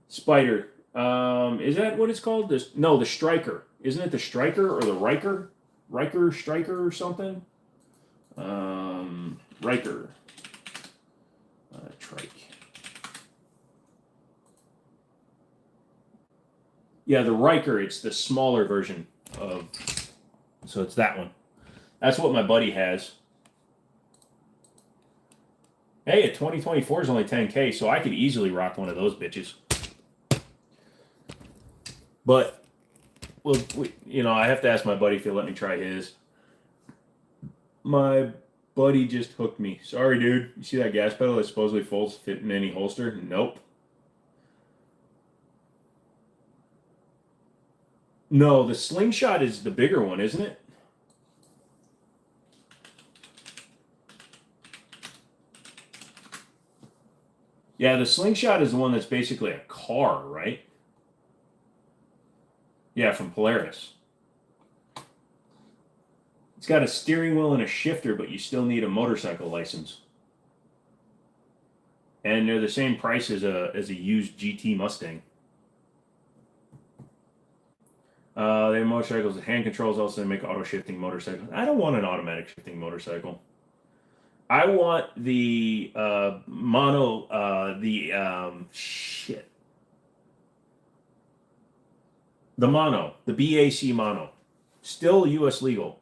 Spider. Is that what it's called? No, the Striker. Isn't it the Striker or the Riker? Riker Striker or something? Riker. Trike. Yeah, the Riker, it's the smaller version of, so it's that one. That's what my buddy has. Hey, a 2024 is only 10K, so I could easily rock one of those bitches. But, well, I have to ask my buddy if he'll let me try his. My buddy just hooked me. Sorry, dude. You see that gas pedal that supposedly folds fit in any holster? Nope. No, the slingshot is the bigger one, isn't it? Yeah, the slingshot is the one that's basically a car, right? Yeah, from Polaris. It's got a steering wheel and a shifter, but you still need a motorcycle license. And they're the same price as a used GT Mustang. They have motorcycles with hand controls. Also, they make auto shifting motorcycles. I don't want an automatic shifting motorcycle. I want the mono, the mono, the BAC mono, still U.S. legal.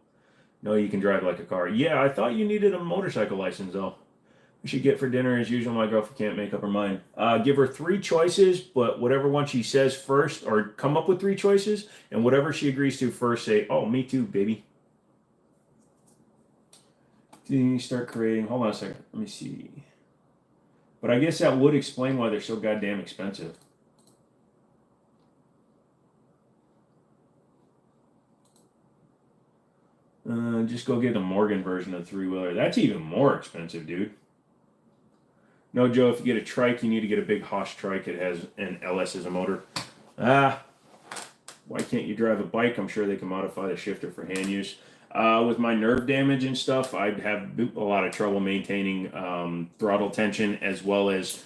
No, you can drive like a car. Yeah, I thought you needed a motorcycle license though. We should get for dinner as usual. My girlfriend can't make up her mind. Give her 3 choices, but whatever one she says first, or come up with 3 choices, and whatever she agrees to first, say, "Oh, me too, baby." Then you start creating. Hold on a second. Let me see. But I guess that would explain why they're so goddamn expensive. Just go get the Morgan version of the 3-wheeler. That's even more expensive, dude. No, Joe, if you get a trike, you need to get a big Hosh trike. It has an LS as a motor. Why can't you drive a bike? I'm sure they can modify the shifter for hand use. With my nerve damage and stuff, I'd have a lot of trouble maintaining throttle tension, as well as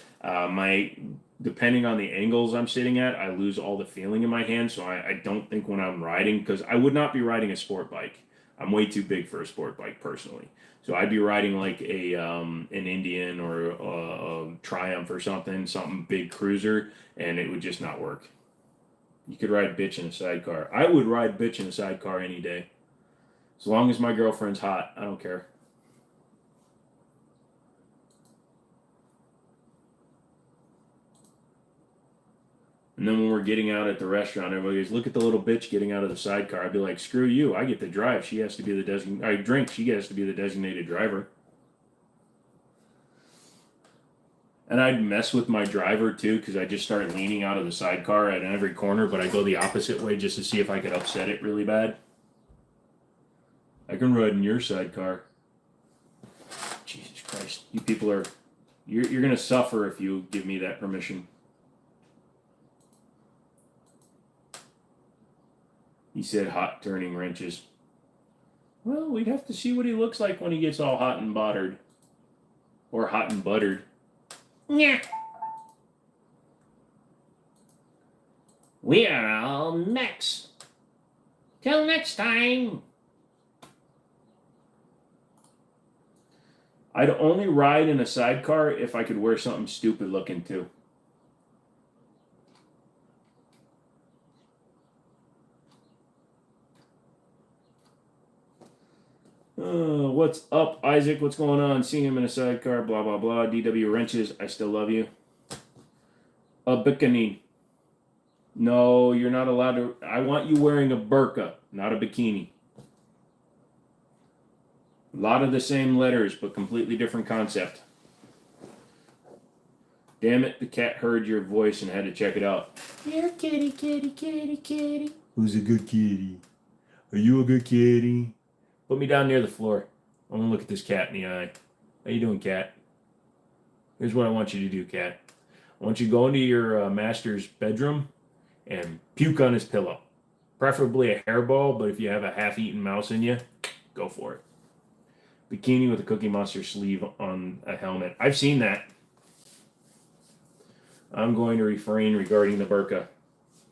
depending on the angles I'm sitting at, I lose all the feeling in my hand. So I don't think when I'm riding, because I would not be riding a sport bike. I'm way too big for a sport bike personally. So I'd be riding like an Indian or a Triumph or something big cruiser, and it would just not work. You could ride bitch in a sidecar. I would ride bitch in a sidecar any day. As long as my girlfriend's hot, I don't care. And then when we're getting out at the restaurant, everybody goes, "Look at the little bitch getting out of the sidecar." I'd be like, "Screw you! I get to drive. She has to be the designated. I drink. She has to be the designated driver." And I'd mess with my driver too, because I just started leaning out of the sidecar at every corner, but I go the opposite way just to see if I could upset it really bad. I can ride in your sidecar. Jesus Christ, you people are, you're gonna suffer if you give me that permission. He said hot turning wrenches. Well, we'd have to see what he looks like when he gets all hot and buttered. Or hot and buttered. Yeah. We are all mechs. Till next time. I'd only ride in a sidecar if I could wear something stupid looking too. What's up, Isaac? What's going on? Seeing him in a sidecar, blah, blah, blah. DW Wrenches, I still love you. A bikini. No, you're not allowed to. I want you wearing a burqa, not a bikini. A lot of the same letters, but completely different concept. Damn it, the cat heard your voice and had to check it out. Here, kitty, kitty, kitty, kitty. Who's a good kitty? Are you a good kitty? Put me down near the floor. I want to look at this cat in the eye. How you doing, cat? Here's what I want you to do, cat. I want you to go into your master's bedroom and puke on his pillow. Preferably a hairball, but if you have a half-eaten mouse in you, go for it. Bikini with a Cookie Monster sleeve on a helmet. I've seen that. I'm going to refrain regarding the burqa.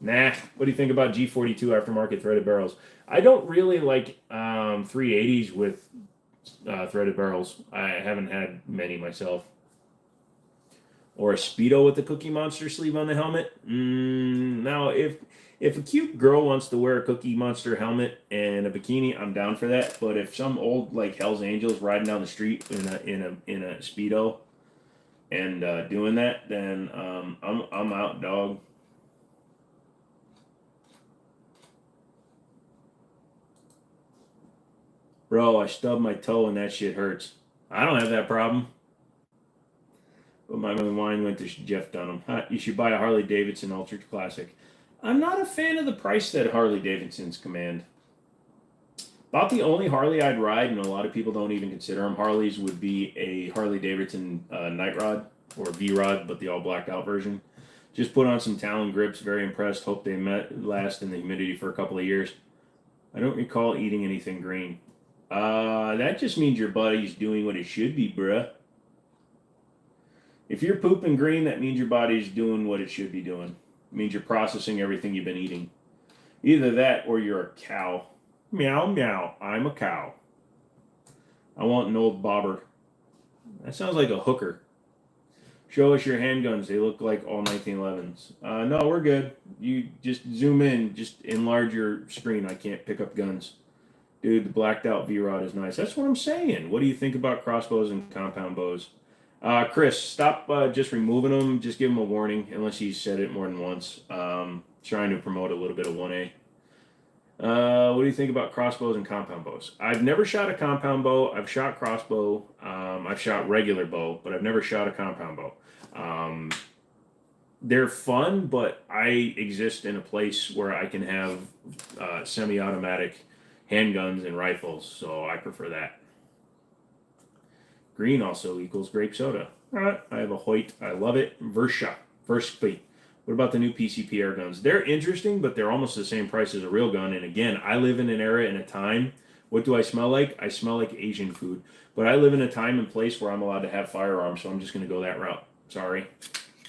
Nah. What do you think about G42 aftermarket threaded barrels? I don't really like 380s with threaded barrels. I haven't had many myself. Or a Speedo with the Cookie Monster sleeve on the helmet. Now, if a cute girl wants to wear a Cookie Monster helmet and a bikini, I'm down for that. But if some old like Hell's Angels riding down the street in a Speedo and doing that, then I'm out, dog. Bro, I stubbed my toe and that shit hurts. I don't have that problem. But my wine went to Jeff Dunham. You should buy a Harley Davidson Ultra Classic. I'm not a fan of the price that Harley Davidsons command. About the only Harley I'd ride, and a lot of people don't even consider them Harleys, would be a Harley Davidson Night Rod or V-Rod, but the all blacked out version. Just put on some Talon grips. Very impressed. Hope they last in the humidity for a couple of years. I don't recall eating anything green. That just means your body's doing what it should be, bruh. If you're pooping green, that means your body's doing what it should be doing. It means you're processing everything you've been eating. Either that or you're a cow. Meow, meow. I'm a cow. I want an old bobber. That sounds like a hooker. Show us your handguns. They look like all 1911s. No, we're good. You just zoom in. Just enlarge your screen. I can't pick up guns. Dude, the blacked out V-Rod is nice. That's what I'm saying. What do you think about crossbows and compound bows? Chris, stop just removing them. Just give them a warning, unless you said it more than once. Trying to promote a little bit of 1A. What do you think about crossbows and compound bows? I've never shot a compound bow. I've shot crossbow. I've shot regular bow, but I've never shot a compound bow. They're fun, but I exist in a place where I can have semi-automatic handguns and rifles, so I prefer that. Green also equals grape soda. All right, I have a Hoyt. I love it. Versha. Verspi. What about the new PCP air guns? They're interesting, but they're almost the same price as a real gun. And again, I live in an era and a time. What do I smell like? I smell like Asian food. But I live in a time and place where I'm allowed to have firearms, so I'm just going to go that route. Sorry.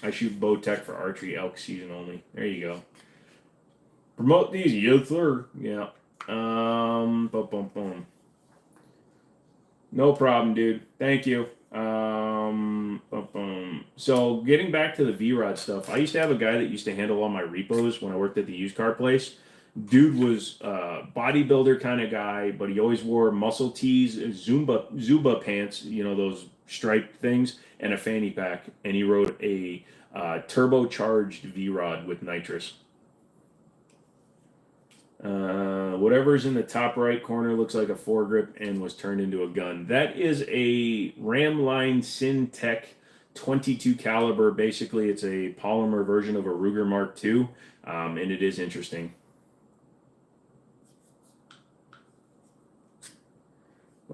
I shoot bow tech for archery elk season only. There you go. Promote these, yes sir. Yeah. Boom, boom, boom. No problem, dude. Thank you. So getting back to the V-Rod stuff, I used to have a guy that used to handle all my repos when I worked at the used car place. Dude was a bodybuilder kind of guy, but he always wore muscle tees, Zuba pants, you know, those striped things, and a fanny pack. And he rode a turbocharged V-Rod with nitrous. Whatever's in the top right corner looks like a foregrip and was turned into a gun. That is a Ramline Syntech 22 caliber. Basically, it's a polymer version of a Ruger Mark II, and it is interesting.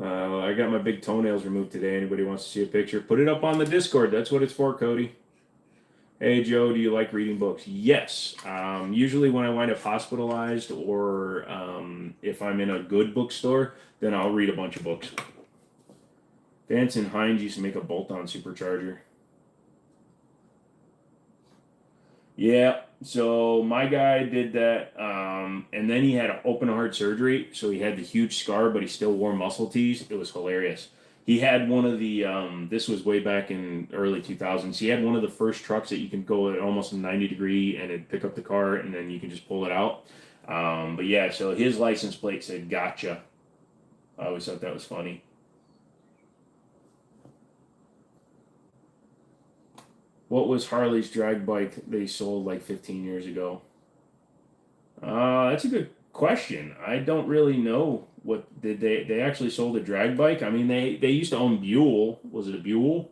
I got my big toenails removed today. Anybody wants to see a picture? Put it up on the Discord. That's what it's for, Cody. Hey, Joe, do you like reading books? Yes. Usually when I wind up hospitalized or if I'm in a good bookstore, then I'll read a bunch of books. Vance and Hines used to make a bolt-on supercharger. Yeah, so my guy did that, and then he had open heart surgery, so he had the huge scar, but he still wore muscle tees. It was hilarious. He had one of the, this was way back in early 2000s. He had one of the first trucks that you can go at almost a 90 degree and it'd pick up the car and then you can just pull it out. But yeah, so his license plate said gotcha. I always thought that was funny. What was Harley's drag bike they sold like 15 years ago? That's a good question. I don't really know what did they actually sold a drag bike. I mean they used to own Buell. Was it a Buell?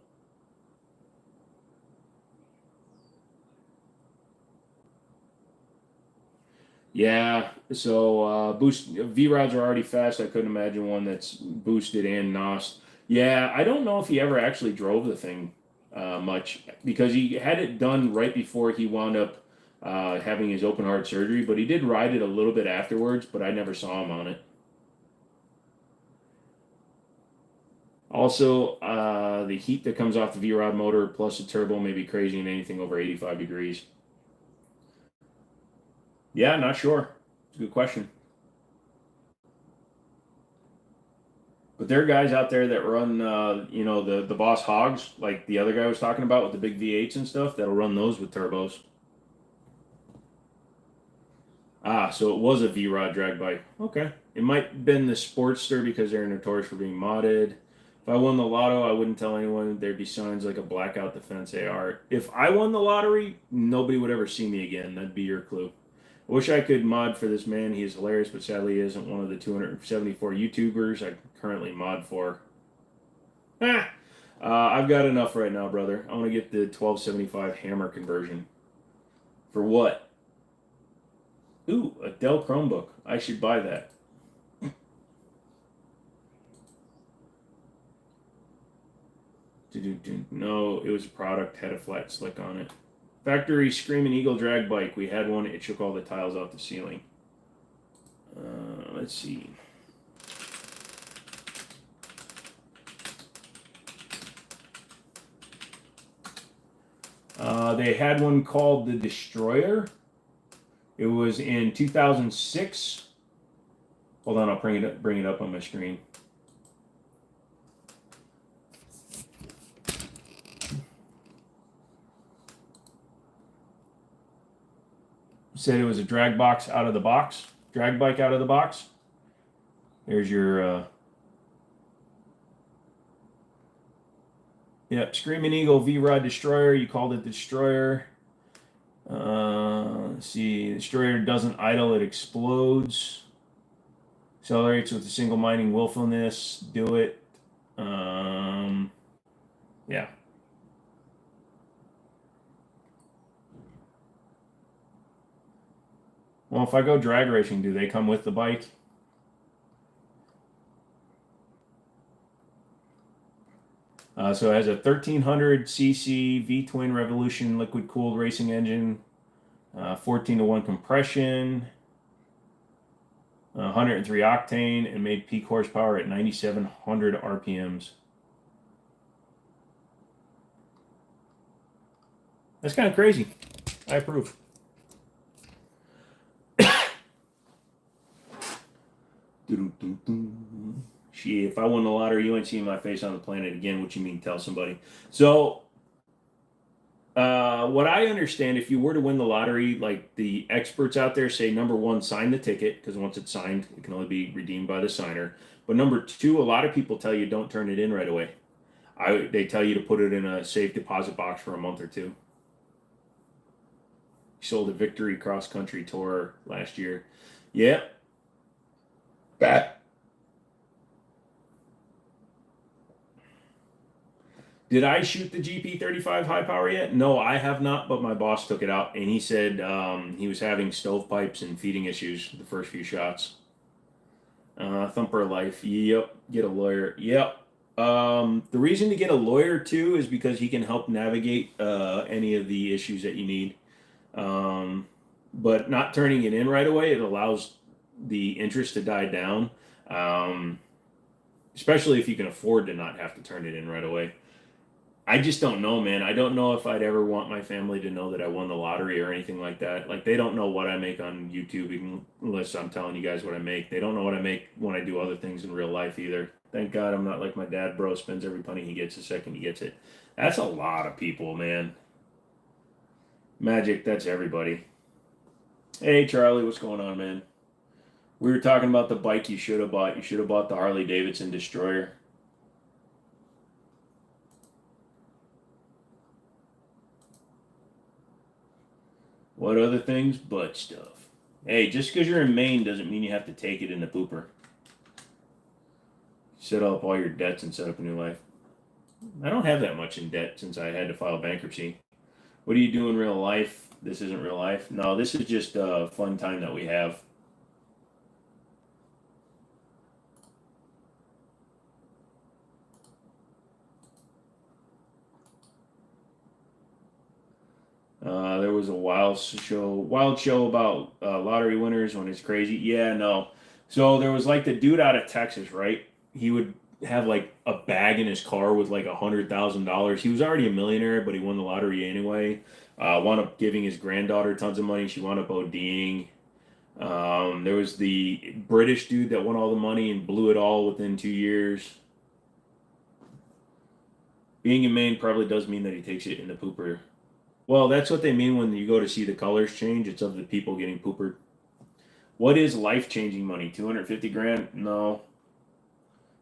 Yeah. So boost V rods are already fast. I couldn't imagine one that's boosted and nosed. Yeah, I don't know if he ever actually drove the thing much because he had it done right before he wound up having his open heart surgery. But he did ride it a little bit afterwards. But I never saw him on it. Also, the heat that comes off the V rod motor plus the turbo may be crazy in anything over 85 degrees. Yeah, not sure. It's a good question. But there are guys out there that run, the Boss Hogs, like the other guy was talking about with the big V8s and stuff, that'll run those with turbos. Ah, so it was a V-Rod drag bike. Okay. It might have been the Sportster because they're notorious for being modded. If I won the lotto, I wouldn't tell anyone. There'd be signs like a blackout defense AR. If I won the lottery, nobody would ever see me again. That'd be your clue. I wish I could mod for this man. He is hilarious, but sadly he isn't one of the 274 YouTubers I currently mod for. Ah, I've got enough right now, brother. I want to get the 1275 hammer conversion. For what? Ooh, a Dell Chromebook. I should buy that. No, it was a product, had a flat slick on it. Factory Screaming Eagle drag bike. We had one. It shook all the tiles off the ceiling. Let's see. They had one called the Destroyer. It was in 2006. Hold on, I'll bring it up on my screen. Said it was a drag box out of the box. Drag bike out of the box. There's your Screaming Eagle V-Rod Destroyer. You called it the Destroyer. Let's see. The Destroyer doesn't idle, it explodes. Accelerates with a single mining willfulness. Do it. Yeah. Well, if I go drag racing, do they come with the bike? So it has a 1300cc V-twin Revolution liquid-cooled racing engine, 14-to-1 compression, 103 octane, and made peak horsepower at 9,700 RPMs. That's kind of crazy. I approve. Shit, if I won the lottery, you ain't seeing my face on the planet again. What you mean, tell somebody? So, what I understand, if you were to win the lottery, like the experts out there say, number one, sign the ticket, because once it's signed, it can only be redeemed by the signer. But number two, a lot of people tell you don't turn it in right away. They tell you to put it in a safe deposit box for a month or two. He sold a Victory cross country tour last year. Yeah. Bat. Did I shoot the GP35 high power yet? No, I have not, but my boss took it out and he said he was having stovepipes and feeding issues the first few shots. Thumper Life. Yep. Get a lawyer. Yep. The reason to get a lawyer too is because he can help navigate any of the issues that you need. But not turning it in right away, it allows the interest to die down, especially if you can afford to not have to turn it in right away. I just don't know, man. I don't know if I'd ever want my family to know that I won the lottery or anything like that. Like, they don't know what I make on YouTube unless I'm telling you guys what I make. They don't know what I make when I do other things in real life either. Thank God I'm not like my dad, bro. Spends every penny he gets the second he gets it. That's a lot of people, man. Magic, that's everybody. Hey, Charlie, what's going on, man? We were talking about the bike you should have bought. You should have bought the Harley Davidson Destroyer. What other things? Butt stuff. Hey, just because you're in Maine doesn't mean you have to take it in the pooper. Settle up all your debts and set up a new life. I don't have that much in debt since I had to file bankruptcy. What do you do in real life? This isn't real life. No, this is just a fun time that we have. There was a wild show about lottery winners when it's crazy. Yeah, no. So there was like the dude out of Texas, right? He would have like a bag in his car with like $100,000. He was already a millionaire, but he won the lottery anyway. Wound up giving his granddaughter tons of money. She wound up ODing. There was the British dude that won all the money and blew it all within 2 years. Being in Maine probably does mean that he takes it in the pooper. Well, that's what they mean when you go to see the colors change. It's of the people getting poopered. What is life changing money? 250 grand? No,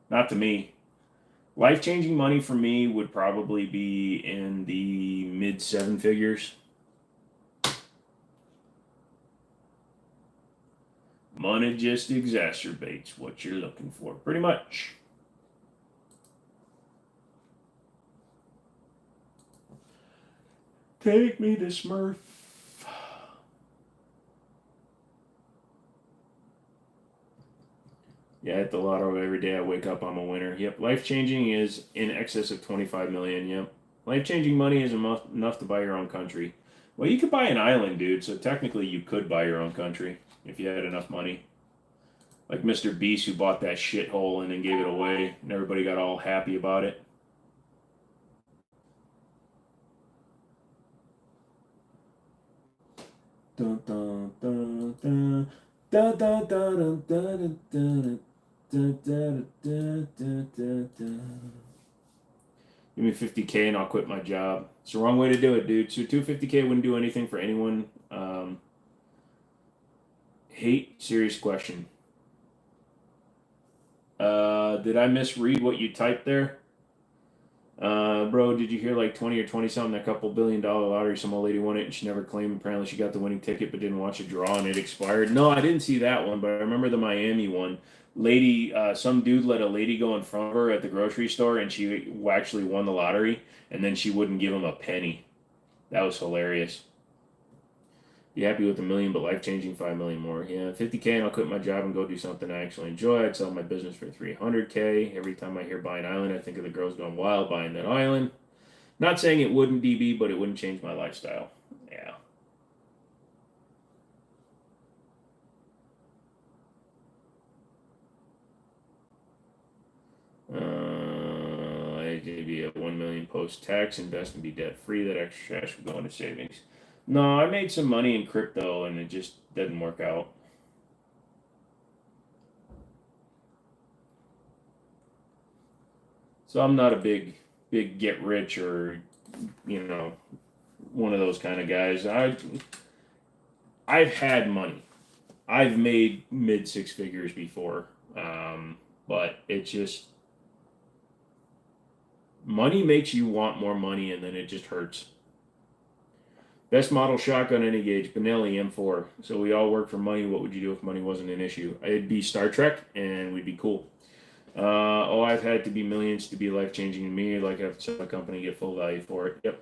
not to me. Life changing money for me would probably be in the mid seven figures. Money just exacerbates what you're looking for, pretty much. Take me to Smurf. Yeah, I hit the lotto every day I wake up. I'm a winner. Yep. Life changing is in excess of 25 million. Yep. Life changing money is enough to buy your own country. Well, you could buy an island, dude. So technically, you could buy your own country if you had enough money. Like Mr. Beast, who bought that shithole and then gave it away, and everybody got all happy about it. Dun, dun, dun, dun. Dun, dun, dun, dun, dun, dun, dun, dun, dun, dun, dun, dun. Give me 50K and I'll quit my job. It's the wrong way to do it, dude. So 250K wouldn't do anything for anyone. Hate, serious question. Did I misread what you typed there? Bro, did you hear like 20 or 20 something, that couple $1 billion lottery, some old lady won it and she never claimed. Apparently she got the winning ticket but didn't watch a draw and it expired. No, I didn't see that one, but I remember the Miami one. Lady, some dude let a lady go in front of her at the grocery store and she actually won the lottery and then she wouldn't give him a penny. That was hilarious. Be happy with $1 million, but life changing 5 million more. Yeah, 50K and I'll quit my job and go do something I actually enjoy. I'd sell my business for 300K. Every time I hear buy an island, I think of the girls going wild buying that island. Not saying it wouldn't, DB, but it wouldn't change my lifestyle. Yeah. It'd be a 1 million post tax, invest and be debt free. That extra cash would go into savings. No, I made some money in crypto and it just didn't work out. So I'm not a big get rich or you know one of those kind of guys. I've had money. I've made mid six figures before, but it's just money makes you want more money, and then it just hurts. Best model shotgun any gauge, Benelli M4. So we all work for money. What would you do if money wasn't an issue? It'd be Star Trek, and we'd be cool. I've had to be millions to be life changing to me. Like I have to sell a company, get full value for it. Yep.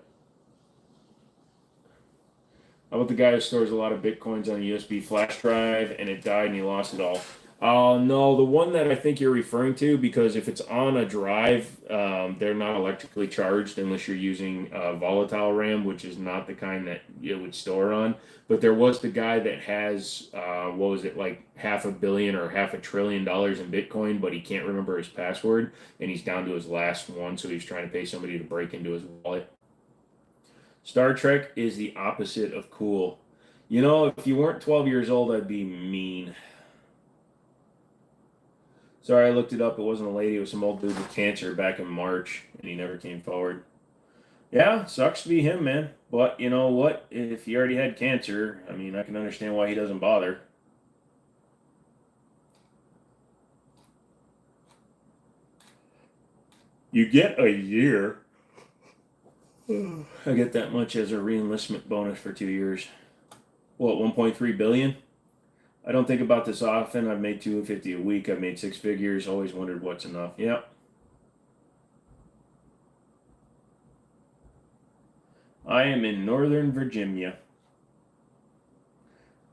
How about the guy who stores a lot of bitcoins on a USB flash drive and it died and he lost it all? No, the one that I think you're referring to, because if it's on a drive, they're not electrically charged unless you're using volatile RAM, which is not the kind that you would store on. But there was the guy that has, what was it, like $500 million or $500 billion in Bitcoin, but he can't remember his password and he's down to his last one, so he's trying to pay somebody to break into his wallet. Star Trek is the opposite of cool. You know, if you weren't 12 years old, I'd be mean. Sorry, I looked it up. It wasn't a lady. It was some old dude with cancer back in March, and he never came forward. Yeah, sucks to be him, man. But you know what? If he already had cancer, I mean, I can understand why he doesn't bother. You get a year. I get that much as a reenlistment bonus for 2 years. What, 1.3 billion? I don't think about this often. I've made 250 a week. I've made six figures. Always wondered what's enough. Yep. I am in Northern Virginia.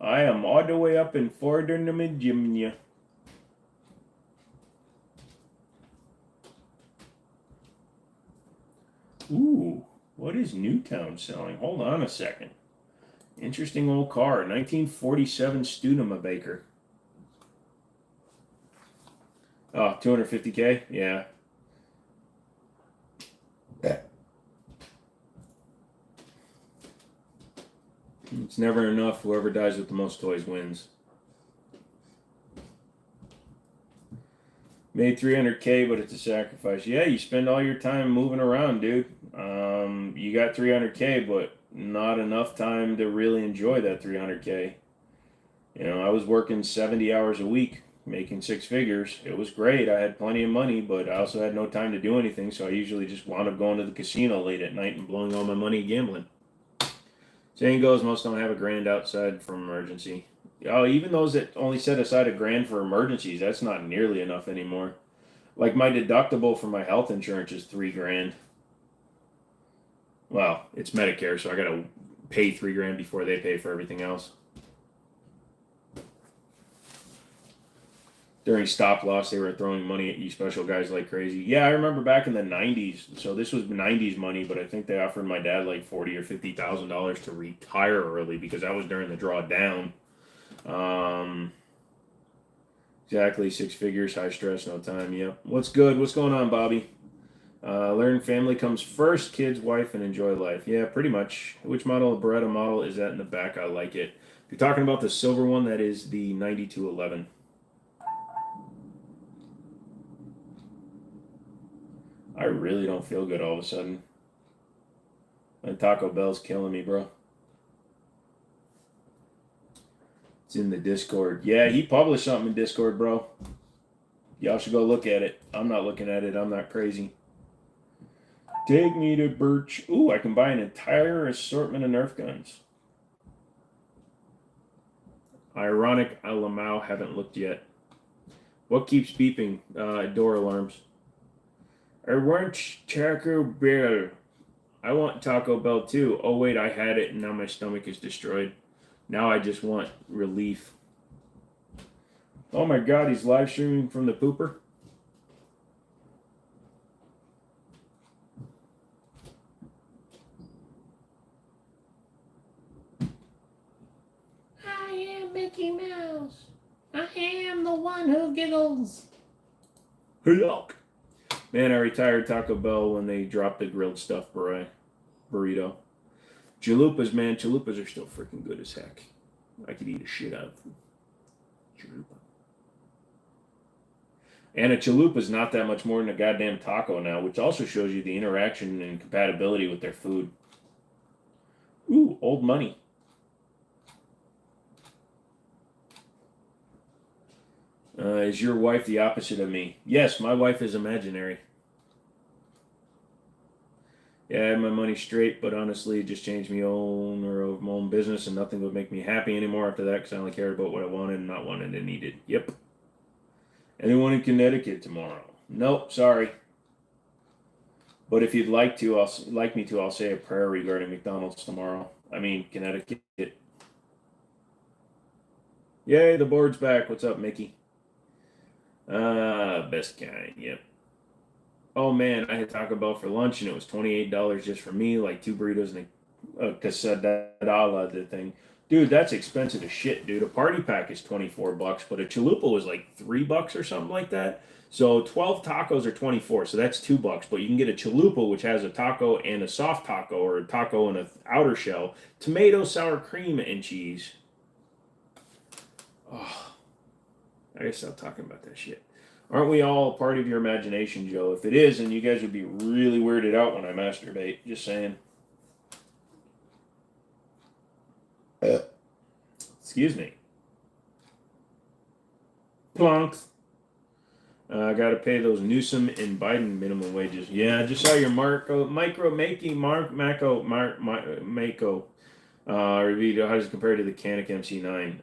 I am all the way up in Northern Virginia. Ooh, what is Newtown selling? Hold on a second. Interesting old car, 1947 Studebaker. Oh, 250K? Yeah. It's never enough. Whoever dies with the most toys wins. Made 300K, but it's a sacrifice. Yeah, you spend all your time moving around, dude. You got 300K, but not enough time to really enjoy that 300K. You know, I was working 70 hours a week, making six figures. It was great. I had plenty of money, but I also had no time to do anything, so I usually just wound up going to the casino late at night and blowing all my money gambling. Saying goes, most don't have a grand outside for emergency. Oh, even those that only set aside a grand for emergencies, that's not nearly enough anymore. Like my deductible for my health insurance is $3 grand. Well, it's Medicare, so I gotta pay $3 grand before they pay for everything else. During stop loss, they were throwing money at you special guys like crazy. Yeah, I remember back in the '90s. So this was '90s money, but I think they offered my dad like $40,000 or $50,000 to retire early because that was during the drawdown. Exactly, six figures, high stress, no time. Yep. What's good? What's going on, Bobby? Learn family comes first, kids, wife, and enjoy life. Yeah, pretty much. Which model of Beretta model is that in the back? I like it. If you're talking about the silver one, that is the 9211. I really don't feel good all of a sudden. And Taco Bell's killing me, bro. It's in the Discord. Yeah, he published something in Discord, bro. Y'all should go look at it. I'm not looking at it. I'm not crazy. Take me to Birch. Ooh, I can buy an entire assortment of Nerf guns. Ironic, Lamau haven't looked yet. What keeps beeping? Door alarms. I want Taco Bell. I want Taco Bell too. Oh wait, I had it and now my stomach is destroyed. Now I just want relief. Oh my god, he's live streaming from the pooper. I am Mickey Mouse. I am the one who giggles. Yuck. Man, I retired Taco Bell when they dropped the grilled stuffed burrito. Chalupas, man, chalupas are still freaking good as heck. I could eat a shit out of them. Chalupa. And a chalupa is not that much more than a goddamn taco now, which also shows you the interaction and compatibility with their food. Ooh, old money. Is your wife the opposite of me? Yes, my wife is imaginary. Yeah, I had my money straight, but honestly, it just changed me owner of my own business, and nothing would make me happy anymore after that because I only cared about what I wanted and not wanted and needed. Yep. Anyone in Connecticut tomorrow? Nope, sorry. But if you'd like me to, I'll say a prayer regarding McDonald's tomorrow. I mean, Connecticut. Yay, the board's back. What's up, Mickey? Best kind. Yep. Oh man, I had Taco Bell for lunch and it was $28 just for me, like two burritos and a quesadilla, the thing. Dude, that's expensive as shit, dude. A party pack is $24, but a chalupa was like $3 or something like that. So 12 tacos are 24, so that's $2. But you can get a chalupa, which has a taco and a soft taco, or a taco and an outer shell, tomato, sour cream, and cheese. Oh, I gotta stop talking about that shit. Aren't we all a part of your imagination, Joe? If it is, then you guys would be really weirded out when I masturbate. Just saying. Excuse me. Plonks. I got to pay those Newsom and Biden minimum wages. Yeah, I just saw your Mako review. How does it compare to the Canik MC9?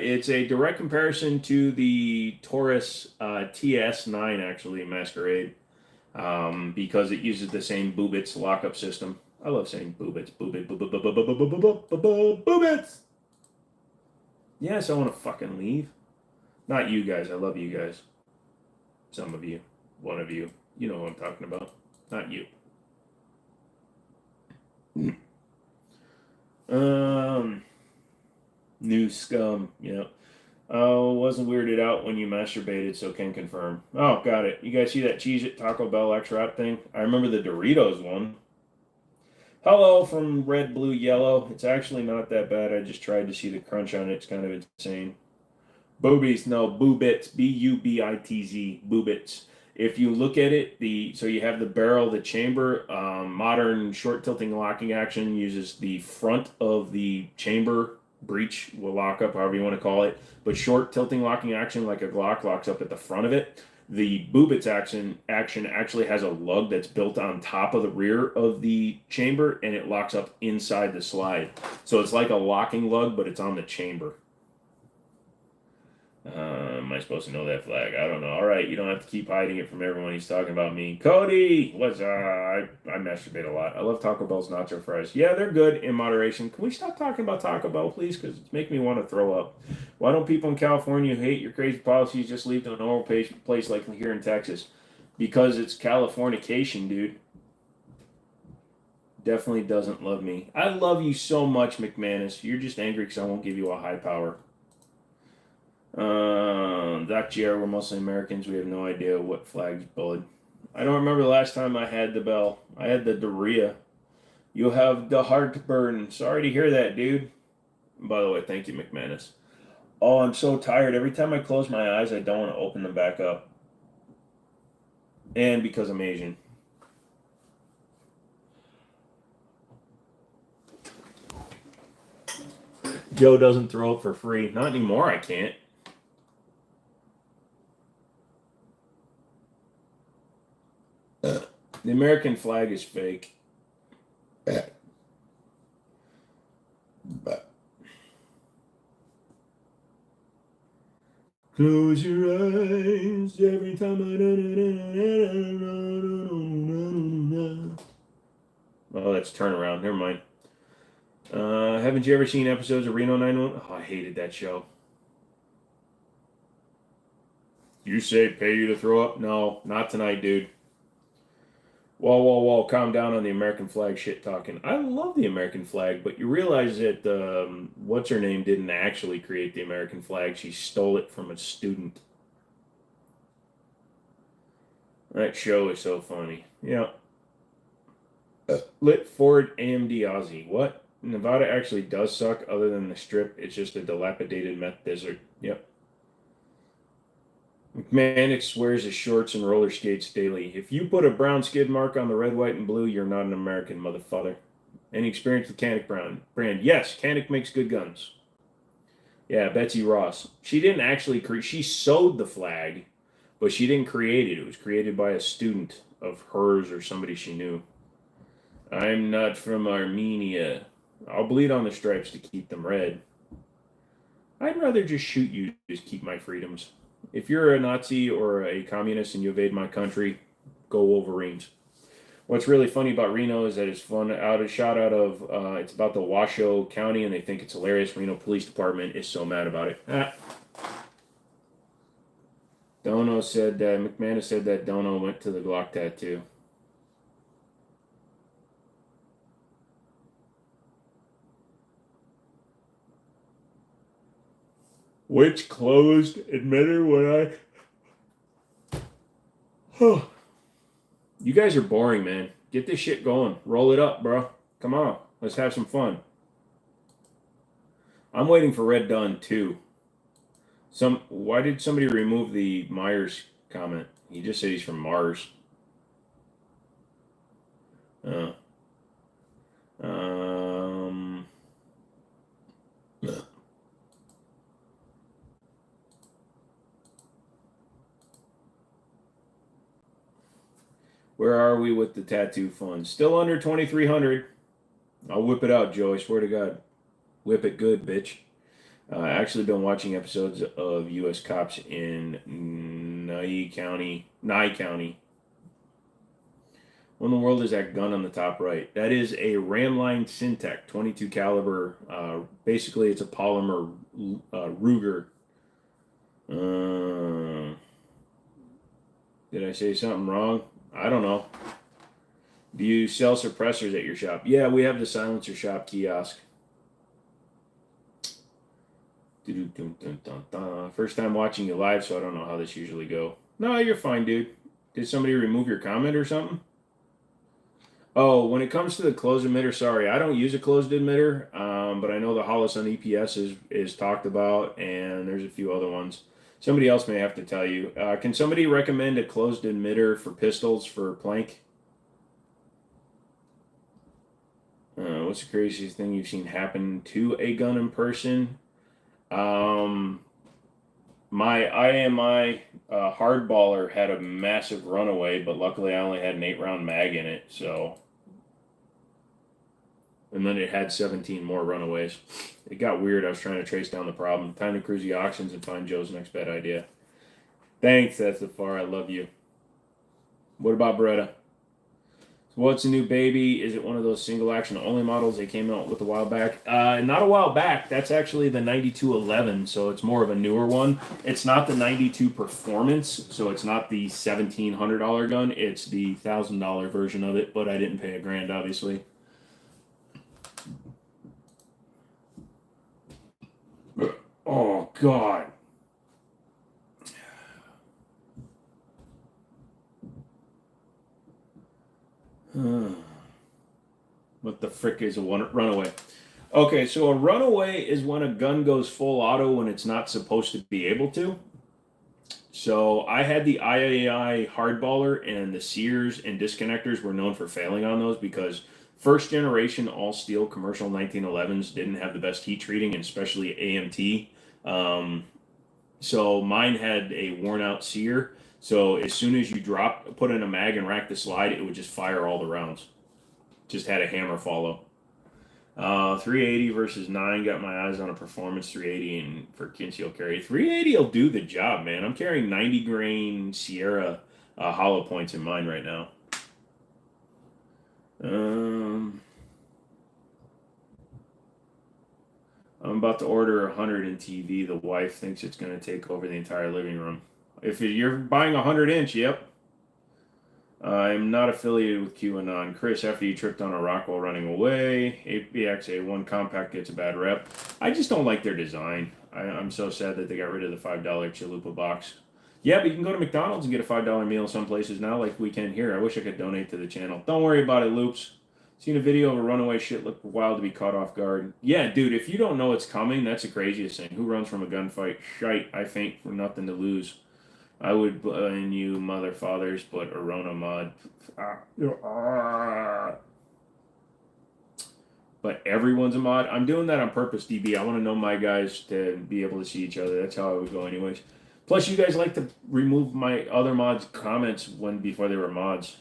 It's a direct comparison to the Taurus TS9, actually, Masquerade, because it uses the same Boobits lockup system. I love saying Boobits. Boobits! Yes, I want to fucking leave. Not you guys. I love you guys. Some of you. One of you. You know what I'm talking about. Not you. New scum. Yeah. Oh, wasn't weirded out when you masturbated, so can confirm. Oh, got it. You guys see that Cheez It Taco Bell X Wrap thing? I remember the Doritos one. Hello from red, blue, yellow. It's actually not that bad. I just tried to see the crunch on it. It's kind of insane. Boobies, no, boobits, Bubitz, boobits. If you look at it, so you have the barrel, the chamber. Modern short tilting locking action uses the front of the chamber breech, will lock up, however you want to call it. But short tilting locking action, like a Glock, locks up at the front of it. The Boobits action actually has a lug that's built on top of the rear of the chamber, and it locks up inside the slide. So it's like a locking lug, but it's on the chamber. Am I supposed to know that flag? I don't know. All right, you don't have to keep hiding it from everyone. He's talking about me. Cody, what's I masturbate a lot. I love Taco Bell's nacho fries. Yeah, they're good in moderation. Can we stop talking about Taco Bell, please? Because it's making me want to throw up. Why don't people in California who hate your crazy policies just leave to a normal place like here in Texas? Because it's Californication, dude. Definitely doesn't love me. I love you so much, McManus. You're just angry because I won't give you a high power. Doc GR, we're mostly Americans. We have no idea what flag's bullied. I don't remember the last time I had the bell. I had the diarrhea. You have the heartburn. Sorry to hear that, dude. By the way, thank you, McManus. Oh, I'm so tired. Every time I close my eyes, I don't want to open them back up. And because I'm Asian. Joe doesn't throw up for free. Not anymore, I can't. The American flag is fake. Close your eyes every time Oh, that's turnaround. Never mind. Haven't you ever seen episodes of Reno 911? Oh, I hated that show. You say pay you to throw up? No, not tonight, dude. Whoa, calm down on the American flag shit talking. I love the American flag, but you realize that what's-her-name didn't actually create the American flag. She stole it from a student. That show is so funny. Yeah. Lit Ford AMD Aussie. What? Nevada actually does suck other than the strip. It's just a dilapidated meth desert. Yep. McManus wears his shorts and roller skates daily. If you put a brown skid mark on the red, white, and blue, you're not an American, motherfucker. Any experience with Canik brand? Yes, Canik makes good guns. Yeah, Betsy Ross. She didn't actually create. She sewed the flag, but she didn't create it. It was created by a student of hers or somebody she knew. I'm not from Armenia. I'll bleed on the stripes to keep them red. I'd rather just shoot you to just keep my freedoms. If you're a Nazi or a communist and you invade my country, go Wolverines. What's really funny about Reno is that it's shot out of, it's about the Washoe County, and they think it's hilarious. Reno Police Department is so mad about it. Dono said that, McManus said that Dono went to the Glock tattoo. Which closed admitter when I... You guys are boring, man. Get this shit going. Roll it up, bro. Come on. Let's have some fun. I'm waiting for Red Dunn, too. Why did somebody remove the Myers comment? He just said he's from Mars. Where are we with the tattoo fund? Still under 2,300. I'll whip it out, Joe. I swear to God. Whip it good, bitch. I actually been watching episodes of U.S. Cops in Nye County. What in the world is that gun on the top right? That is a Ramline Syntec 22 caliber. Basically, it's a polymer Ruger. Did I say something wrong? I don't know. Do you sell suppressors at your shop? Yeah, we have the silencer shop kiosk. First time watching you live, so I don't know how this usually go. No, you're fine, dude. Did somebody remove your comment or something? Oh, when it comes to the closed emitter, sorry, I don't use a closed emitter, but I know the Holosun EPS is talked about, and there's a few other ones. Somebody else may have to tell you. Can somebody recommend a closed emitter for pistols for plank? What's the craziest thing you've seen happen to a gun in person? My IMI hardballer had a massive runaway, but luckily I only had an 8-round mag in it, so. And then it had 17 more runaways. It got weird. I was trying to trace down the problem. Time to cruise the auctions and find Joe's next bad idea. Thanks, that's the far. I love you. What about Beretta? So what's a new baby? Is it one of those single action only models they came out with a while back? Not a while back. That's actually the 9211, so it's more of a newer one. It's not the 92 Performance, so it's not the $1,700 gun. It's the $1,000 version of it, but I didn't pay $1,000, obviously. Oh, God. What the frick is a runaway? Okay, so a runaway is when a gun goes full auto when it's not supposed to be able to. So I had the IAI hardballer, and the Sears and disconnectors were known for failing on those because first generation all steel commercial 1911s didn't have the best heat treating, and especially AMT. So mine had a worn out sear. So as soon as you put in a mag and rack the slide, it would just fire all the rounds. Just had a hammer follow. 380 versus 9. Got my eyes on a performance 380 and for concealed carry. 380 will do the job, man. I'm carrying 90 grain Sierra hollow points in mine right now. I'm about to order 100 in TV. The wife thinks it's going to take over the entire living room. If you're buying 100-inch, yep. I'm not affiliated with QAnon. Chris, after you tripped on a rock while running away, APX A1 Compact gets a bad rep. I just don't like their design. I'm so sad that they got rid of the $5 Chalupa box. Yeah, but you can go to McDonald's and get a $5 meal some places now, like we can here. I wish I could donate to the channel. Don't worry about it, Loops. Seen a video of a runaway shit look wild to be caught off guard. Yeah, dude, if you don't know it's coming, that's the craziest thing. Who runs from a gunfight? Shite, I faint for nothing to lose. I would blame you, mother fathers, but Arona mod. But everyone's a mod. I'm doing that on purpose, DB. I want to know my guys to be able to see each other. That's how I would go anyways. Plus, you guys like to remove my other mods' comments before they were mods.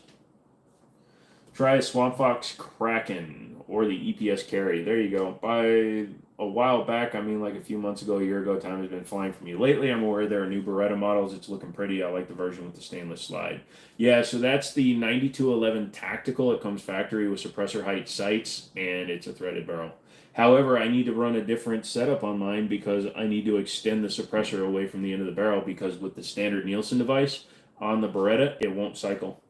Try a Swamp Fox Kraken or the EPS carry. There you go. By a while back, I mean like a few months ago, a year ago, time has been flying for me. Lately, I'm aware there are new Beretta models. It's looking pretty. I like the version with the stainless slide. Yeah, so that's the 9211 Tactical. It comes factory with suppressor height sights, and it's a threaded barrel. However, I need to run a different setup on mine because I need to extend the suppressor away from the end of the barrel because with the standard Nielsen device on the Beretta, it won't cycle.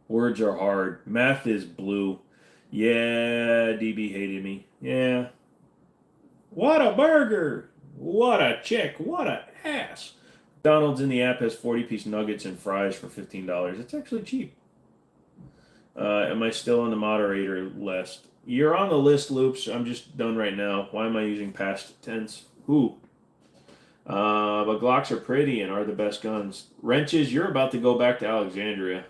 Words are hard. Math is blue. Yeah, DB hated me. Yeah. What a burger! What a chick! What a ass! McDonald's in the app has 40-piece nuggets and fries for $15. It's actually cheap. Am I still on the moderator list? You're on the list, Loops. I'm just done right now. Why am I using past tense? Who? But Glocks are pretty and are the best guns. Wrenches, you're about to go back to Alexandria.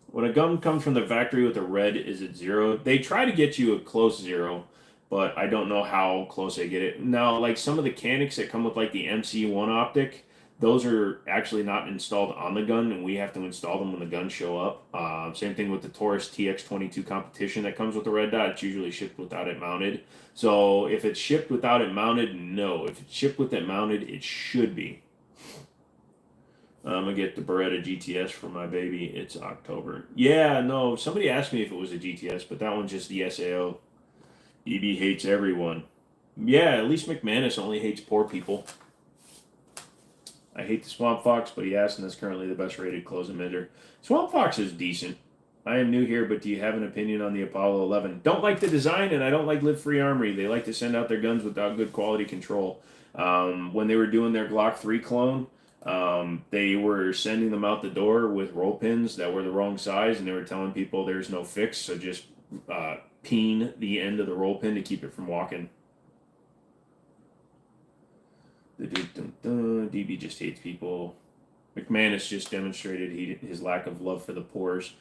When a gun comes from the factory with a red, is it 0? They try to get you a close 0, but I don't know how close they get it. Now, like some of the Canics that come with like the MC1 optic, those are actually not installed on the gun, and we have to install them when the guns show up. Same thing with the Taurus TX22 competition that comes with the red dot. It's usually shipped without it mounted. So if it's shipped without it mounted, no. If it's shipped with it mounted, it should be. I'm gonna get the Beretta GTS for my baby. It's October. Yeah, no. Somebody asked me if it was a GTS, but that one's just the SAO. EB hates everyone. Yeah, at least McManus only hates poor people. I hate the Swamp Fox, but he asked, and that's currently the best rated close emitter. Swamp Fox is decent. I am new here, but do you have an opinion on the Apollo 11? Don't like the design, and I don't like Live Free Armory. They like to send out their guns without good quality control. When they were doing their Glock 3 clone, they were sending them out the door with roll pins that were the wrong size, and they were telling people there's no fix, so just peen the end of the roll pin to keep it from walking. DB just hates people. McManus just demonstrated his lack of love for the poors.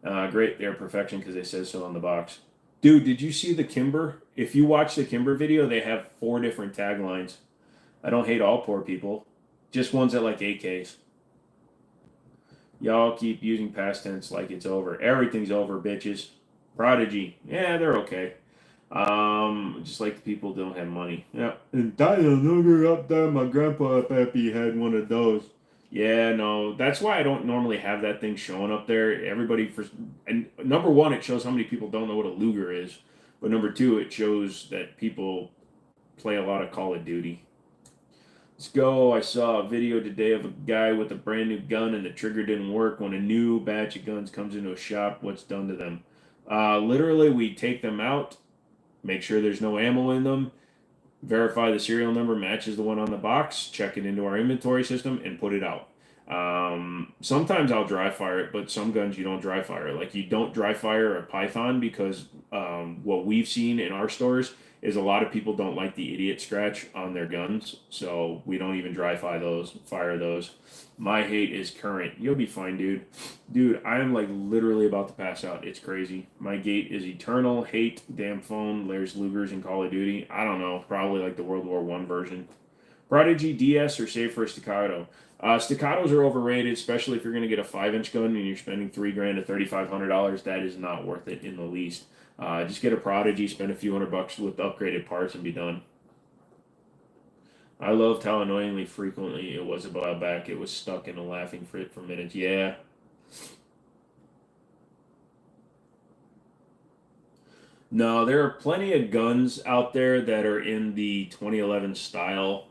Great, they're perfection because they said so on the box. Dude, did you see the Kimber? If you watch the Kimber video, they have 4 different taglines. I don't hate all poor people. Just ones that like AKs. Y'all keep using past tense like it's over. Everything's over, bitches. Prodigy. Yeah, they're okay. Just like the people don't have money. Yeah. And Dino up there, my grandpa Pappy had one of those. Yeah, no, that's why I don't normally have that thing showing up there. And number one, it shows how many people don't know what a Luger is. But number two, it shows that people play a lot of Call of Duty. Let's go. I saw a video today of a guy with a brand new gun and the trigger didn't work. When a new batch of guns comes into a shop, what's done to them? Literally, we take them out, make sure there's no ammo in them, verify the serial number matches the one on the box, check it into our inventory system, and put it out. Sometimes I'll dry fire it, but some guns you don't dry fire. Like you don't dry fire a Python because what we've seen in our stores is a lot of people don't like the idiot scratch on their guns, so we don't even dry fire those. My hate is current. You'll be fine, dude. Dude, I am like literally about to pass out. It's crazy. My gate is eternal. Hate, damn phone. There's Lugers in Call of Duty. I don't know. Probably like the World War I version. Prodigy DS or save for a Staccato? Staccatos are overrated, especially if you're going to get a 5-inch gun and you're spending $3,000 to $3,500. That is not worth it in the least. Just get a Prodigy, spend a few $100 with upgraded parts, and be done. I loved how annoyingly frequently it was a while back. It was stuck in a laughing fit for minutes. Yeah. No, there are plenty of guns out there that are in the 2011 style.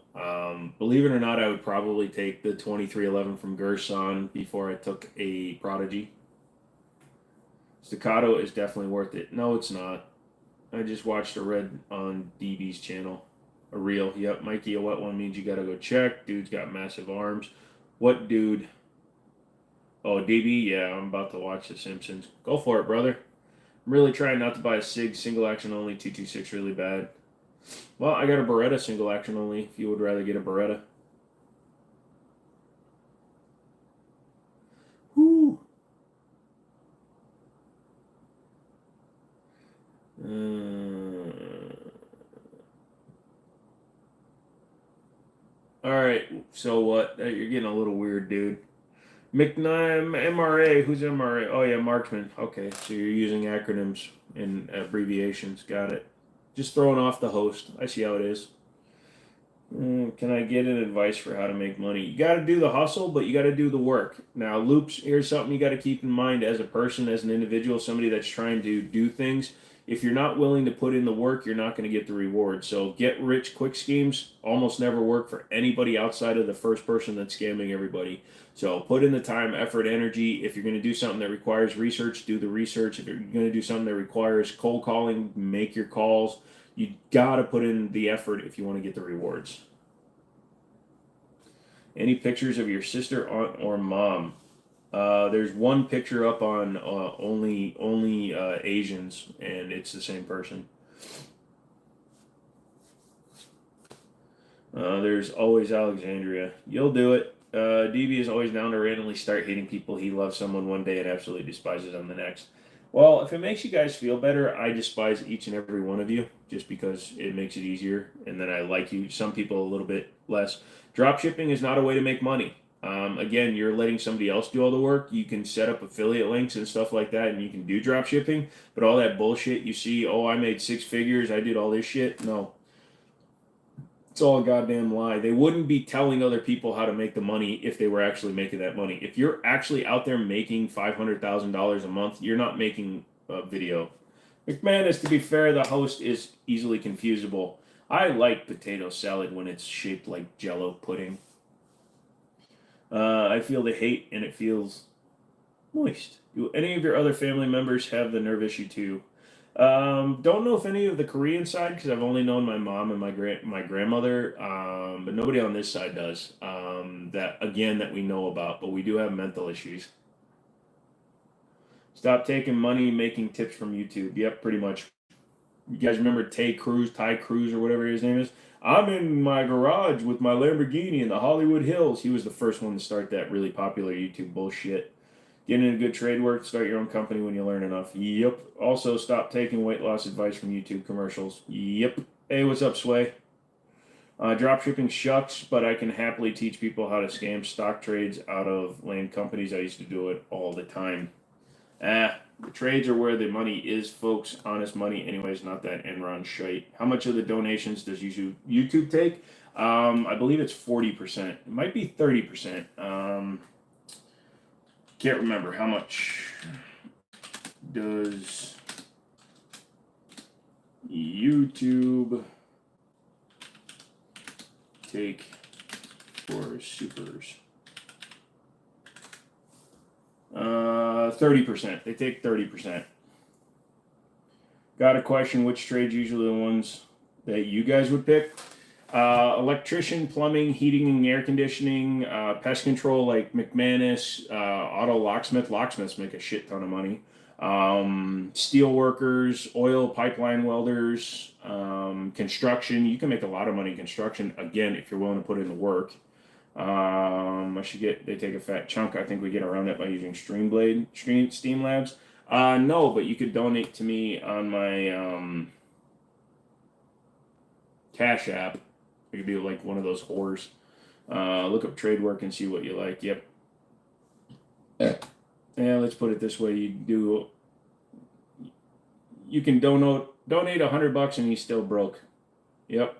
Believe it or not, I would probably take the 2311 from Gerson before I took a Prodigy. Staccato is definitely worth it. No, it's not. I just watched a red on DB's channel. A reel. Yep, Mikey, a wet one means you gotta go check. Dude's got massive arms. What dude? Oh, DB? Yeah, I'm about to watch The Simpsons. Go for it, brother. I'm really trying not to buy a SIG single action only 226 really bad. Well, I got a Beretta single action only if you would rather get a Beretta. Whoo! Alright, so what? You're getting a little weird, dude. MRA, who's MRA? Oh yeah, Marksman. Okay, so you're using acronyms and abbreviations. Got it. Just throwing off the host. I see how it is. Can I get an advice for how to make money? You got to do the hustle, but you got to do the work. Now, loops, here's something you got to keep in mind as a person, as an individual, somebody that's trying to do things. If you're not willing to put in the work, you're not going to get the reward. So get rich quick schemes almost never work for anybody outside of the first person that's scamming everybody. So put in the time, effort, energy. If you're going to do something that requires research, do the research. If you're going to do something that requires cold calling, make your calls. You got to put in the effort if you want to get the rewards. Any pictures of your sister, aunt, or mom? There's one picture up on only Asians, and it's the same person. There's always Alexandria. You'll do it. DB is always down to randomly start hating people. He loves someone one day and absolutely despises them the next. Well, if it makes you guys feel better, I despise each and every one of you just because it makes it easier, and then I like you. Some people a little bit less. Drop shipping is not a way to make money. Again, you're letting somebody else do all the work. You can set up affiliate links and stuff like that, and you can do drop shipping. But all that bullshit you see, oh, I made six figures, I did all this shit. No, it's all a goddamn lie. They wouldn't be telling other people how to make the money if they were actually making that money. If you're actually out there making $500,000 a month, you're not making a video. McManus, to be fair, the host is easily confusable. I like potato salad when it's shaped like Jello pudding. I feel the hate and it feels moist. Do any of your other family members have the nerve issue too? Don't know if any of the Korean side because I've only known my mom and my grandmother, but nobody on this side does. That we know about, but we do have mental issues. Stop taking money making tips from YouTube. Yep, pretty much. You guys remember Ty Cruz, or whatever his name is? I'm in my garage with my Lamborghini in the Hollywood Hills. He was the first one to start that really popular YouTube bullshit. Get into good trade work, start your own company when you learn enough. Yep. Also, stop taking weight loss advice from YouTube commercials. Yep. Hey, what's up, Sway? Drop shipping shucks, but I can happily teach people how to scam stock trades out of lame companies. I used to do it all the time. The trades are where the money is, folks. Honest money, anyways, not that Enron shite. How much of the donations does YouTube take? I believe it's 40%. It might be 30%. Can't remember how much does YouTube take for supers? 30%. They take 30%. Got a question, which trades usually the ones that you guys would pick? Electrician, plumbing, heating and air conditioning, pest control like McManus, auto locksmith. Locksmiths make a shit ton of money. Steel workers, oil pipeline welders, construction. You can make a lot of money in construction, again, if you're willing to put in the work. They take a fat chunk. I think we get around it by using Steam Labs. No, but you could donate to me on my Cash App. It could be like one of those whores. Look up trade work and see what you like. Yep. Yeah, let's put it this way. You can donate $100 and he's still broke. Yep.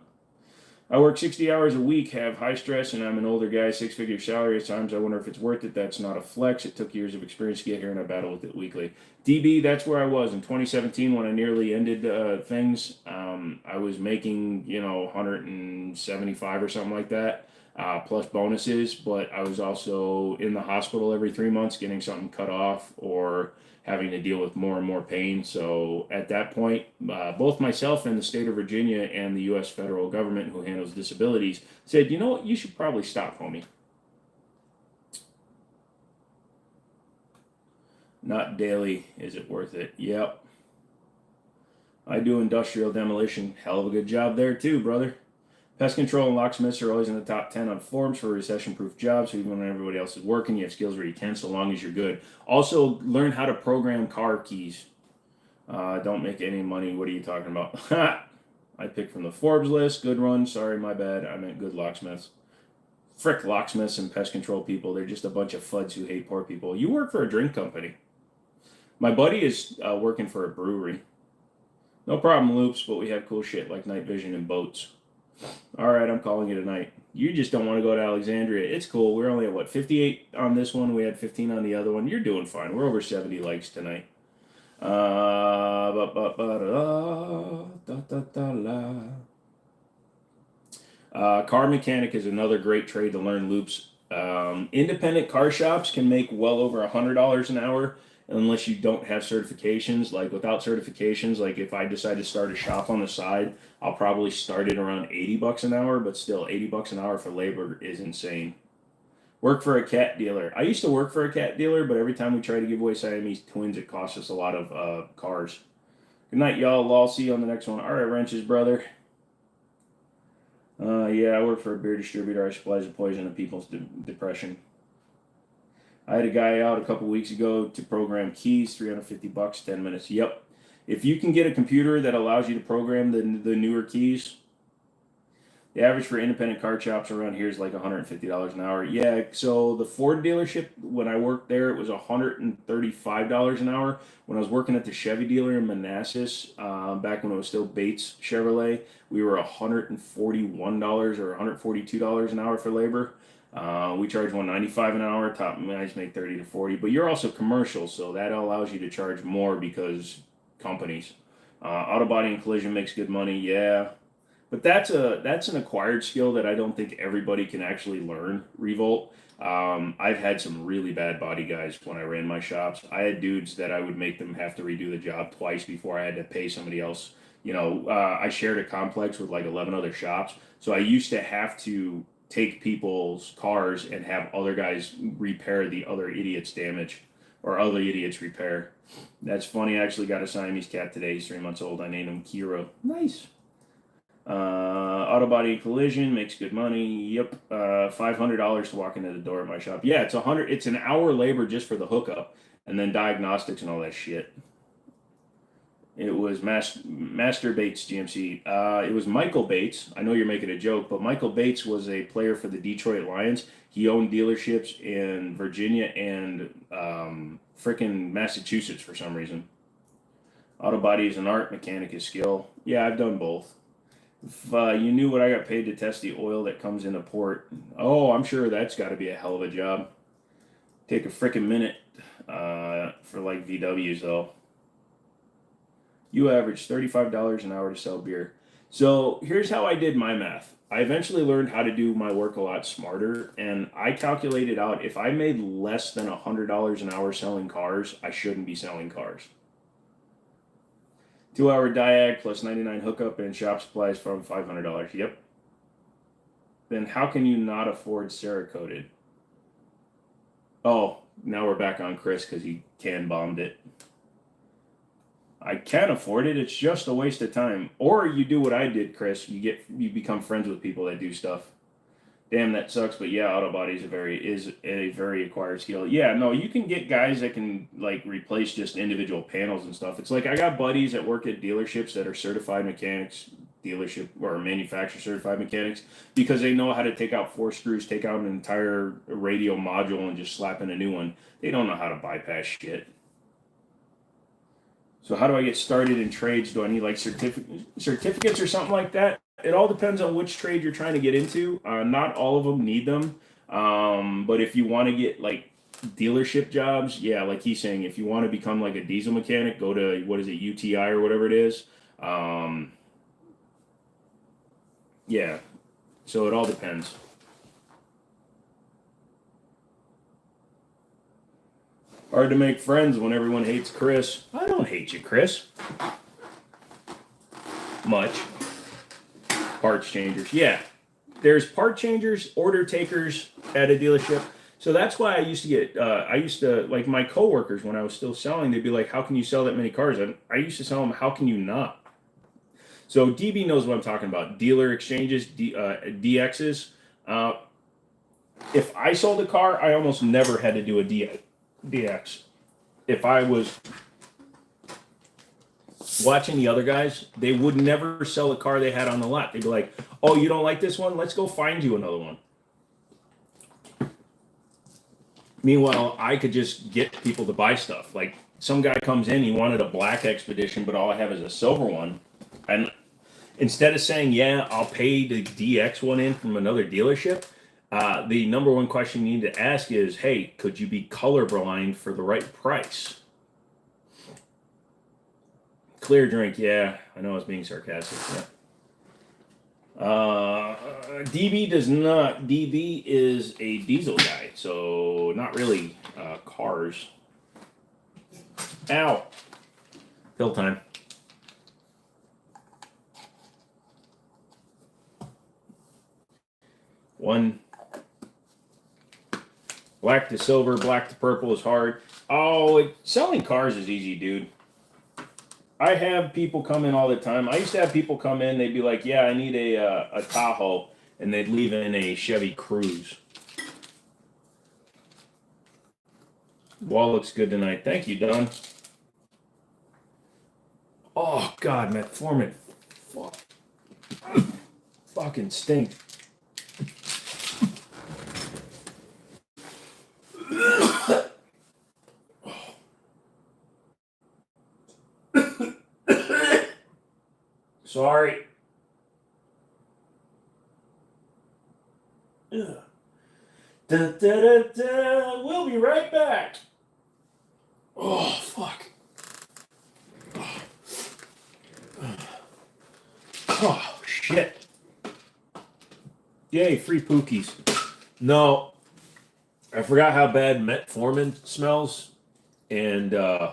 I work 60 hours a week, have high stress, and I'm an older guy, six-figure salary. At times I wonder if it's worth it. That's not a flex. It took years of experience to get here, and I battle with it weekly. DB, that's where I was in 2017 when I nearly ended things. I was making, 175 or something like that, plus bonuses, but I was also in the hospital every 3 months getting something cut off or having to deal with more and more pain. So at that point, both myself and the state of Virginia and the U.S. federal government who handles disabilities said, you know what, you should probably stop, homie. Not daily. Is it worth it? Yep. I do industrial demolition. Hell of a good job there too, brother. Pest control and locksmiths are always in the top 10 on Forbes for recession-proof jobs. So even when everybody else is working, you have skills where you can, so long as you're good. Also, learn how to program car keys. Don't make any money. What are you talking about? I picked from the Forbes list. Good run. Sorry, my bad. I meant good locksmiths. Frick locksmiths and pest control people. They're just a bunch of fuds who hate poor people. You work for a drink company. My buddy is working for a brewery. No problem, Loops, but we have cool shit like night vision and boats. All right, I'm calling it a night. You just don't want to go to Alexandria. It's cool. We're only at 58 on this one. We had 15 on the other one. You're doing fine. We're over 70 likes tonight. Car mechanic is another great trade to learn, Loops. Independent car shops can make well over $100 an hour unless you don't have certifications. Like without certifications, like if I decide to start a shop on the side, I'll probably start it around $80 an hour, but still $80 an hour for labor is insane. Work for a cat dealer. I used to work for a cat dealer, but every time we try to give away Siamese twins, it costs us a lot of cars. Good night, y'all. I'll see you on the next one. All right, wrenches, brother. Yeah, I work for a beer distributor. I supplies the poison to people's depression. I had a guy out a couple weeks ago to program keys, $350, 10 minutes. Yep. If you can get a computer that allows you to program the newer keys, the average for independent car shops around here is like $150 an hour. Yeah, so the Ford dealership, when I worked there, it was $135 an hour. When I was working at the Chevy dealer in Manassas, back when it was still Bates Chevrolet, we were $141 or $142 an hour for labor. We charge $195 an hour. Top guys make 30 to 40, but you're also commercial, so that allows you to charge more because companies. Auto body and collision makes good money, yeah. But that's an acquired skill that I don't think everybody can actually learn. Revolt. I've had some really bad body guys when I ran my shops. I had dudes that I would make them have to redo the job twice before I had to pay somebody else. I shared a complex with like 11 other shops, so I used to have to take people's cars and have other guys repair the other idiots' damage or other idiots' repair. That's funny. I actually got a Siamese cat today. He's 3 months old. I named him Kiro. Nice. Auto body collision makes good money. Yep. $500 to walk into the door at my shop. Yeah, it's 100. It's an hour labor just for the hookup, and then diagnostics and all that shit. It was Master Bates GMC. It was Michael Bates. I know you're making a joke, but Michael Bates was a player for the Detroit Lions. He owned dealerships in Virginia and frickin' Massachusetts for some reason. Auto body is an art, mechanic is skill. Yeah, I've done both. If you knew what I got paid to test the oil that comes into port, oh, I'm sure that's got to be a hell of a job. Take a frickin' minute for like VWs though. You average $35 an hour to sell beer. So here's how I did my math. I eventually learned how to do my work a lot smarter, and I calculated out if I made less than $100 an hour selling cars, I shouldn't be selling cars. 2-hour diag plus 99 hookup and shop supplies from $500. Yep. Then how can you not afford Cerakoted? Oh, now we're back on Chris because he can bombed it. I can afford it. It's just a waste of time. Or you do what I did, Chris. You become friends with people that do stuff. Damn, that sucks. But yeah, auto body is a very acquired skill. Yeah, no, you can get guys that can like replace just individual panels and stuff. It's like I got buddies that work at dealerships that are certified mechanics, dealership or manufacturer certified mechanics, because they know how to take out 4 screws, take out an entire radio module, and just slap in a new one. They don't know how to bypass shit. So how do I get started in trades? Do I need like certificates or something like that? It all depends on which trade you're trying to get into. Not all of them need them. But if you want to get like dealership jobs, yeah, like he's saying, if you want to become like a diesel mechanic, go to, what is it, UTI or whatever it is. Yeah, so it all depends. Hard to make friends when everyone hates Chris. I don't hate you, Chris. Much. Parts changers. Yeah. There's part changers, order takers at a dealership. So that's why I used to get, like my coworkers when I was still selling, they'd be like, how can you sell that many cars? And I used to sell them, how can you not? So DB knows what I'm talking about. Dealer exchanges, DXs. If I sold a car, I almost never had to do a DX. If I was watching the other guys, they would never sell a car they had on the lot. They'd be like, oh, you don't like this one? Let's go find you another one. Meanwhile, I could just get people to buy stuff. Like some guy comes in, he wanted a black Expedition, but all I have is a silver one. And instead of saying, yeah, I'll pay the DX one in from another dealership, the number one question you need to ask is, hey, could you be colorblind for the right price? Clear drink, yeah. I know I was being sarcastic. Yeah. DB does not. DB is a diesel guy, so not really cars. Ow. Pill time. One. Black to silver, black to purple is hard. Oh, selling cars is easy, dude. I have people come in all the time. I used to have people come in, they'd be like, yeah, I need a Tahoe, and they'd leave in a Chevy Cruze. Wall looks good tonight. Thank you, Don. Oh, God, metformin. Fuck. Fucking stinks. Sorry. Da, da, da, da. We'll be right back. Oh, fuck. Oh, shit. Yay, free Pookies. No, I forgot how bad metformin smells, and you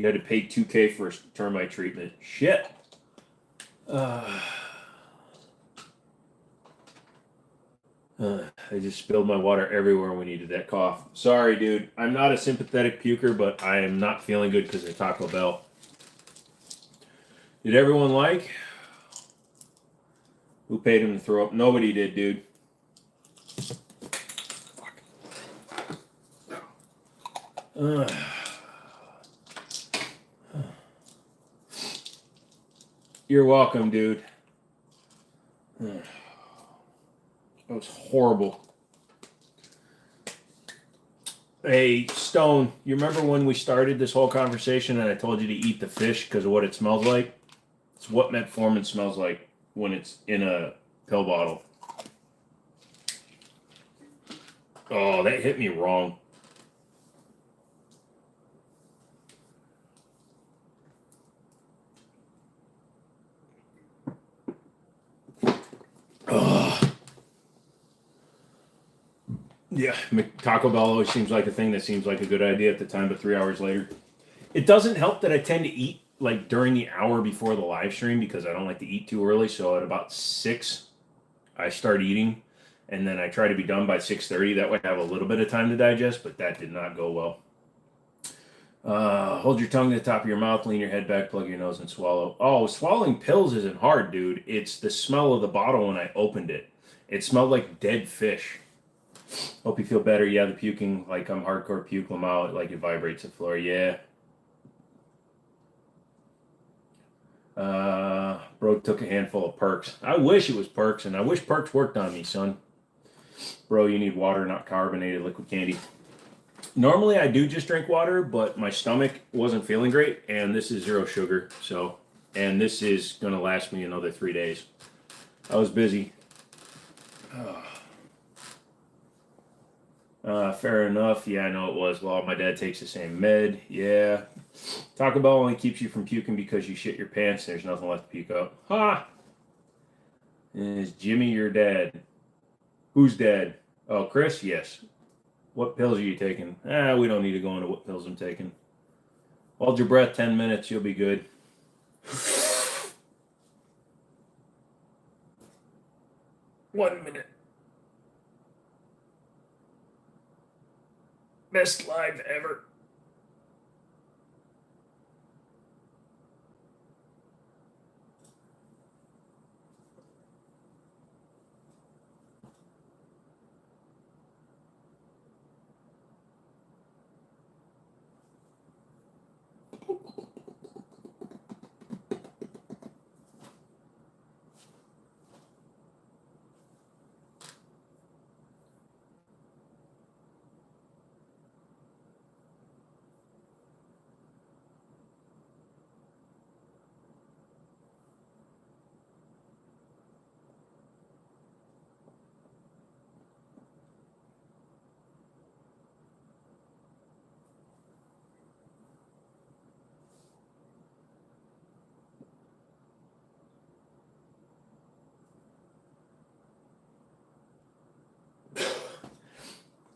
had to pay $2,000 for termite treatment. Shit. I just spilled my water everywhere when you did that cough. Sorry, dude. I'm not a sympathetic puker, but I am not feeling good because of Taco Bell. Did everyone like? Who paid him to throw up? Nobody did, dude. You're welcome, dude. That was horrible. Hey, Stone, you remember when we started this whole conversation and I told you to eat the fish because of what it smells like? It's what metformin smells like when it's in a pill bottle. Oh, that hit me wrong. Yeah, Taco Bell always seems like a thing that seems like a good idea at the time, but 3 hours later. It doesn't help that I tend to eat like during the hour before the live stream because I don't like to eat too early. So at about 6, I start eating, and then I try to be done by 6:30. That way I have a little bit of time to digest, but that did not go well. Hold your tongue to the top of your mouth, lean your head back, plug your nose, and swallow. Oh, swallowing pills isn't hard, dude. It's the smell of the bottle when I opened it. It smelled like dead fish. Hope you feel better. Yeah, the puking, like I'm hardcore puke them out, like it vibrates the floor. Yeah. Bro took a handful of perks. I wish it was perks, and I wish perks worked on me, son. Bro, you need water, not carbonated liquid candy. Normally I do just drink water, but my stomach wasn't feeling great, and this is 0 sugar, so, and this is gonna last me another 3 days. I was busy. Fair enough. Yeah, I know it was. Well, my dad takes the same med. Yeah. Taco Bell only keeps you from puking because you shit your pants. There's nothing left to puke up. Ha! Is Jimmy your dad? Who's dad? Oh, Chris? Yes. What pills are you taking? We don't need to go into what pills I'm taking. Hold your breath 10 minutes. You'll be good. 1 minute. Best live ever.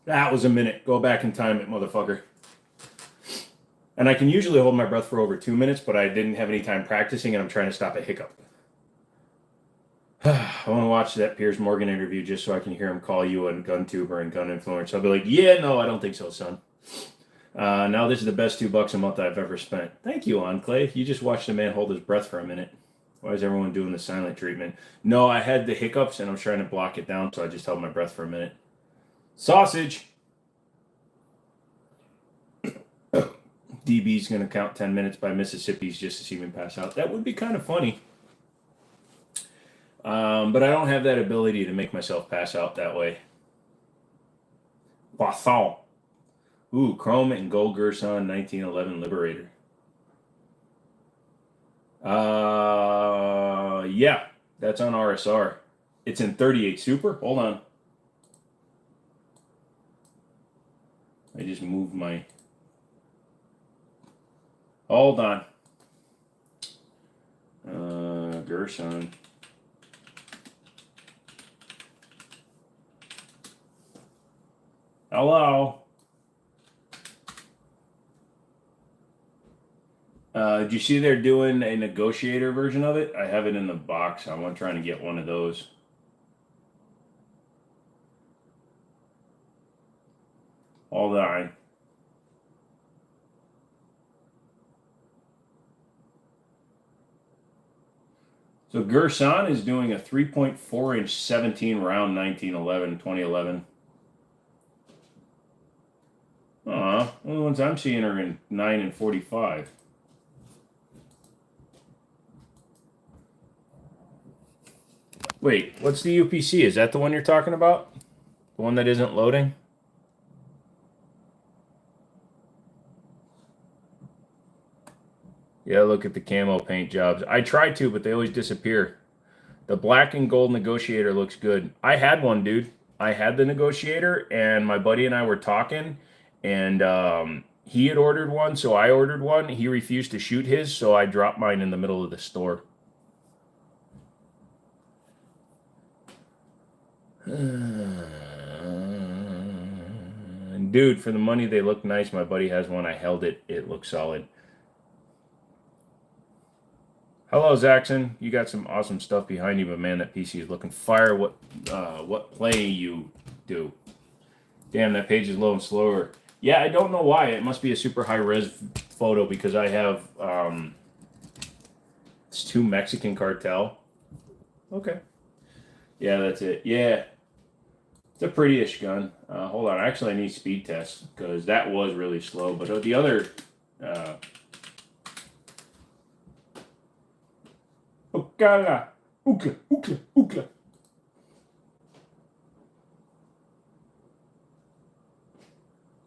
That was a minute. Go back and time it, motherfucker. And I can usually hold my breath for over 2 minutes, but I didn't have any time practicing, and I'm trying to stop a hiccup. I want to watch that Piers Morgan interview just so I can hear him call you a gun tuber and gun influencer. I'll be like, yeah, no, I don't think so, son. Now this is the best $2 a month I've ever spent. Thank you, Enclave. You just watched a man hold his breath for a minute. Why is everyone doing the silent treatment? No, I had the hiccups, and I was trying to block it down, so I just held my breath for a minute. Sausage! DB's going to count 10 minutes by Mississippi's just to see me pass out. That would be kind of funny. But I don't have that ability to make myself pass out that way. Poisson. Ooh, Chrome and Gold Gerson 1911 Liberator. Yeah, that's on RSR. It's in 38 Super. Hold on. I just moved my... Hold on. Gerson. Hello. Did you see they're doing a negotiator version of it? I have it in the box. I'm trying to get one of those. Hold on. So Gerson is doing a 3.4 inch 17 round 2011. Only ones I'm seeing are in 9 and 45. Wait, what's the UPC? Is that the one you're talking about? The one that isn't loading? Yeah, look at the camo paint jobs. I try to, but they always disappear. The black and gold negotiator looks good. I had one, dude. I had the negotiator, and my buddy and I were talking, and he had ordered one, so I ordered one. He refused to shoot his, so I dropped mine in the middle of the store. Dude, for the money, they look nice. My buddy has one. I held it. It looks solid. Hello, Zaxxon. You got some awesome stuff behind you, but man, that PC is looking fire. What play you do? Damn, that page is low and slower. Yeah, I don't know why. It must be a super high res photo because I have it's 2 Mexican cartel. Okay. Yeah, that's it. Yeah. It's a pretty-ish gun. Hold on. Actually, I need speed test because that was really slow. But the other... Ukala. Ukla.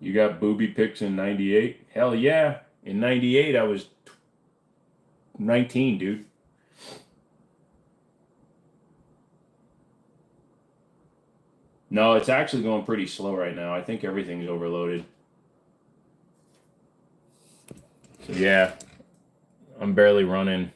You got booby pics in 98? Hell yeah. In 98, I was 19, dude. No, it's actually going pretty slow right now. I think everything's overloaded. So yeah, I'm barely running.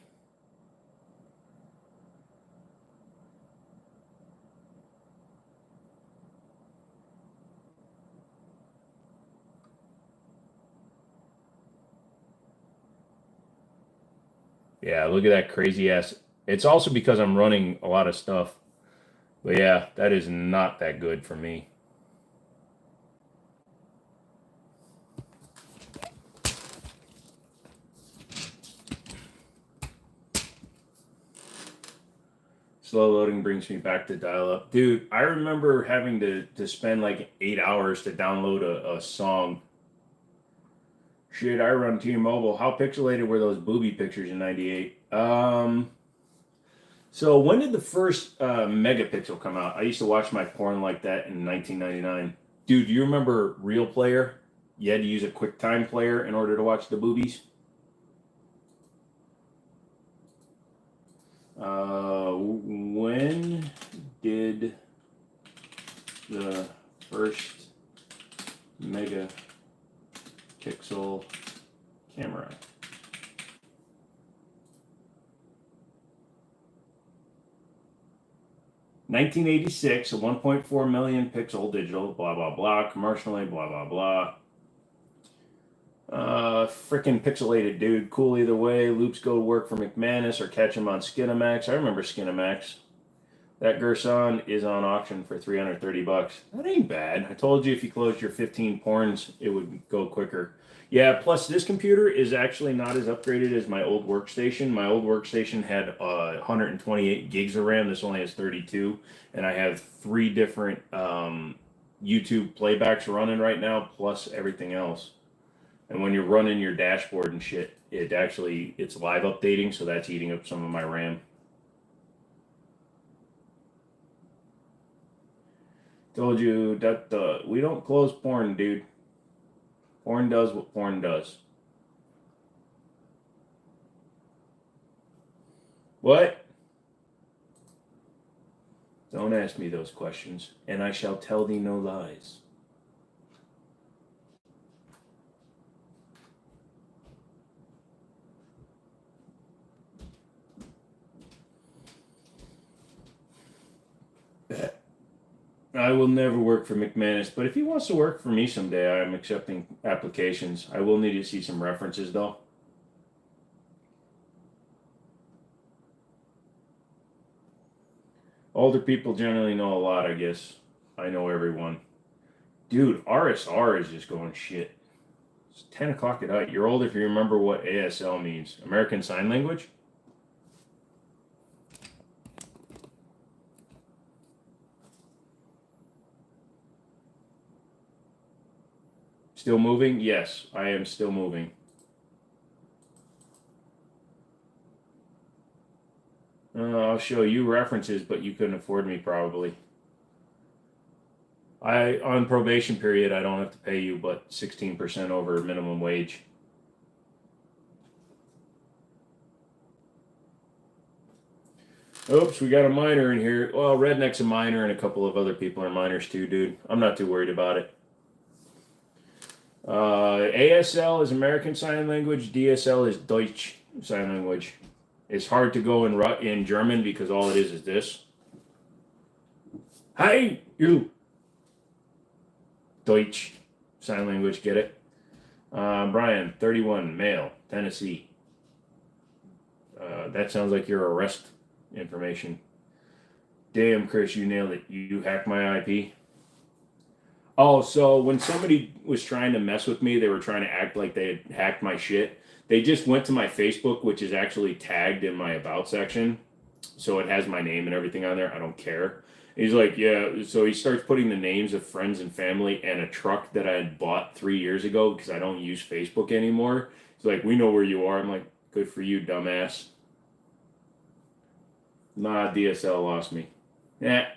Yeah, look at that crazy ass. It's also because I'm running a lot of stuff. But yeah, that is not that good for me. Slow loading brings me back to dial-up. Dude, I remember having to spend like 8 hours to download a song. Shit, I run T-Mobile. How pixelated were those booby pictures in 98? So when did the first megapixel come out? I used to watch my porn like that in 1999. Dude, do you remember Real Player? You had to use a QuickTime player in order to watch the boobies. When did the first megapixel camera? $1986, a 1.4 million pixel digital, blah, blah, blah, commercially, blah, blah, blah. Freaking pixelated, dude. Cool either way. Loops go to work for McManus or catch him on Skinamax. I remember Skinamax. That Gerson is on auction for $330. That ain't bad. I told you if you closed your 15 porns, it would go quicker. Yeah, plus this computer is actually not as upgraded as my old workstation. My old workstation had 128 gigs of RAM. This only has 32. And I have 3 different YouTube playbacks running right now, plus everything else. And when you're running your dashboard and shit, it's live updating, so that's eating up some of my RAM. Told you that we don't close porn, dude. Porn does what porn does. What? Don't ask me those questions, and I shall tell thee no lies. I will never work for McManus, but if he wants to work for me someday, I am accepting applications. I will need to see some references, though. Older people generally know a lot, I guess. I know everyone. Dude, RSR is just going shit. It's 10 o'clock at night. You're old if you remember what ASL means. American Sign Language? Still moving? Yes, I am still moving. I'll show you references, but you couldn't afford me probably. On probation period, I don't have to pay you, but 16% over minimum wage. Oops, we got a minor in here. Well, Redneck's a minor, and a couple of other people are minors too, dude. I'm not too worried about it. ASL is American Sign Language. DSL is Deutsch Sign Language. It's hard to go in German because all it is this. Hi, you. Deutsch Sign Language, get it? Brian, 31, male, Tennessee. That sounds like your arrest information. Damn, Chris, you nailed it. You hacked my IP. Oh, so when somebody was trying to mess with me, they were trying to act like they had hacked my shit. They just went to my Facebook, which is actually tagged in my about section. So it has my name and everything on there. I don't care. He's like, yeah. So he starts putting the names of friends and family and a truck that I had bought 3 years ago because I don't use Facebook anymore. He's like, we know where you are. I'm like, good for you, dumbass. Nah, DSL lost me. Yeah.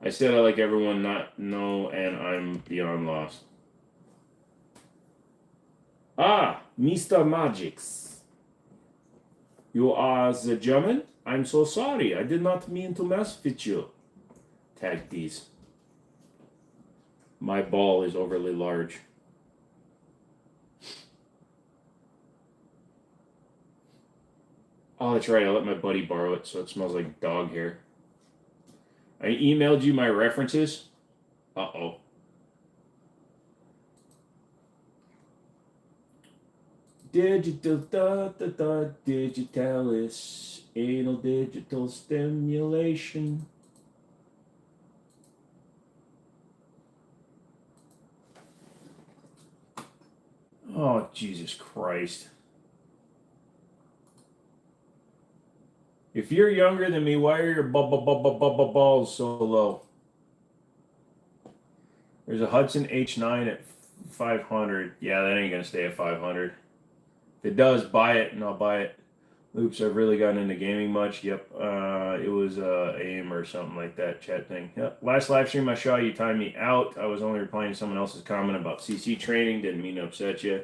I said I like everyone not know, and I'm beyond lost. Ah, Mr. Magix. You are the German? I'm so sorry. I did not mean to mess with you. Tag these. My ball is overly large. Oh, that's right. I let my buddy borrow it, so it smells like dog hair. I emailed you my references. Uh-oh. Digital digitalis, anal digital stimulation. Oh, Jesus Christ. If you're younger than me, why are your balls so low? There's a Hudson H9 at 500. Yeah, that ain't going to stay at 500. If it does, buy it, and I'll buy it. Oops, I've really gotten into gaming much. Yep, it was AIM or something like that chat thing. Yep. Last live stream I saw, you timed me out. I was only replying to someone else's comment about CC training. Didn't mean to upset you.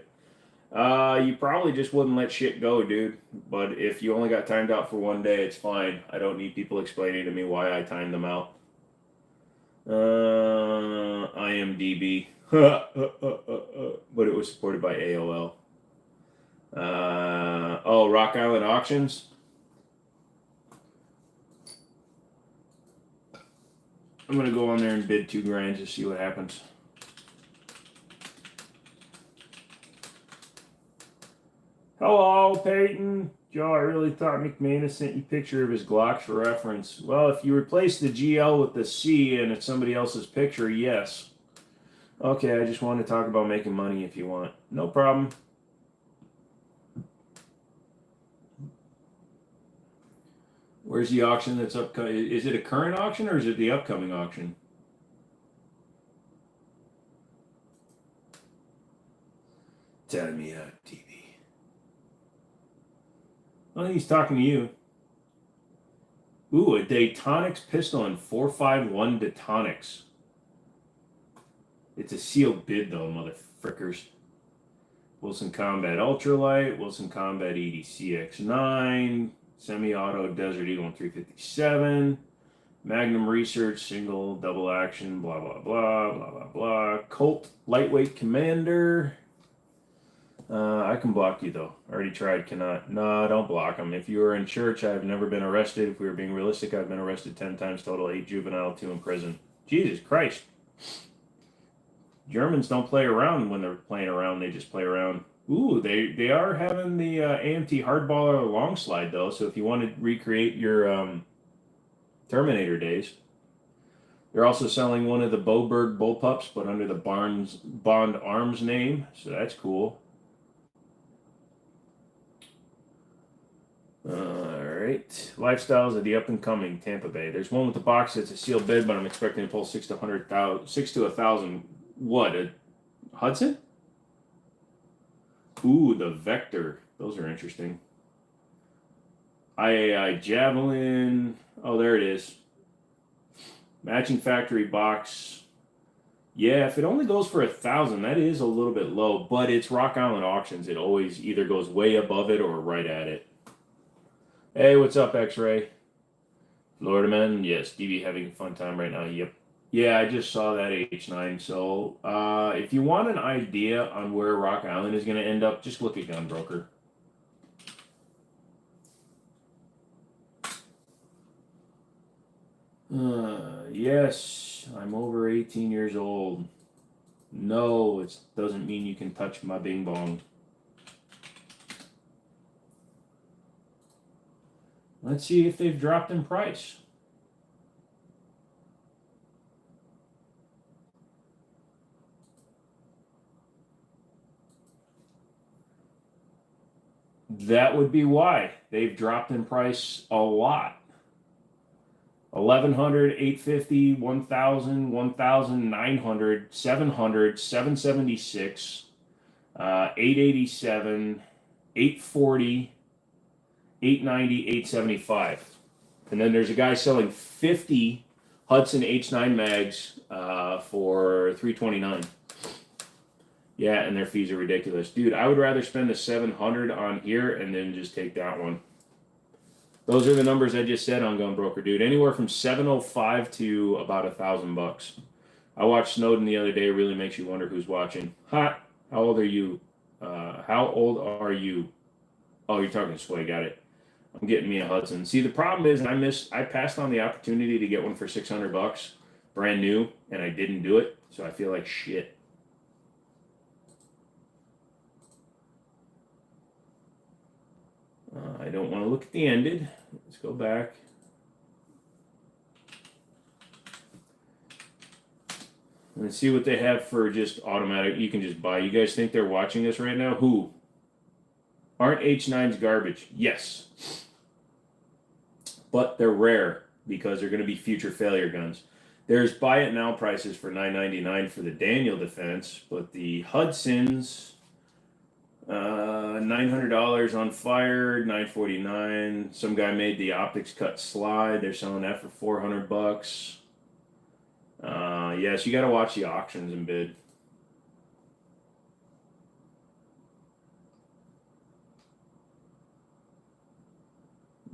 You probably just wouldn't let shit go, dude. But if you only got timed out for one day, it's fine. I don't need people explaining to me why I timed them out. IMDb. But it was supported by AOL. Rock Island Auctions. I'm gonna go on there and bid $2,000 to see what happens. Hello, Peyton. Joe, I really thought McManus sent you a picture of his Glock for reference. Well, if you replace the GL with the C and it's somebody else's picture, yes. Okay, I just wanted to talk about making money if you want. No problem. Where's the auction that's upcoming? Is it a current auction or is it the upcoming auction? Tell me out, TV. Oh, he's talking to you. Ooh, a Daytonics pistol and 451 Daytonics. It's a sealed bid, though, motherfrickers. Wilson Combat Ultralight, Wilson Combat EDCX9, Semi-Auto Desert Eagle 357, Magnum Research, single, double action, blah, blah, blah, blah, blah, blah. Colt Lightweight Commander. I can block you, though. I already tried, cannot. No, don't block them. If you were in church, I've never been arrested. If we were being realistic, I've been arrested 10 times total, 8 juvenile, 2 in prison. Jesus Christ. Germans don't play around when they're playing around. They just play around. Ooh, they are having the AMT hardballer long slide, though. So if you want to recreate your Terminator days. They're also selling one of the Boberg bullpups, but under the Bond Arms name. So that's cool. All right. Lifestyles of the up-and-coming Tampa Bay. There's one with the box that's a sealed bid, but I'm expecting to pull 6 to 1,000. What, a Hudson? Ooh, the Vector. Those are interesting. IAI Javelin. Oh, there it is. Matching factory box. Yeah, if it only goes for 1,000, that is a little bit low, but it's Rock Island Auctions. It always either goes way above it or right at it. Hey, what's up, X-Ray? Florida man, yes, DB having a fun time right now. Yep. Yeah, I just saw that H9. So, if you want an idea on where Rock Island is going to end up, just look at Gunbroker. Yes, I'm over 18 years old. No, it doesn't mean you can touch my bing bong. Let's see if they've dropped in price. That would be why. They've dropped in price a lot. 1,100, 850, 1,000, 1,900, 700, 776, 887, 840, 890, 875. And then there's a guy selling 50 Hudson H9 mags for $329. Yeah, and their fees are ridiculous. Dude, I would rather spend the $700 on here and then just take that one. Those are the numbers I just said on Gunbroker, dude. Anywhere from $705 to about $1,000. I watched Snowden the other day. It really makes you wonder who's watching. Ha! How old are you? How old are you? Oh, you're talking to Sway. Got it. I'm getting me a Hudson. See, the problem is I passed on the opportunity to get one for $600, brand new, and I didn't do it. So I feel like shit. I don't want to look at the ended. Let's go back. Let's see what they have for just automatic. You can just buy. You guys think they're watching this right now? Who? Aren't H9s garbage? Yes. But they're rare because they're going to be future failure guns. There's buy it now prices for $999 for the Daniel defense, but the Hudsons... $900 on fire, $949. Some guy made the optics cut slide. They're selling that for $400. Yes, you got to watch the auctions and bid.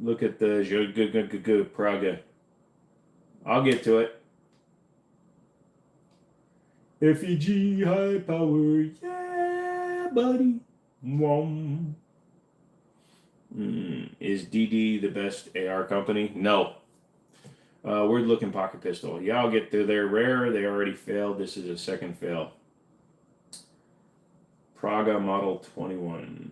Look at the Praga. I'll get to it. FEG high power, yeah, buddy. Is DD the best AR company? No. Weird looking pocket pistol. Yeah, I'll get to their rare. They already failed. This is a second fail. Praga Model 21.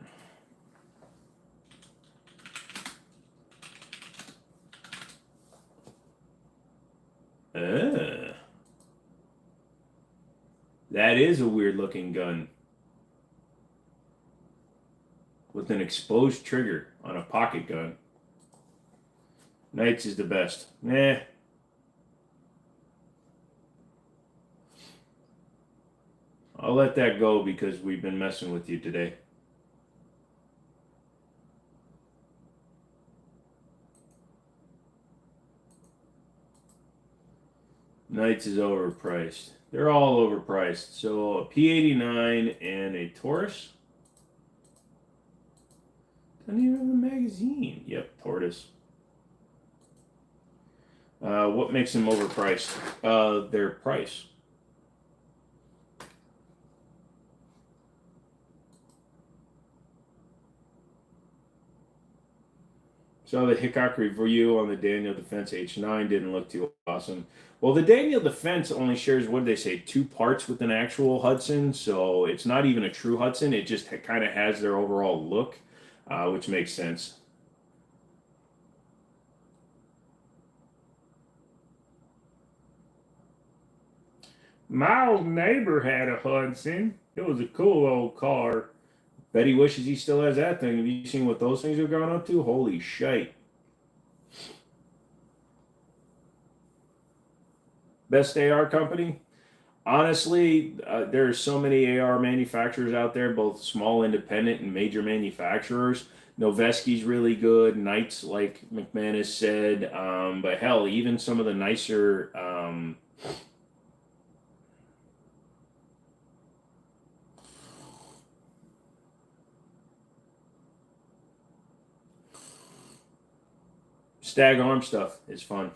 That is a weird looking gun. With an exposed trigger on a pocket gun. Knights is the best. Nah. I'll let that go because we've been messing with you today. Knights is overpriced. They're all overpriced. So a P89 and a Taurus. Doesn't even have a magazine. Yep, Tortoise. What makes them overpriced? Their price. Saw the Hickok review on the Daniel Defense H9. Didn't look too awesome. Well, the Daniel Defense only shares, what did they say, 2 parts with an actual Hudson. So it's not even a true Hudson. It just kind of has their overall look, which makes sense. My old neighbor had a Hudson. It was a cool old car. Bet he wishes he still has that thing. Have you seen what those things have gone up to? Holy shite. Best AR company? Honestly, there are so many AR manufacturers out there, both small independent and major manufacturers. Noveski's really good. Knights, like McManus said. But hell, even some of the nicer... Stag arm stuff is fun.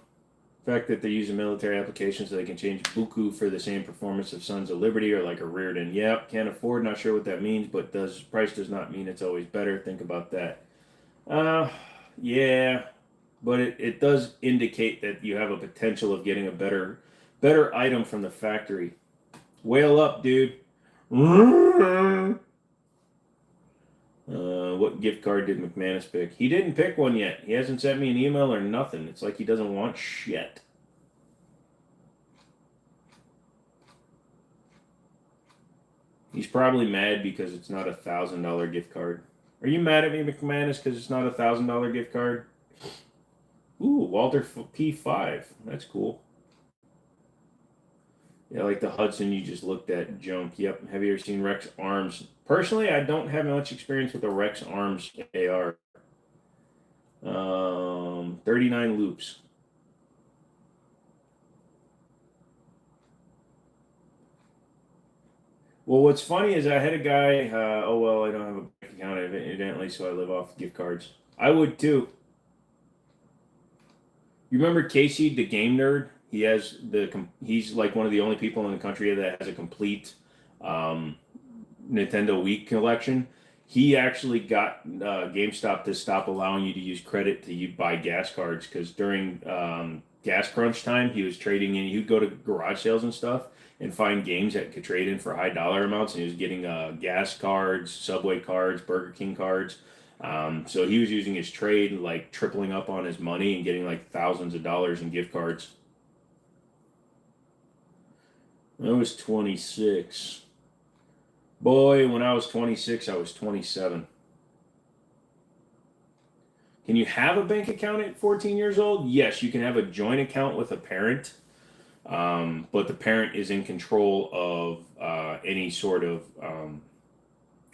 The fact that they use a military application so they can change buku for the same performance of Sons of Liberty or like a Rearden. Yep, can't afford, not sure what that means, but price does not mean it's always better. Think about that. Yeah, but it does indicate that you have a potential of getting a better item from the factory. Whale up, dude. What gift card did McManus pick? He didn't pick one yet. He hasn't sent me an email or nothing. It's like he doesn't want shit. He's probably mad because it's not $1,000 gift card. Are you mad at me, McManus, because it's not $1,000 gift card? Ooh, Walter P5. That's cool. Yeah, like the Hudson you just looked at, junk. Yep. Have you ever seen Rex Arms? Personally, I don't have much experience with the Rex Arms AR. 39 loops. Well, what's funny is I had a guy. Oh well, I don't have a bank account evidently, so I live off gift cards. I would too. You remember Casey, the game nerd? He's like one of the only people in the country that has a complete um, Nintendo Wii collection. He actually got GameStop to stop allowing you to use credit to buy gas cards because during gas crunch time, he was trading in. He'd go to garage sales and stuff and find games that could trade in for high dollar amounts. And he was getting gas cards, Subway cards, Burger King cards. So he was using his trade, like tripling up on his money and getting like thousands of dollars in gift cards. I was 26. Boy, when I was 26, I was 27. Can you have a bank account at 14 years old? Yes, you can have a joint account with a parent, but the parent is in control of any sort of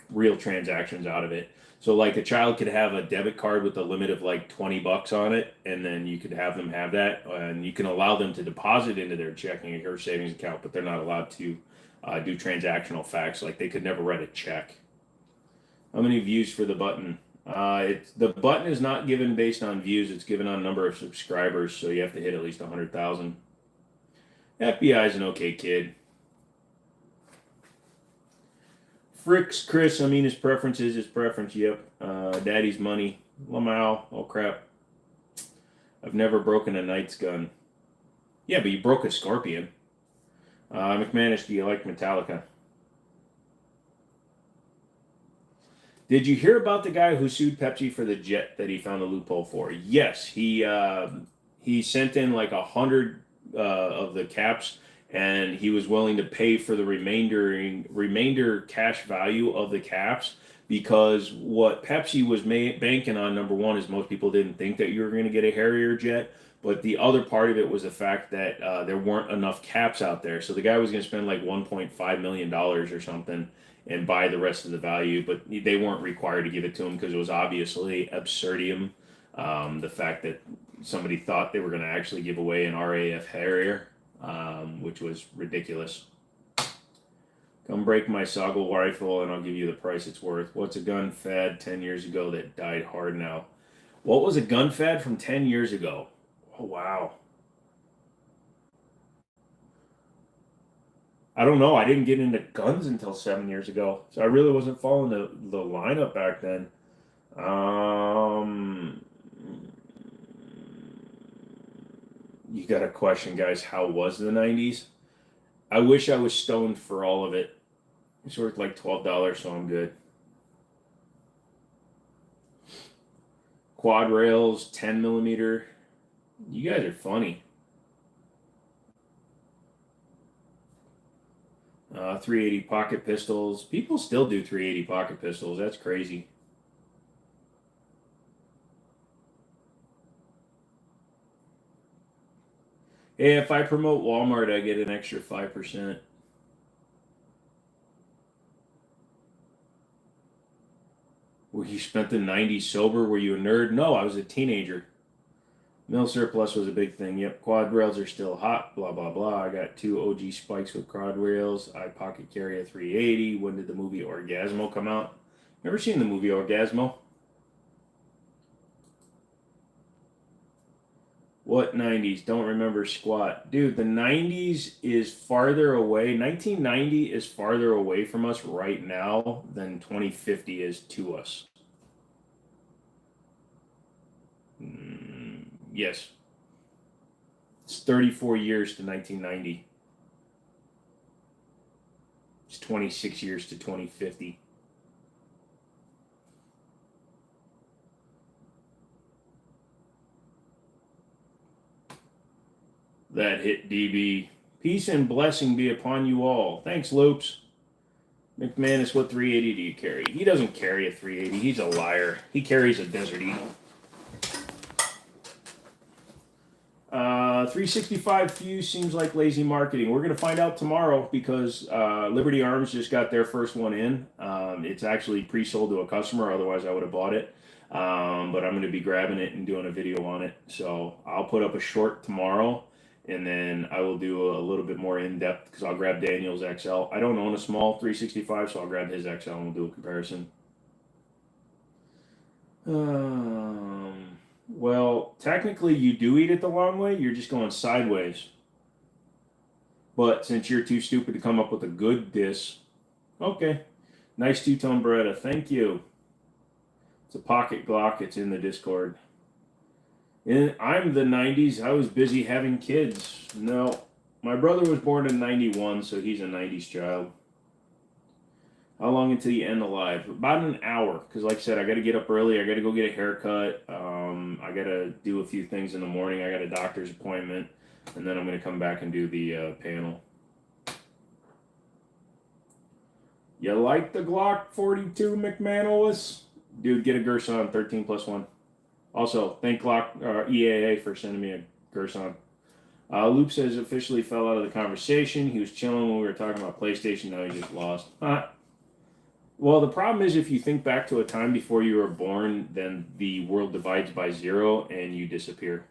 real transactions out of it. So, like a child could have a debit card with a limit of like $20 on it, and then you could have them have that, and you can allow them to deposit into their checking or savings account, but they're not allowed to do transactional facts. Like they could never write a check. How many views for the button? The button is not given based on views; it's given on number of subscribers. So you have to hit at least 100,000. FBI is an okay kid. Fricks Chris, I mean his preference is his preference. Yep. Daddy's money. Lamau. Oh crap. I've never broken a knight's gun. Yeah, but you broke a scorpion. McManus, do you like Metallica? Did you hear about the guy who sued Pepsi for the jet that he found a loophole for? Yes, he sent in like 100 of the caps, and he was willing to pay for the remainder cash value of the caps because what Pepsi was banking on, number one, is most people didn't think that you were going to get a Harrier jet, But the other part of it was the fact that there weren't enough caps out there. So the guy was going to spend like $1.5 million or something and buy the rest of the value, but they weren't required to give it to him because it was obviously absurdium. The fact that somebody thought they were going to actually give away an RAF Harrier, which was ridiculous. Come break my Soggle rifle and I'll give you the price it's worth. What's a gun fad 10 years ago that died hard now? What was a gun fad from 10 years ago? Oh, wow. I don't know. I didn't get into guns until 7 years ago. So I really wasn't following the lineup back then. You got a question, guys. How was the 90s? I wish I was stoned for all of it. It's worth like $12, so I'm good. Quad rails, 10 millimeter. You guys are funny. 380 pocket pistols. People still do 380 pocket pistols. That's crazy. Hey, if I promote Walmart, I get an extra 5%. Were you spent the 90s sober? Were you a nerd? No, I was a teenager. Mill surplus was a big thing. Yep, quad rails are still hot. Blah, blah, blah. I got 2 OG spikes with quad rails. I pocket carry a 380. When did the movie Orgasmo come out? Never seen the movie Orgasmo? What 90s? Don't remember squat. Dude, the 90s is farther away. 1990 is farther away from us right now than 2050 is to us. Yes. It's 34 years to 1990. It's 26 years to 2050. That hit DB. Peace and blessing be upon you all. Thanks, Loops. McManus, what 380 do you carry? He doesn't carry a 380. He's a liar. He carries a Desert Eagle. 365 fuse seems like lazy marketing. We're going to find out tomorrow because Liberty Arms just got their first one in. It's actually pre-sold to a customer. Otherwise, I would have bought it. But I'm going to be grabbing it and doing a video on it. So I'll put up a short tomorrow. And then I will do a little bit more in-depth because I'll grab Daniel's XL. I don't own a small 365, so I'll grab his XL and we'll do a comparison. Well, technically you do eat it the long way. You're just going sideways. But since you're too stupid to come up with a good diss, okay. Nice two-tone Beretta. Thank you. It's a pocket Glock. It's in the Discord. I'm the 90s. I was busy having kids. No, my brother was born in 91, so he's a 90s child. How long until you end alive? About an hour, because like I said, I got to get up early. I got to go get a haircut. I got to do a few things in the morning. I got a doctor's appointment, and then I'm going to come back and do the panel. You like the Glock 42 McManus? Dude, get a Gerson 13+1. Also, thank Glock EAA for sending me a Gerson. Loop says officially fell out of the conversation. He was chilling when we were talking about PlayStation. Now he just lost. Well, the problem is if you think back to a time before you were born, then the world divides by 0 and you disappear.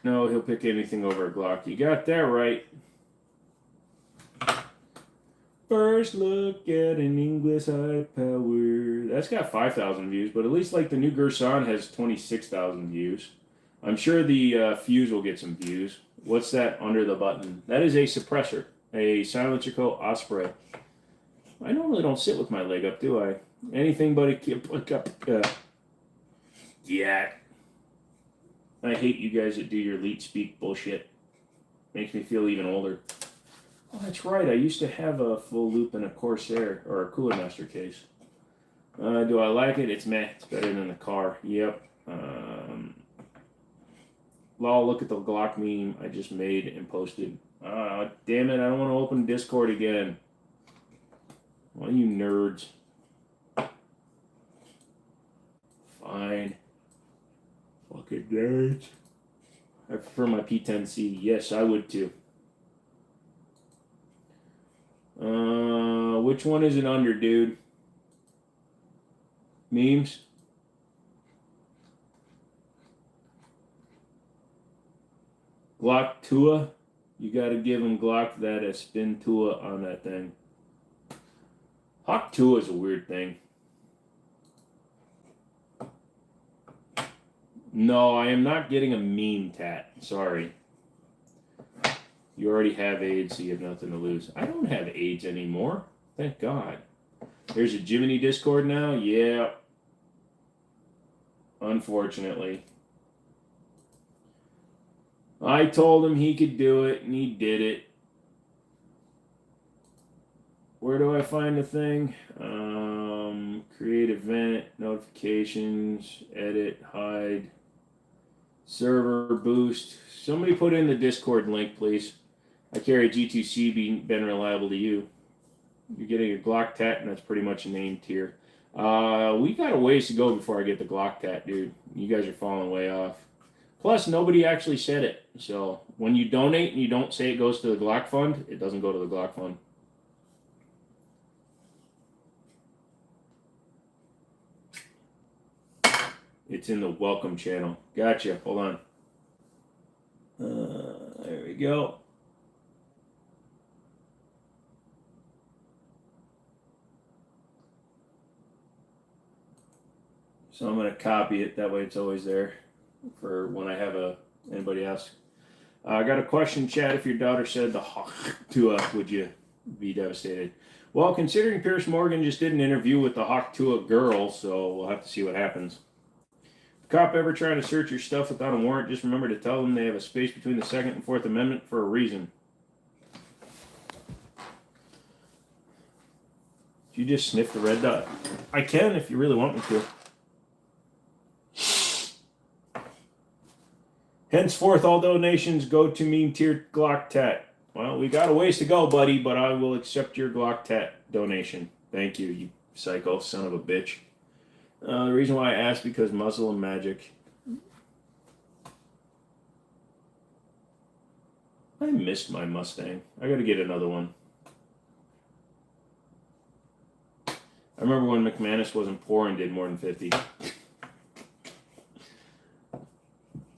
No, he'll pick anything over a Glock. You got that right. First look at an English high power. That's got 5,000 views, but at least like the new Gerson has 26,000 views. I'm sure the Fuse will get some views. What's that under the button? That is a suppressor, a Silencer Co. Osprey. I normally don't sit with my leg up, do I? Anything but a pick up. Yeah. I hate you guys that do your leet speak bullshit. Makes me feel even older. Oh, that's right. I used to have a full loop and a Corsair, or a Cooler Master case. Do I like it? It's meh. It's better than the car. Yep. Lol, look at the Glock meme I just made and posted. Damn it, I don't want to open Discord again. Why you nerds? Fine. Fucking nerds. I prefer my P10C. Yes, I would too. Which one is it under, dude? Memes? Glock Tua? You gotta give him Glock that a spin Tua on that thing. Hawk Tua is a weird thing. No, I am not getting a meme tat. Sorry. You already have AIDS, so you have nothing to lose. I don't have AIDS anymore. Thank God. There's a Jimmini Discord now? Yeah. Unfortunately. I told him he could do it, and he did it. Where do I find the thing? Create event, notifications, edit, hide, server, boost. Somebody put in the Discord link, please. I carry G2C, been reliable to you. You're getting a Glock tat, and that's pretty much a name tier. We got a ways to go before I get the Glock tat, dude. You guys are falling way off. Plus, nobody actually said it. So when you donate and you don't say it goes to the Glock Fund, it doesn't go to the Glock Fund. It's in the welcome channel. Gotcha. Hold on. There we go. So I'm going to copy it. That way it's always there for when I have anybody else. I got a question, Chad. If your daughter said the Hawk Tua, would you be devastated? Well, considering Piers Morgan just did an interview with the Hawk Tua girl, so we'll have to see what happens. If a cop ever trying to search your stuff without a warrant, just remember to tell them they have a space between the Second and Fourth Amendment for a reason. Did you just sniff the red dot? I can if you really want me to. Henceforth, all donations go to meme tier Glock tat. Well, we got a ways to go, buddy, but I will accept your Glock tat donation. Thank you, you psycho son of a bitch. The reason why I asked because muscle and magic. I missed my Mustang. I got to get another one. I remember when McManus wasn't poor and did more than 50.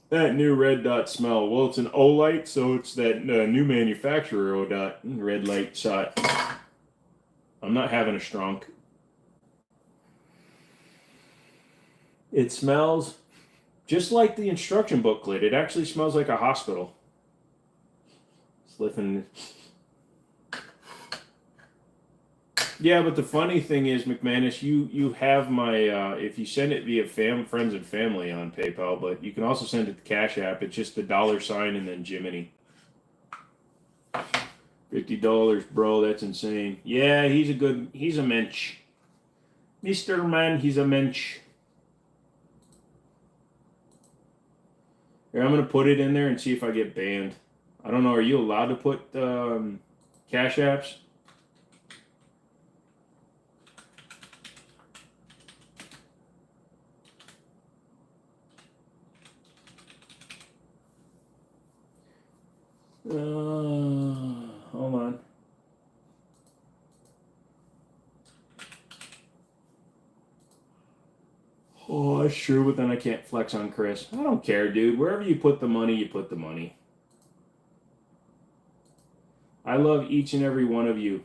That new red dot smell. Well, it's an O-light, so it's that new manufacturer O-dot red light shot. I'm not having a strong. It smells just like the instruction booklet. It actually smells like a hospital. Slipping. Yeah, but the funny thing is, McManus, you have my, if you send it via friends and family on PayPal, but you can also send it to Cash App. It's just the $ and then Jimmini. $50, bro, that's insane. Yeah, he's a mensch. Mr. Man, he's a mensch. Here, I'm going to put it in there and see if I get banned. I don't know, are you allowed to put Cash Apps? Hold on. Oh, that's true, but then I can't flex on Chris. I don't care, dude. Wherever you put the money, you put the money. I love each and every one of you.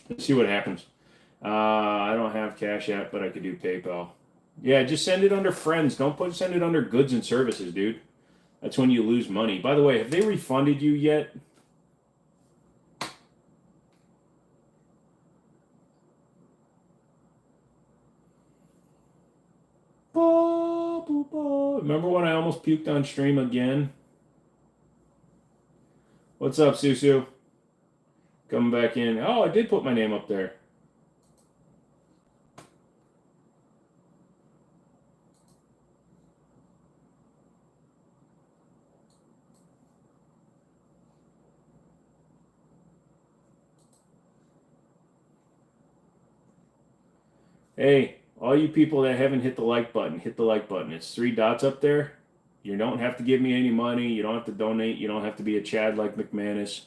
Let's see what happens. I don't have Cash App, but I could do PayPal. Yeah, just send it under friends. Don't send it under goods and services, dude. That's when you lose money. By the way, have they refunded you yet? Remember when I almost puked on stream again? What's up, Susu? Coming back in. Oh, I did put my name up there. Hey, all you people that haven't hit the like button, hit the like button. It's 3 dots up there. You don't have to give me any money. You don't have to donate. You don't have to be a Chad like McManus.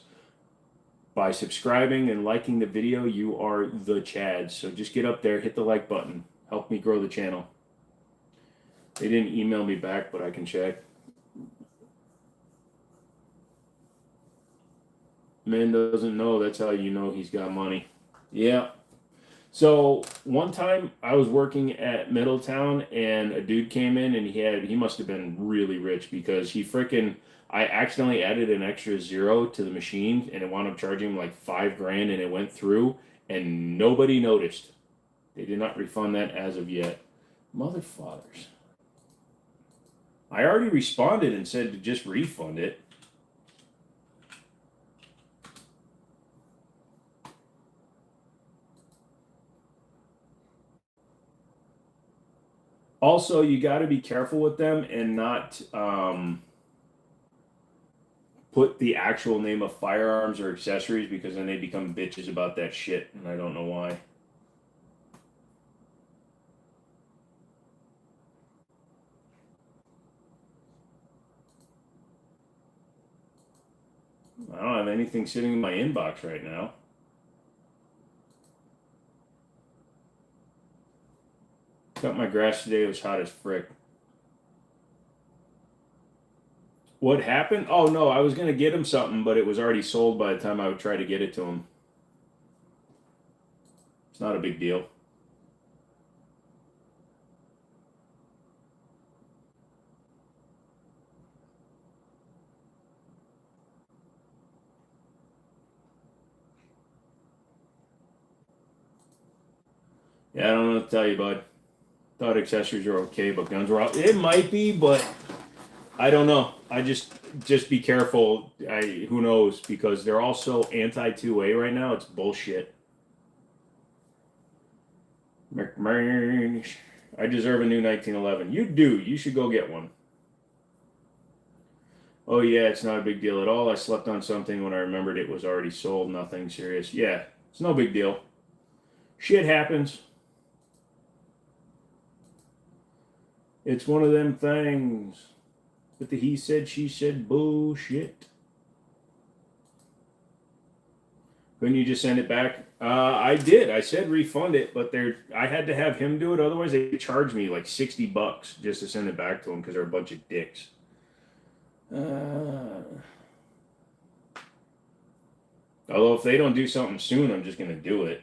By subscribing and liking the video, you are the Chad. So just get up there, hit the like button. Help me grow the channel. They didn't email me back, but I can check. Man doesn't know. That's how you know he's got money. Yeah. So one time I was working at Middletown and a dude came in and he must have been really rich because I accidentally added an extra 0 to the machine and it wound up charging him like $5,000 and it went through and nobody noticed. They did not refund that as of yet. Motherfathers. I already responded and said to just refund it. Also, you got to be careful with them and not put the actual name of Firearms or Accessories because then they become bitches about that shit, and I don't know why. I don't have anything sitting in my inbox right now. Cut my grass today. It was hot as frick. What happened? Oh no, I was gonna get him something, but it was already sold by the time I would try to get it to him. It's not a big deal. Yeah, I don't know what to tell you, bud. Thought accessories are okay, but guns were out. It might be, but I don't know. I just be careful. Who knows, because they're all so anti 2A right now. It's bullshit. I deserve a new 1911. You do. You should go get one. Oh yeah, it's not a big deal at all. I slept on something when I remembered it was already sold. Nothing serious. Yeah, it's no big deal. Shit happens. It's one of them things. With the he said, she said bullshit. Couldn't you just send it back? I did. I said refund it, but I had to have him do it. Otherwise, they charged me like $60 just to send it back to him because they're a bunch of dicks. Although if they don't do something soon, I'm just gonna do it.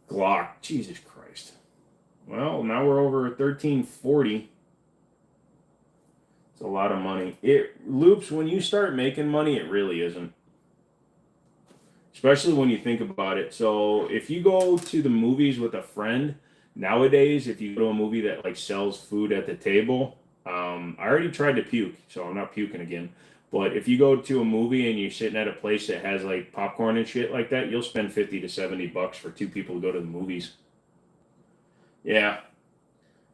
Glock, Jesus Christ. Well, now we're over 1340. It's a lot of money. It loops when you start making money, it really isn't. Especially when you think about it. So if you go to the movies with a friend, nowadays, if you go to a movie that like sells food at the table, I already tried to puke, so I'm not puking again. But if you go to a movie and you're sitting at a place that has like popcorn and shit like that, you'll spend $50 to $70 for 2 people to go to the movies. Yeah.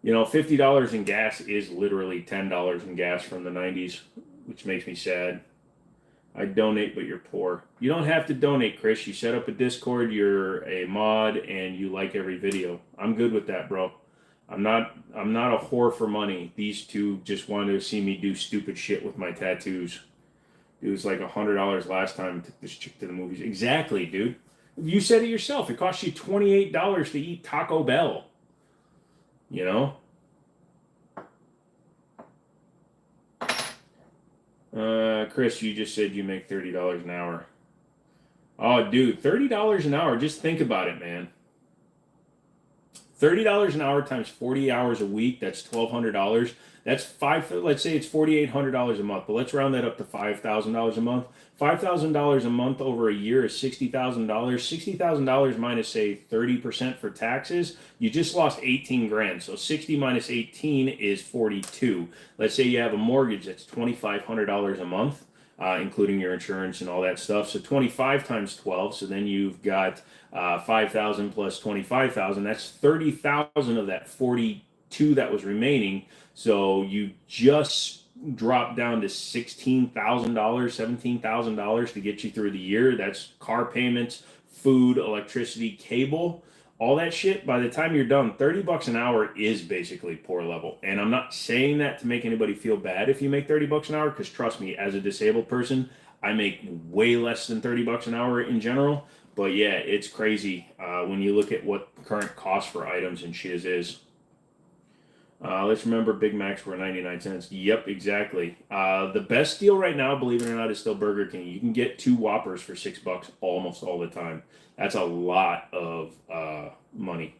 You know, $50 in gas is literally $10 in gas from the 90s, which makes me sad. I donate, but you're poor. You don't have to donate, Chris. You set up a Discord, you're a mod, and you like every video. I'm good with that, bro. I'm not a whore for money. These two just wanted to see me do stupid shit with my tattoos. It was like $100 last time I took this chick to the movies. Exactly, dude. You said it yourself. It cost you $28 to eat Taco Bell. You know? Chris, you just said you make $30 an hour. Oh, dude, $30 an hour. Just think about it, man. $30 an hour times 40 hours a week. That's $1,200. That's let's say it's $4,800 a month, but let's round that up to $5,000 a month. $5,000 a month over a year is $60,000. $60,000 minus say 30% for taxes, you just lost 18 grand. So 60 minus 18 is 42. Let's say you have a mortgage that's $2,500 a month. including your insurance and all that stuff. So 25 times 12. So then you've got 5,000 plus 25,000. That's 30,000 of that 42 that was remaining. So you just dropped down to $16,000, $17,000 to get you through the year. That's car payments, food, electricity, cable, all that shit. By the time you're done, $30 an hour is basically poor level. And I'm not saying that to make anybody feel bad if you make $30 an hour, because trust me, as a disabled person, I make way less than $30 an hour in general. But yeah, it's crazy when you look at what current cost for items and shit is. Let's remember Big Macs were 99 cents. Yep, exactly. The best deal right now, believe it or not, is still Burger King. You can get 2 Whoppers for $6 almost all the time. That's a lot of money.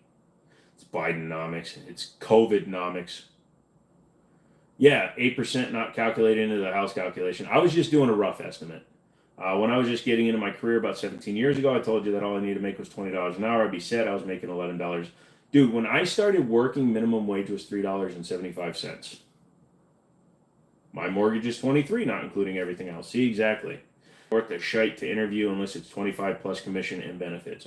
It's Bidenomics. It's COVIDnomics. Yeah, 8% not calculated into the house calculation. I was just doing a rough estimate. When I was just getting into my career about 17 years ago, I told you that all I needed to make was $20 an hour. I'd be set. I was making $11. Dude, when I started working, minimum wage was $3.75. My mortgage is $23, not including everything else. See, exactly. Worth the shite to interview unless it's 25 plus commission and benefits.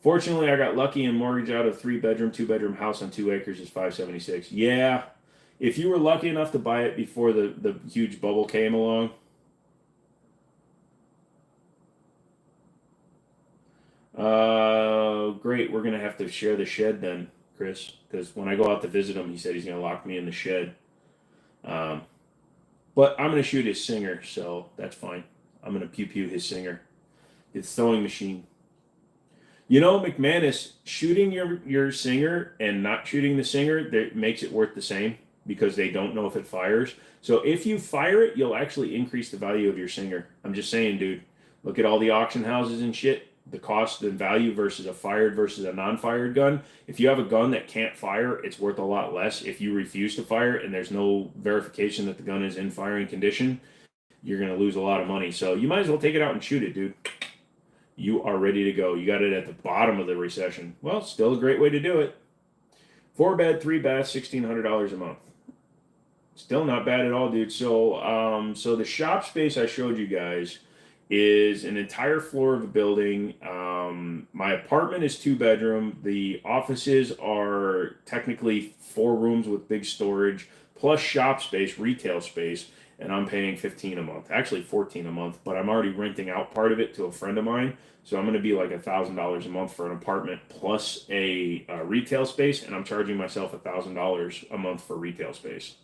Fortunately, I got lucky and mortgage out of 3-bedroom, 2-bedroom house on 2 acres is $576. Yeah, if you were lucky enough to buy it before the huge bubble came along. Great. We're gonna have to share the shed then, Chris, because when I go out to visit him, he said he's gonna lock me in the shed. But I'm gonna shoot his singer, so that's fine. I'm gonna pew pew his singer, his sewing machine. You know, McManus, shooting your singer and not shooting the singer, that makes it worth the same because they don't know if it fires. So if you fire it, you'll actually increase the value of your singer. I'm just saying, dude. Look at all the auction houses and shit. The cost and value versus a fired versus a non-fired gun. If you have a gun that can't fire, it's worth a lot less. If you refuse to fire and there's no verification that the gun is in firing condition, you're going to lose a lot of money. So you might as well take it out and shoot it, dude. You are ready to go. You got it at the bottom of the recession. Well, still a great way to do it. 4-bed, 3-bath, $1,600 a month. Still not bad at all, dude. So, so the shop space I showed you guys is an entire floor of a building. My apartment is 2-bedroom. The offices are technically 4 rooms with big storage, plus shop space, retail space, and I'm paying $15 a month. Actually, $14 a month, but I'm already renting out part of it to a friend of mine. So I'm going to be like $1,000 a month for an apartment plus a retail space, and I'm charging myself $1,000 a month for retail space.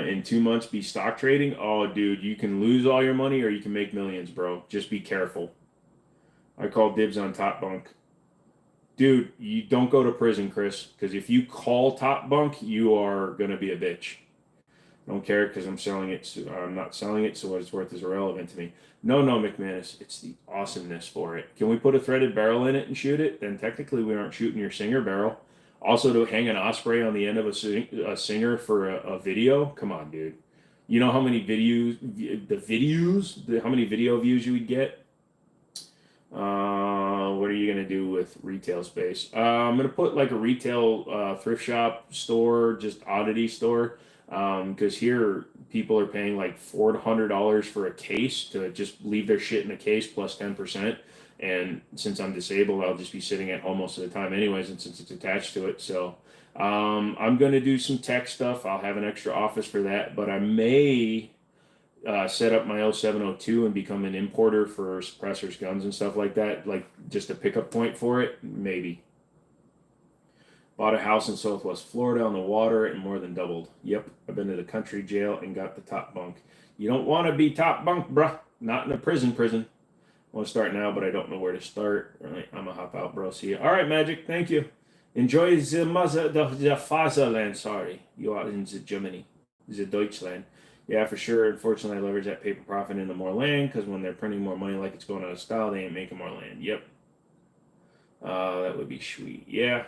In 2 months, be stock trading. Oh, dude, you can lose all your money or you can make millions, bro. Just be careful. I call dibs on Top Bunk. Dude, you don't go to prison, Chris, because if you call Top Bunk, you are going to be a bitch. Don't care because I'm selling it. So I'm not selling it, so what it's worth is irrelevant to me. No, McManus. It's the awesomeness for it. Can we put a threaded barrel in it and shoot it? Then technically we aren't shooting your singer barrel. Also, to hang an osprey on the end of a singer for a video? Come on, dude. You know how many how many video views you would get? What are you going to do with retail space? I'm going to put like a retail thrift shop store, just oddity store. Because here people are paying like $400 for a case to just leave their shit in a case plus 10%. And since I'm disabled, I'll just be sitting at home most of the time anyways, and since it's attached to it. So I'm going to do some tech stuff. I'll have an extra office for that, but I may set up my 0702 and become an importer for suppressors, guns, and stuff like that, like just a pickup point for it, maybe. Bought a house in Southwest Florida on the water and more than doubled. Yep, I've been to the country jail and got the top bunk. You don't want to be top bunk, bruh. Not in a prison. I want to start now, but I don't know where to start. Right, I'm gonna hop out, bro. See you. All right, Magic. Thank you. Enjoy the Fatherland. Sorry, you are in the Jimmini, the Deutschland. Yeah, for sure. Unfortunately, I leverage that paper profit into more land because when they're printing more money like it's going out of style, they ain't making more land. Yep. That would be sweet. Yeah.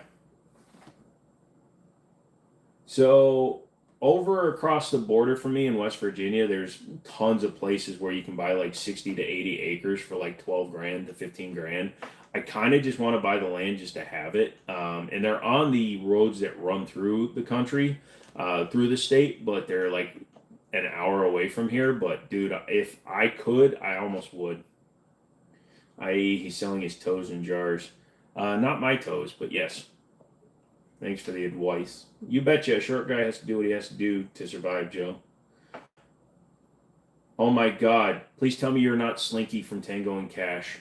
So over across the border from me in West Virginia, there's tons of places where you can buy like 60 to 80 acres for like 12 grand to 15 grand. I kind of just want to buy the land just to have it. And they're on the roads that run through the country. through the state, but they're like an hour away from here. But dude, if I could, I almost would. I.e., he's selling his toes in jars. Not my toes, but yes. Thanks for the advice. You betcha a short guy has to do what he has to do to survive, Joe. Oh my god. Please tell me you're not Slinky from Tango and Cash.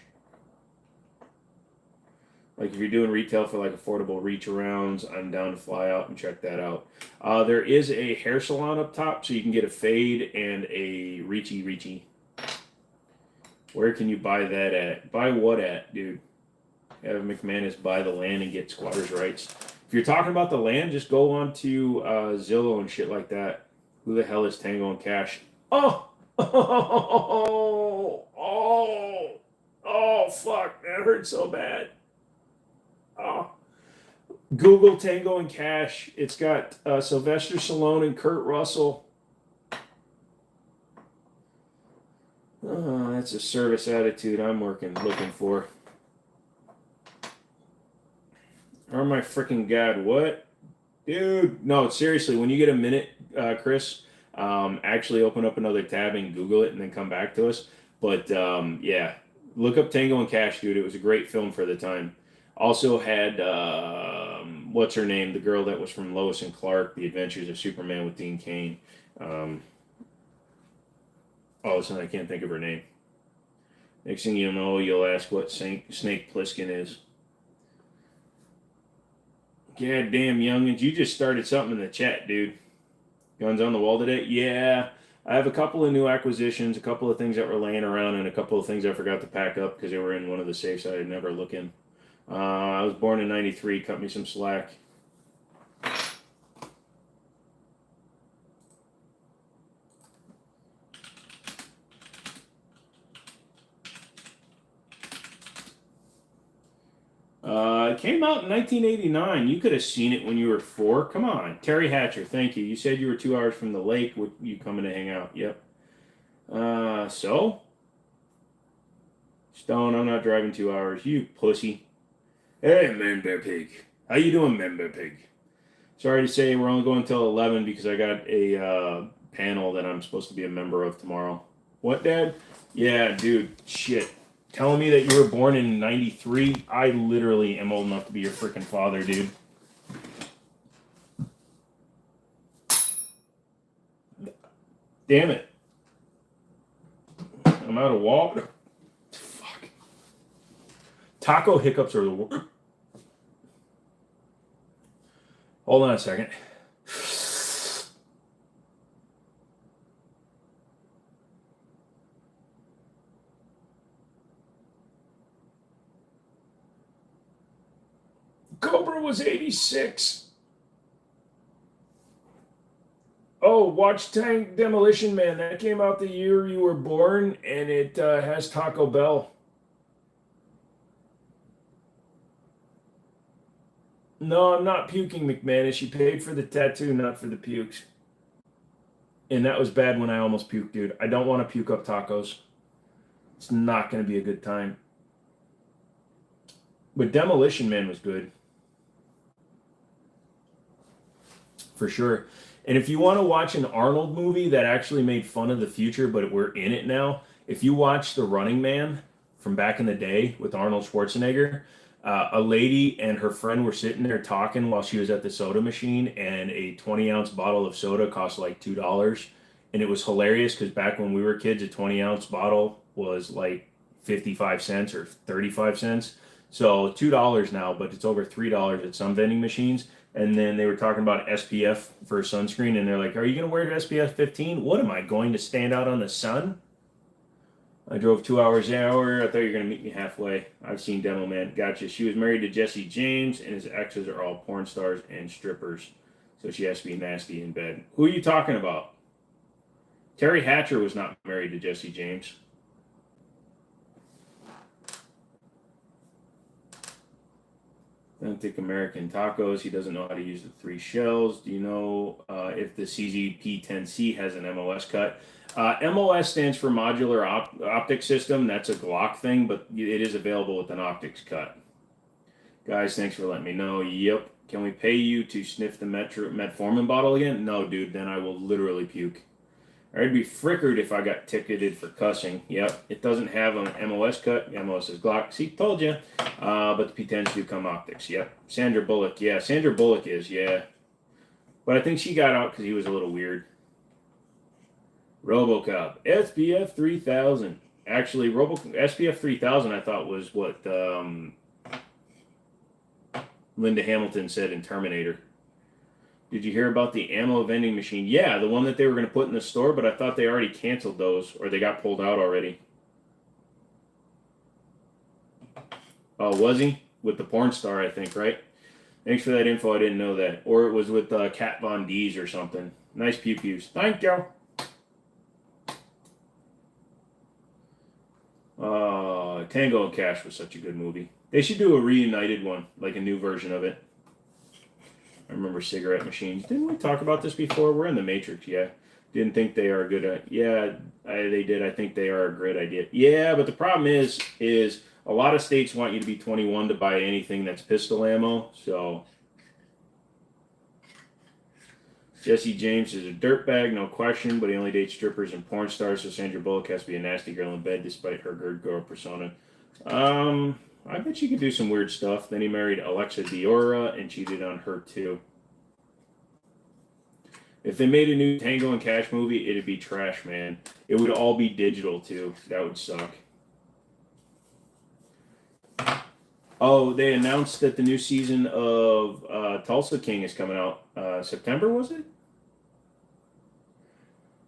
Like if you're doing retail for like affordable reach arounds, I'm down to fly out and check that out. There is a hair salon up top, so you can get a fade and a reachy. Where can you buy that at? Buy what at, dude? Have McManus buy the land and get squatters' rights. If you're talking about the land, just go on to Zillow and shit like that. Who the hell is Tango and Cash? Oh! Oh, fuck. That hurt so bad. Oh. Google Tango and Cash. It's got Sylvester Stallone and Kurt Russell. Oh, that's a service attitude I'm looking for. Oh my freaking god, what? Dude, no, seriously, when you get a minute, Chris, actually open up another tab and Google it and then come back to us. But yeah, look up Tango and Cash, dude. It was a great film for the time. Also had, what's her name? The girl that was from Lois and Clark, The Adventures of Superman with Dean Cain. All of a sudden, I can't think of her name. Next thing you know, you'll ask what Snake Plissken is. God damn, youngins, you just started something in the chat, dude. Guns on the wall today? Yeah. I have a couple of new acquisitions, a couple of things that were laying around, and a couple of things I forgot to pack up because they were in one of the safes I had never looked in. I was born in 93. Cut me some slack. It came out in 1989. You could have seen it when you were 4. Come on. Terry Hatcher, thank you. You said you were 2 hours from the lake. Would you coming to hang out? Yep. So? Stone, I'm not driving 2 hours. You pussy. Hey, Member Pig. How you doing, Member Pig? Sorry to say we're only going until 11 because I got a panel that I'm supposed to be a member of tomorrow. What, Dad? Yeah, dude. Shit. Telling me that you were born in 93? I literally am old enough to be your freaking father, dude. Damn it. I'm out of water. Fuck. Taco hiccups are the worst. Hold on a second. Cobra was 86. Oh, watch Tank Demolition Man. That came out the year you were born, and it has Taco Bell. No, I'm not puking, McManus. You paid for the tattoo, not for the pukes. And that was bad when I almost puked, dude. I don't want to puke up tacos. It's not going to be a good time. But Demolition Man was good. For sure. And if you want to watch an Arnold movie that actually made fun of the future, but we're in it now, if you watch The Running Man from back in the day with Arnold Schwarzenegger, a lady and her friend were sitting there talking while she was at the soda machine, and a 20-ounce bottle of soda cost like $2. And it was hilarious because back when we were kids, a 20-ounce bottle was like 55 cents or 35 cents. So $2 now, but it's over $3 at some vending machines. And then they were talking about SPF for sunscreen, and they're like, are you going to wear SPF 15? What am I, going to stand out on the sun? I drove 2 hours an hour. I thought you were going to meet me halfway. I've seen Demo Man. Gotcha. She was married to Jesse James, and his exes are all porn stars and strippers. So she has to be nasty in bed. Who are you talking about? Terry Hatcher was not married to Jesse James. Authentic American tacos. He doesn't know how to use the 3 shells. Do you know if the CZP-10C has an MOS cut? MOS stands for Modular Optic System. That's a Glock thing, but it is available with an optics cut. Guys, thanks for letting me know. Yep. Can we pay you to sniff the metformin bottle again? No, dude. Then I will literally puke. I'd be frickered if I got ticketed for cussing. Yep, it doesn't have an MOS cut. MOS is Glock. See, told you. But the P10s do come optics. Yep. Sandra Bullock. Yeah, Sandra Bullock is. Yeah. But I think she got out because he was a little weird. RoboCop. SPF 3000. Actually, SPF 3000 I thought was what Linda Hamilton said in Terminator. Did you hear about the ammo vending machine? Yeah, the one that they were going to put in the store, but I thought they already canceled those, or they got pulled out already. Oh, was he? With the porn star, I think, right? Thanks for that info. I didn't know that. Or it was with Kat Von D's or something. Nice pew-pews. Thank you. Tango and Cash was such a good movie. They should do a reunited one, like a new version of it. I remember Cigarette Machines. Didn't we talk about this before? We're in the Matrix, yeah. Didn't think they are good at. Yeah, they did. I think they are a great idea. Yeah, but the problem is a lot of states want you to be 21 to buy anything that's pistol ammo. So Jesse James is a dirtbag, no question, but he only dates strippers and porn stars, so Sandra Bullock has to be a nasty girl in bed despite her good girl persona. I bet she could do some weird stuff. Then he married Alexa Diora and cheated on her too. If they made a new Tango and Cash movie, it'd be trash, man. It would all be digital too. That would suck. Oh, they announced that the new season of Tulsa King is coming out. September, was it?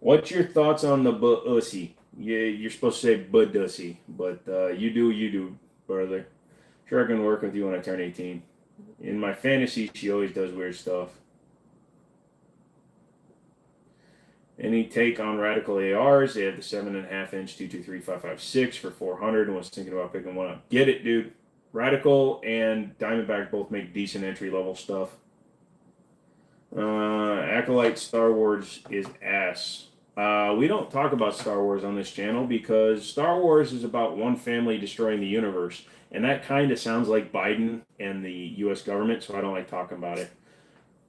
What's your thoughts on the Bussy? Yeah, you're supposed to say Budussy, but you do, brother. Sure, I can work with you when I turn 18. In my fantasy, she always does weird stuff. Any take on Radical ARs? They have the 7.5-inch 223-556 for 400 and was thinking about picking one up. Get it, dude. Radical and Diamondback both make decent entry-level stuff. Acolyte Star Wars is ass. We don't talk about Star Wars on this channel because Star Wars is about one family destroying the universe. And that kind of sounds like Biden and the U.S. government, so I don't like talking about it.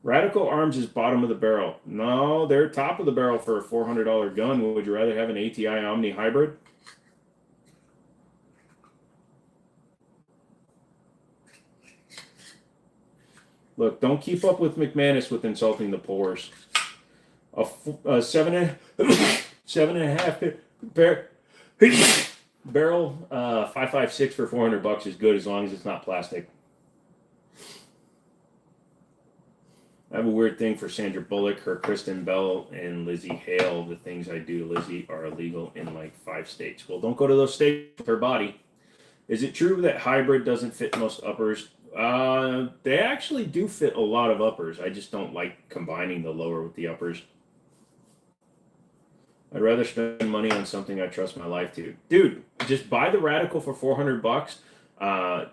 Radical Arms is bottom of the barrel. No, they're top of the barrel for a $400 gun. Would you rather have an ATI Omni Hybrid? Look, don't keep up with McManus with insulting the poors. A 7.5 barrel 5.56 for $400 is good as long as it's not plastic. I have a weird thing for Sandra Bullock, her Kristen Bell, and Lizzie Hale. The things I do to Lizzie are illegal in like 5 states. Well, don't go to those states with her body. Is it true that hybrid doesn't fit most uppers? They actually do fit a lot of uppers. I just don't like combining the lower with the uppers. I'd rather spend money on something I trust my life to. Dude, just buy the Radical for $400.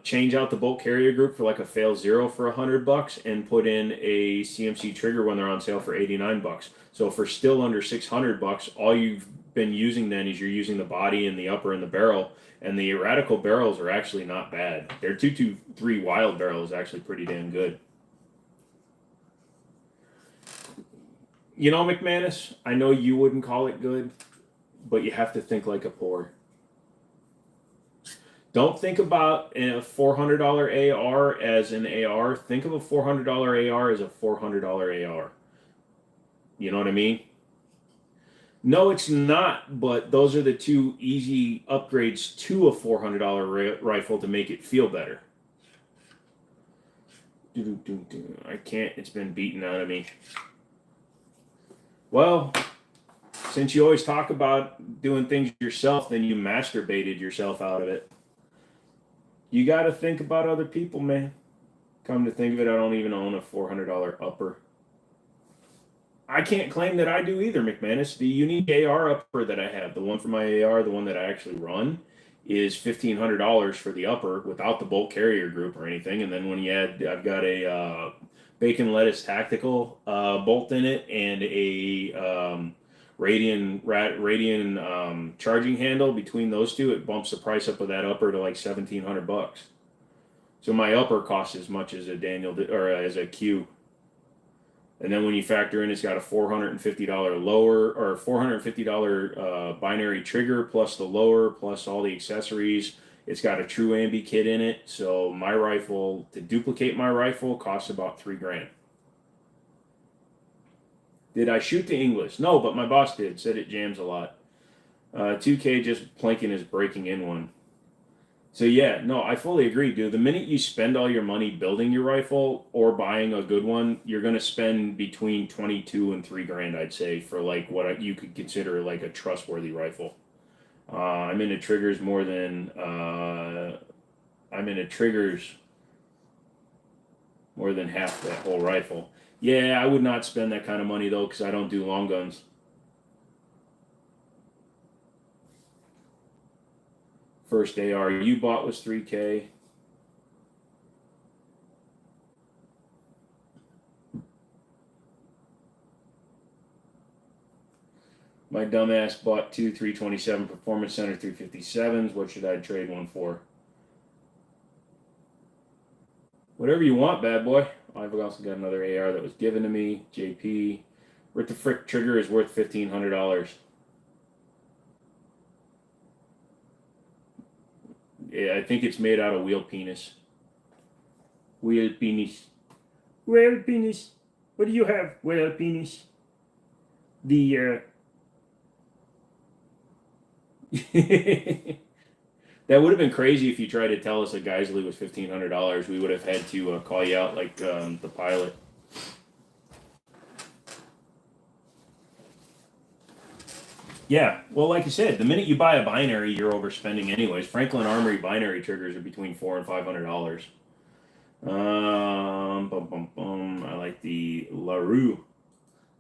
Change out the bolt carrier group for like a fail 0 for $100 and put in a CMC trigger when they're on sale for $89. So for still under $600, all you've been using then is you're using the body and the upper and the barrel. And the Radical barrels are actually not bad. Their 223 Wild barrel is actually pretty damn good. You know, McManus, I know you wouldn't call it good, but you have to think like a poor. Don't think about a $400 AR as an AR. Think of a $400 AR as a $400 AR. You know what I mean? No, it's not, but those are the two easy upgrades to a $400 rifle to make it feel better. I can't, it's been beaten out of me. Well, since you always talk about doing things yourself, then you masturbated yourself out of it. You got to think about other people, man. Come to think of it, I don't even own a $400 upper. I can't claim that I do either, McManus. The unique AR upper that I have, the one for my AR, the one that I actually run, is $1,500 for the upper without the bolt carrier group or anything. And then when you add, I've got a bacon lettuce tactical bolt in it and a Radian charging handle. Between those two, it bumps the price up of that upper to like $1,700. So my upper costs as much as a Daniel or as a Q. And then when you factor in, it's got a $450 lower or $450 binary trigger plus the lower plus all the accessories. It's got a true ambi kit in it. So my rifle, to duplicate my rifle, costs about $3,000. Did I shoot the English? No, but my boss did. Said it jams a lot. 2K just planking is breaking in one. So yeah, no, I fully agree, dude. The minute you spend all your money building your rifle or buying a good one, you're gonna spend between 22 and $3,000, I'd say, for like what you could consider like a trustworthy rifle. I'm into triggers more than I'm into triggers more than half that whole rifle. Yeah, I would not spend that kind of money though, because I don't do long guns. First AR you bought was $3K. My dumbass bought two 327 Performance Center 357s. What should I trade one for? Whatever you want, bad boy. I've also got another AR that was given to me. JP. What the frick trigger is worth $1,500. Yeah, I think it's made out of wheel penis. Wheel penis. Whale penis. What do you have, whale penis? The that would have been crazy if you tried to tell us a Geisley was $1,500. We would have had to call you out like the pilot. Yeah, well, like I said, the minute you buy a binary, you're overspending anyways. Franklin Armory binary triggers are between $400 and $500. I like the LaRue.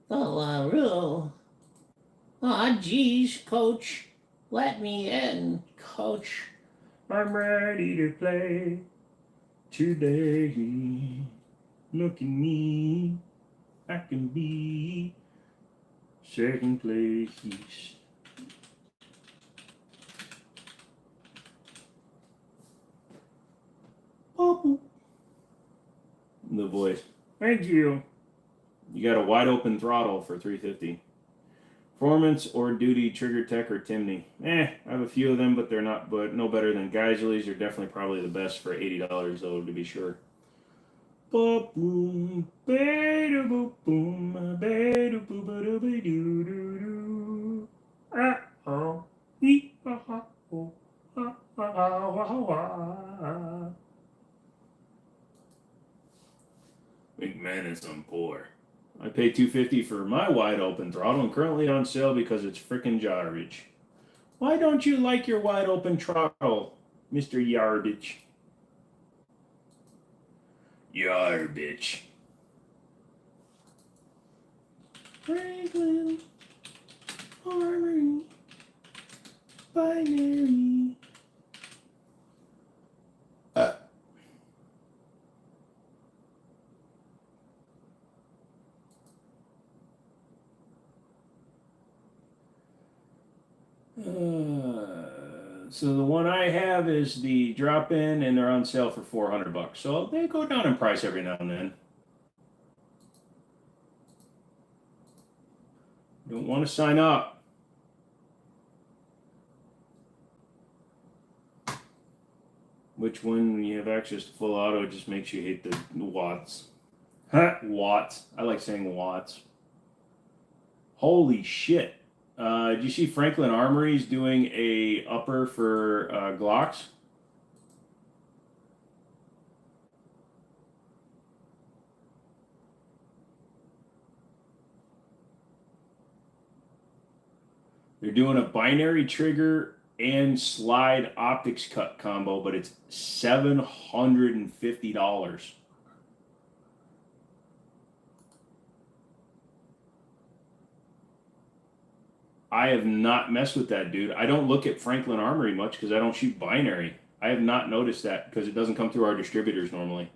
The LaRue. Aw, geez, coach. Let me in, coach. I'm ready to play today. Look at me. I can be second place. Oh. The voice. Thank you. You got a wide open throttle for $350. Performance or duty, Trigger Tech or Timney. I have a few of them, but they're not, but no better than Geisley's. They're definitely probably the best for $80 though, to be sure. Boom, boom, boom, big man and some poor. I paid $250 for my wide open throttle and currently on sale because it's frickin' garbage. Why don't you like your wide open throttle, Mr. Yarbage? Yarbage. Franklin Armory binary. So the one I have is the drop-in, and they're on sale for $400. So they go down in price every now and then. Don't want to sign up. Which one, when you have access to full auto, just makes you hate the watts. Huh? Watts. I like saying watts. Holy shit. Did you see Franklin Armory's doing a upper for Glocks? They're doing a binary trigger and slide optics cut combo, but it's $750. I have not messed with that, dude. I don't look at Franklin Armory much because I don't shoot binary. I have not noticed that because it doesn't come through our distributors normally.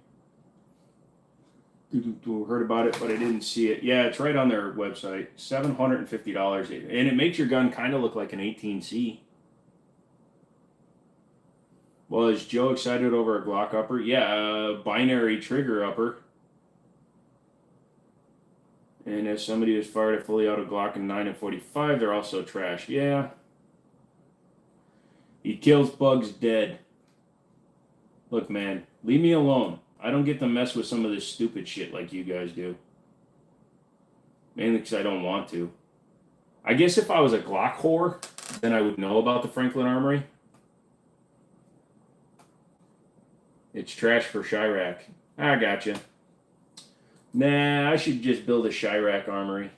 Heard about it, but I didn't see it. Yeah, it's right on their website. $750. And it makes your gun kind of look like an 18C. Well, is Joe excited over a Glock upper? Yeah, binary trigger upper. And if somebody has fired a fully auto Glock in 9 and 45, they're also trash. Yeah. He kills bugs dead. Look, man, leave me alone. I don't get to mess with some of this stupid shit like you guys do. Mainly because I don't want to. I guess if I was a Glock whore, then I would know about the Franklin Armory. It's trash for Chirac. I gotcha. Nah, I should just build a Chirac Armory.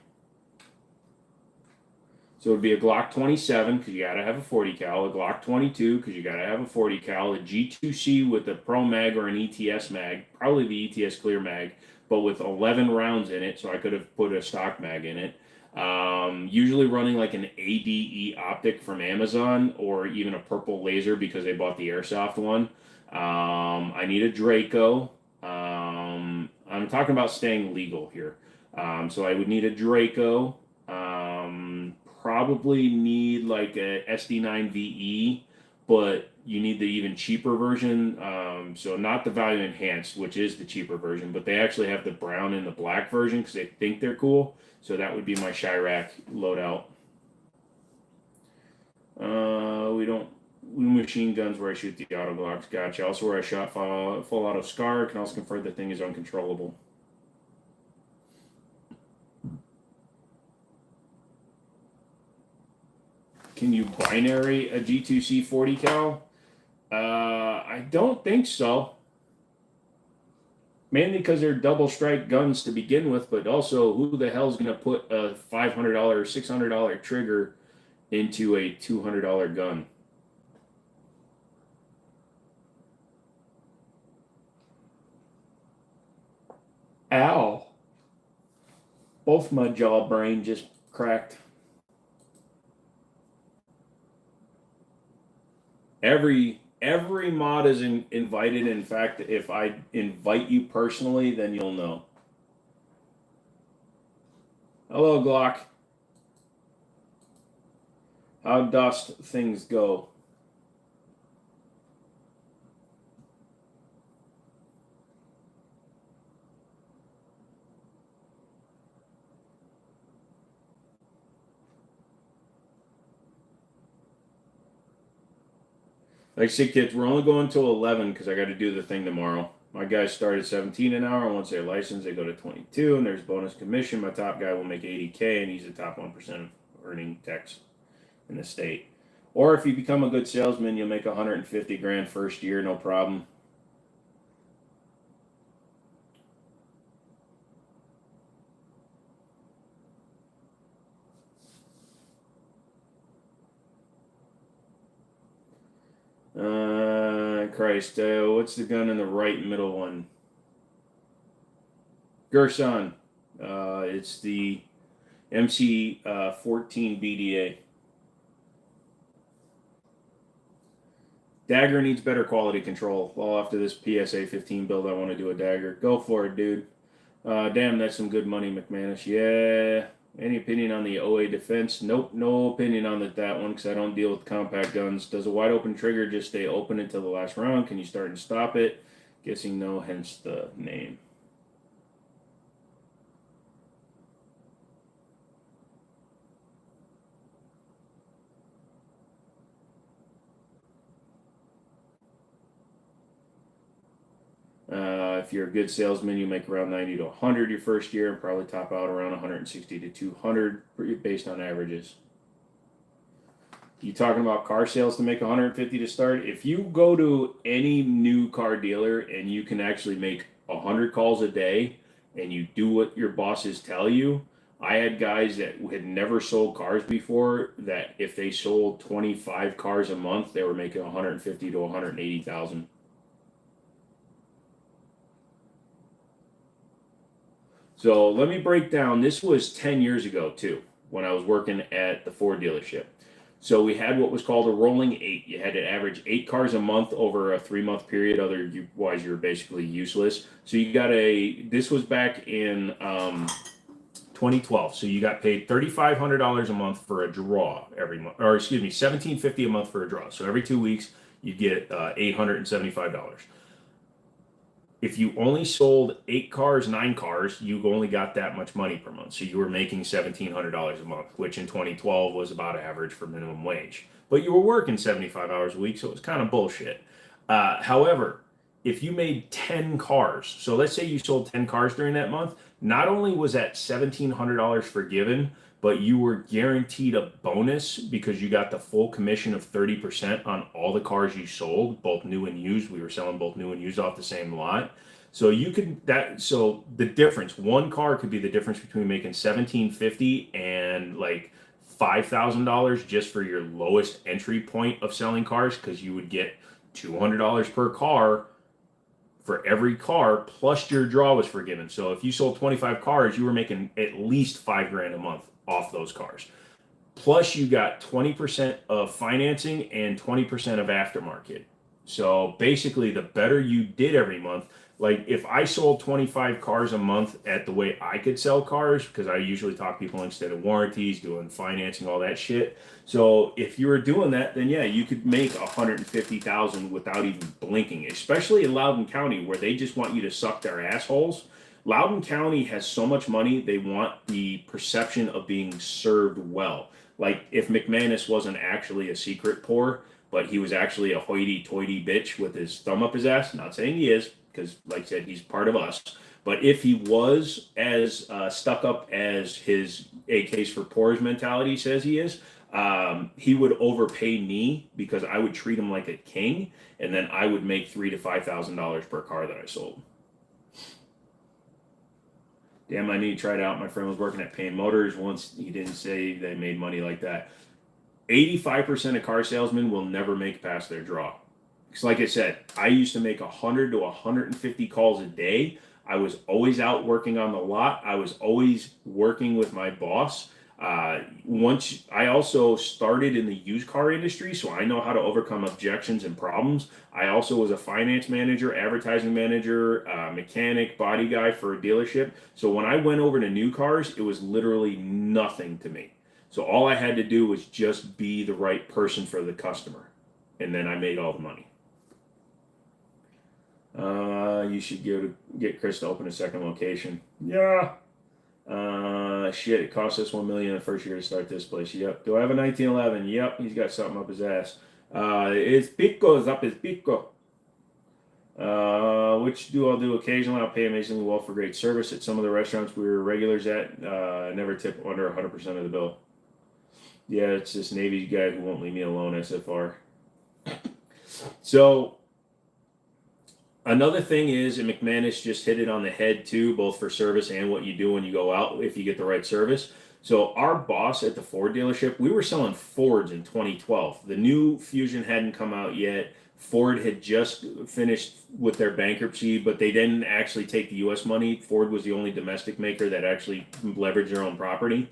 So it would be a Glock 27 because you gotta have a 40 cal, a Glock 22 because you gotta have a 40 cal, a G2C with a Pro Mag or an ETS mag, probably the ETS Clear Mag, but with 11 rounds in it, so I could have put a stock mag in it. Usually running like an ADE optic from Amazon or even a purple laser because they bought the airsoft one. I need a Draco. I'm talking about staying legal here. So I would need a Draco. Probably need like a SD9 VE, but you need the even cheaper version. So not the value enhanced, which is the cheaper version, but they actually have the brown and the black version because they think they're cool. So that would be my Chirac loadout. We don't machine guns where I shoot the auto blocks. Gotcha. Also where I shot full auto Scar. Can also confirm the thing is uncontrollable. Can you binary a G2C 40 cal? I don't think so. Mainly because they're double strike guns to begin with, but also who the hell's going to put a $500 or $600 trigger into a $200 gun? Ow. Both my jaw brain just cracked. Every mod is invited. In fact, if I invite you personally, then you'll know. Hello, Glock. How dost things go? Like I said, kids, we're only going till 11 because I got to do the thing tomorrow. My guys start at 17 an hour. Once they're licensed, they go to 22, and there's bonus commission. My top guy will make 80K, and he's the top 1% of earning techs in the state. Or if you become a good salesman, you'll make 150 grand first year, no problem. Christ, what's the gun in the right middle one? Gerson. It's the MC 14 BDA. Dagger needs better quality control. Well, after this PSA 15 build, I want to do a dagger. Go for it, dude. Damn, that's some good money, McManus. Yeah. Any opinion on the OA defense? Nope, no opinion on that one because I don't deal with compact guns. Does a wide open trigger just stay open until the last round? Can you start and stop it? Guessing no, hence the name. If you're a good salesman, you make around 90 to 100 your first year and probably top out around 160 to 200 based on averages. You talking about car sales to make 150 to start? If you go to any new car dealer and you can actually make 100 calls a day and you do what your bosses tell you, I had guys that had never sold cars before that if they sold 25 cars a month, they were making 150 to 180,000. So let me break down. This was 10 years ago, too, when I was working at the Ford dealership. So we had what was called a rolling 8. You had to average 8 cars a month over a 3-month period. Otherwise, you were basically useless. So you got this was back in 2012. So you got paid $3,500 a month for a draw every month, or excuse me, $1,750 a month for a draw. So every 2 weeks, you get $875. If you only sold 8 cars, 9 cars, you only got that much money per month. So you were making $1,700 a month, which in 2012 was about average for minimum wage. But you were working 75 hours a week, so it was kind of bullshit. However, if you made 10 cars, so let's say you sold 10 cars during that month, not only was that $1,700 forgiven, but you were guaranteed a bonus because you got the full commission of 30% on all the cars you sold, both new and used. We were selling both new and used off the same lot. So you could so the difference, one car could be the difference between making $1,750 and like $5,000 just for your lowest entry point of selling cars, because you would get $200 per car for every car, plus your draw was forgiven. So if you sold 25 cars, you were making at least $5,000 a month off those cars. Plus you got 20% of financing and 20% of aftermarket. So basically, the better you did every month, like if I sold 25 cars a month at the way I could sell cars, because I usually talk people instead of warranties, doing financing, all that shit. So if you were doing that, then yeah, you could make $150,000 without even blinking, especially in Loudoun County where they just want you to suck their assholes. Loudoun County has so much money, they want the perception of being served well. Like if McManus wasn't actually a secret poor, but he was actually a hoity-toity bitch with his thumb up his ass. Not saying he is, because like I said, he's part of us. But if he was as stuck up as his A case for poors mentality says he is, he would overpay me because I would treat him like a king, and then I would make $3,000 to $5,000 per car that I sold. Damn, I need to try it out. My friend was working at Payne Motors once. He didn't say they made money like that. 85% of car salesmen will never make past their draw. Because like I said, I used to make 100 to 150 calls a day. I was always out working on the lot. I was always working with my boss. Once I also started in the used car industry, so I know how to overcome objections and problems. I also was a finance manager, advertising manager, mechanic, body guy for a dealership. So when I went over to new cars, it was literally nothing to me. So all I had to do was just be the right person for the customer, and then I made all the money. You should get Chris to open a second location. Yeah. Shit, it cost us $1 million the first year to start this place. Yep. Do I have a 1911? Yep. He's got something up his ass. His pico's up his pico. Which I'll do occasionally. I'll pay amazingly well for great service at some of the restaurants we were regulars at. Never tip under 100% of the bill. Yeah, it's this Navy guy who won't leave me alone, SFR. So another thing is, and McManus just hit it on the head too, both for service and what you do when you go out if you get the right service. So our boss at the Ford dealership, we were selling Fords in 2012. The new Fusion hadn't come out yet. Ford had just finished with their bankruptcy, but they didn't actually take the U.S. money. Ford was the only domestic maker that actually leveraged their own property.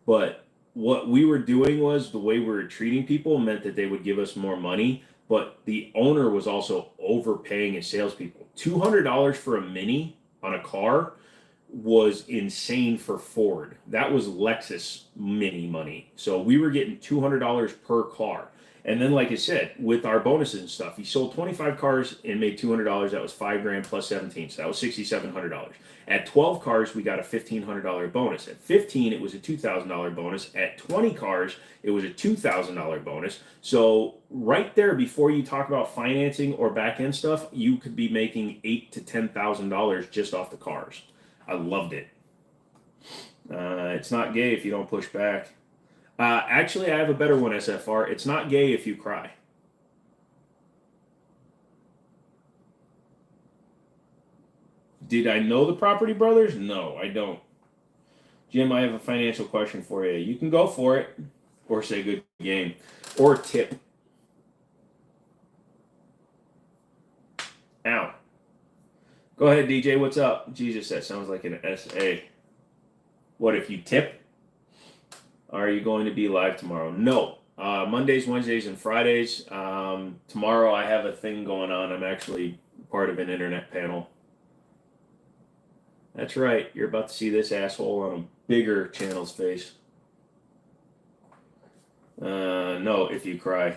But what we were doing was, the way we were treating people meant that they would give us more money. But the owner was also overpaying his salespeople. $200 for a Mini on a car was insane for Ford. That was Lexus Mini money. So we were getting $200 per car. And then, like I said, with our bonuses and stuff, he sold 25 cars and made $200. That was $5,000 plus 17. So that was $6,700. At 12 cars, we got a $1,500 bonus. At 15, it was a $2,000 bonus. At 20 cars, it was a $2,000 bonus. So right there, before you talk about financing or back end stuff, you could be making $8,000 to $10,000 just off the cars. I loved it. It's not gay if you don't push back. Actually, I have a better one, SFR. It's not gay if you cry. Did I know the Property Brothers? No, I don't. Jim, I have a financial question for you. You can go for it, or say good game, or tip. Ow. Go ahead, DJ. What's up? Jesus, that sounds like an SA. What if you tip? Are you going to be live tomorrow? No. Mondays, Wednesdays, and Fridays. Tomorrow I have a thing going on. I'm actually part of an internet panel. That's right. You're about to see this asshole on a bigger channel's face. No, if you cry.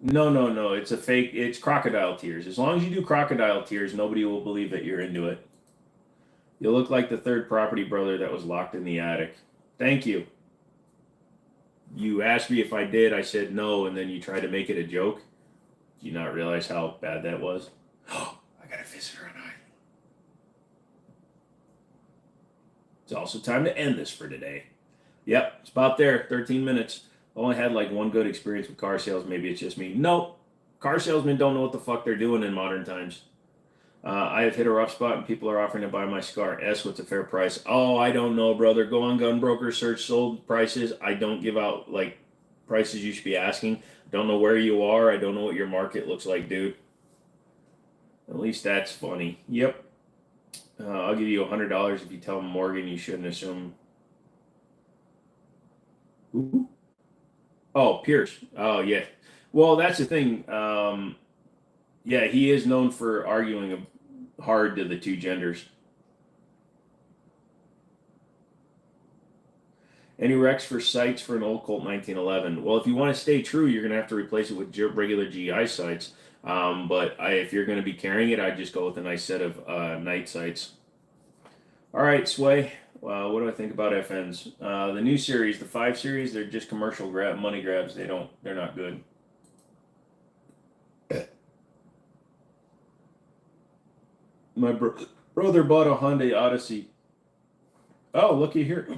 No. It's a fake. It's crocodile tears. As long as you do crocodile tears, nobody will believe that you're into it. You look like the third property brother that was locked in the attic. Thank you. You asked me if I did. I said no, and then you tried to make it a joke. Do you not realize how bad that was? Oh, I got a visitor on I. It's also time to end this for today. Yep, it's about there. 13 minutes. Only had like one good experience with car sales. Maybe it's just me. Nope. Car salesmen don't know what the fuck they're doing in modern times. I have hit a rough spot and people are offering to buy my Scar S. What's a fair price? Oh, I don't know, brother. Go on Gunbroker, search sold prices. I don't give out like prices you should be asking. Don't know where you are. I don't know what your market looks like, dude. At least that's funny. Yep. I'll give you $100 if you tell Morgan you shouldn't assume. Who? Oh, Pierce. Oh, yeah. Well, that's the thing. Yeah, he is known for arguing hard to the two genders. Any Rex for sights for an old Colt 1911? Well, if you want to stay true, you're going to have to replace it with regular GI sights. But if you're going to be carrying it, I'd just go with a nice set of night sights. All right, Sway. What do I think about FNs? The new series, the 5 series, they're just commercial money grabs. They're not good. My brother bought a Hyundai Odyssey. Oh, looky here.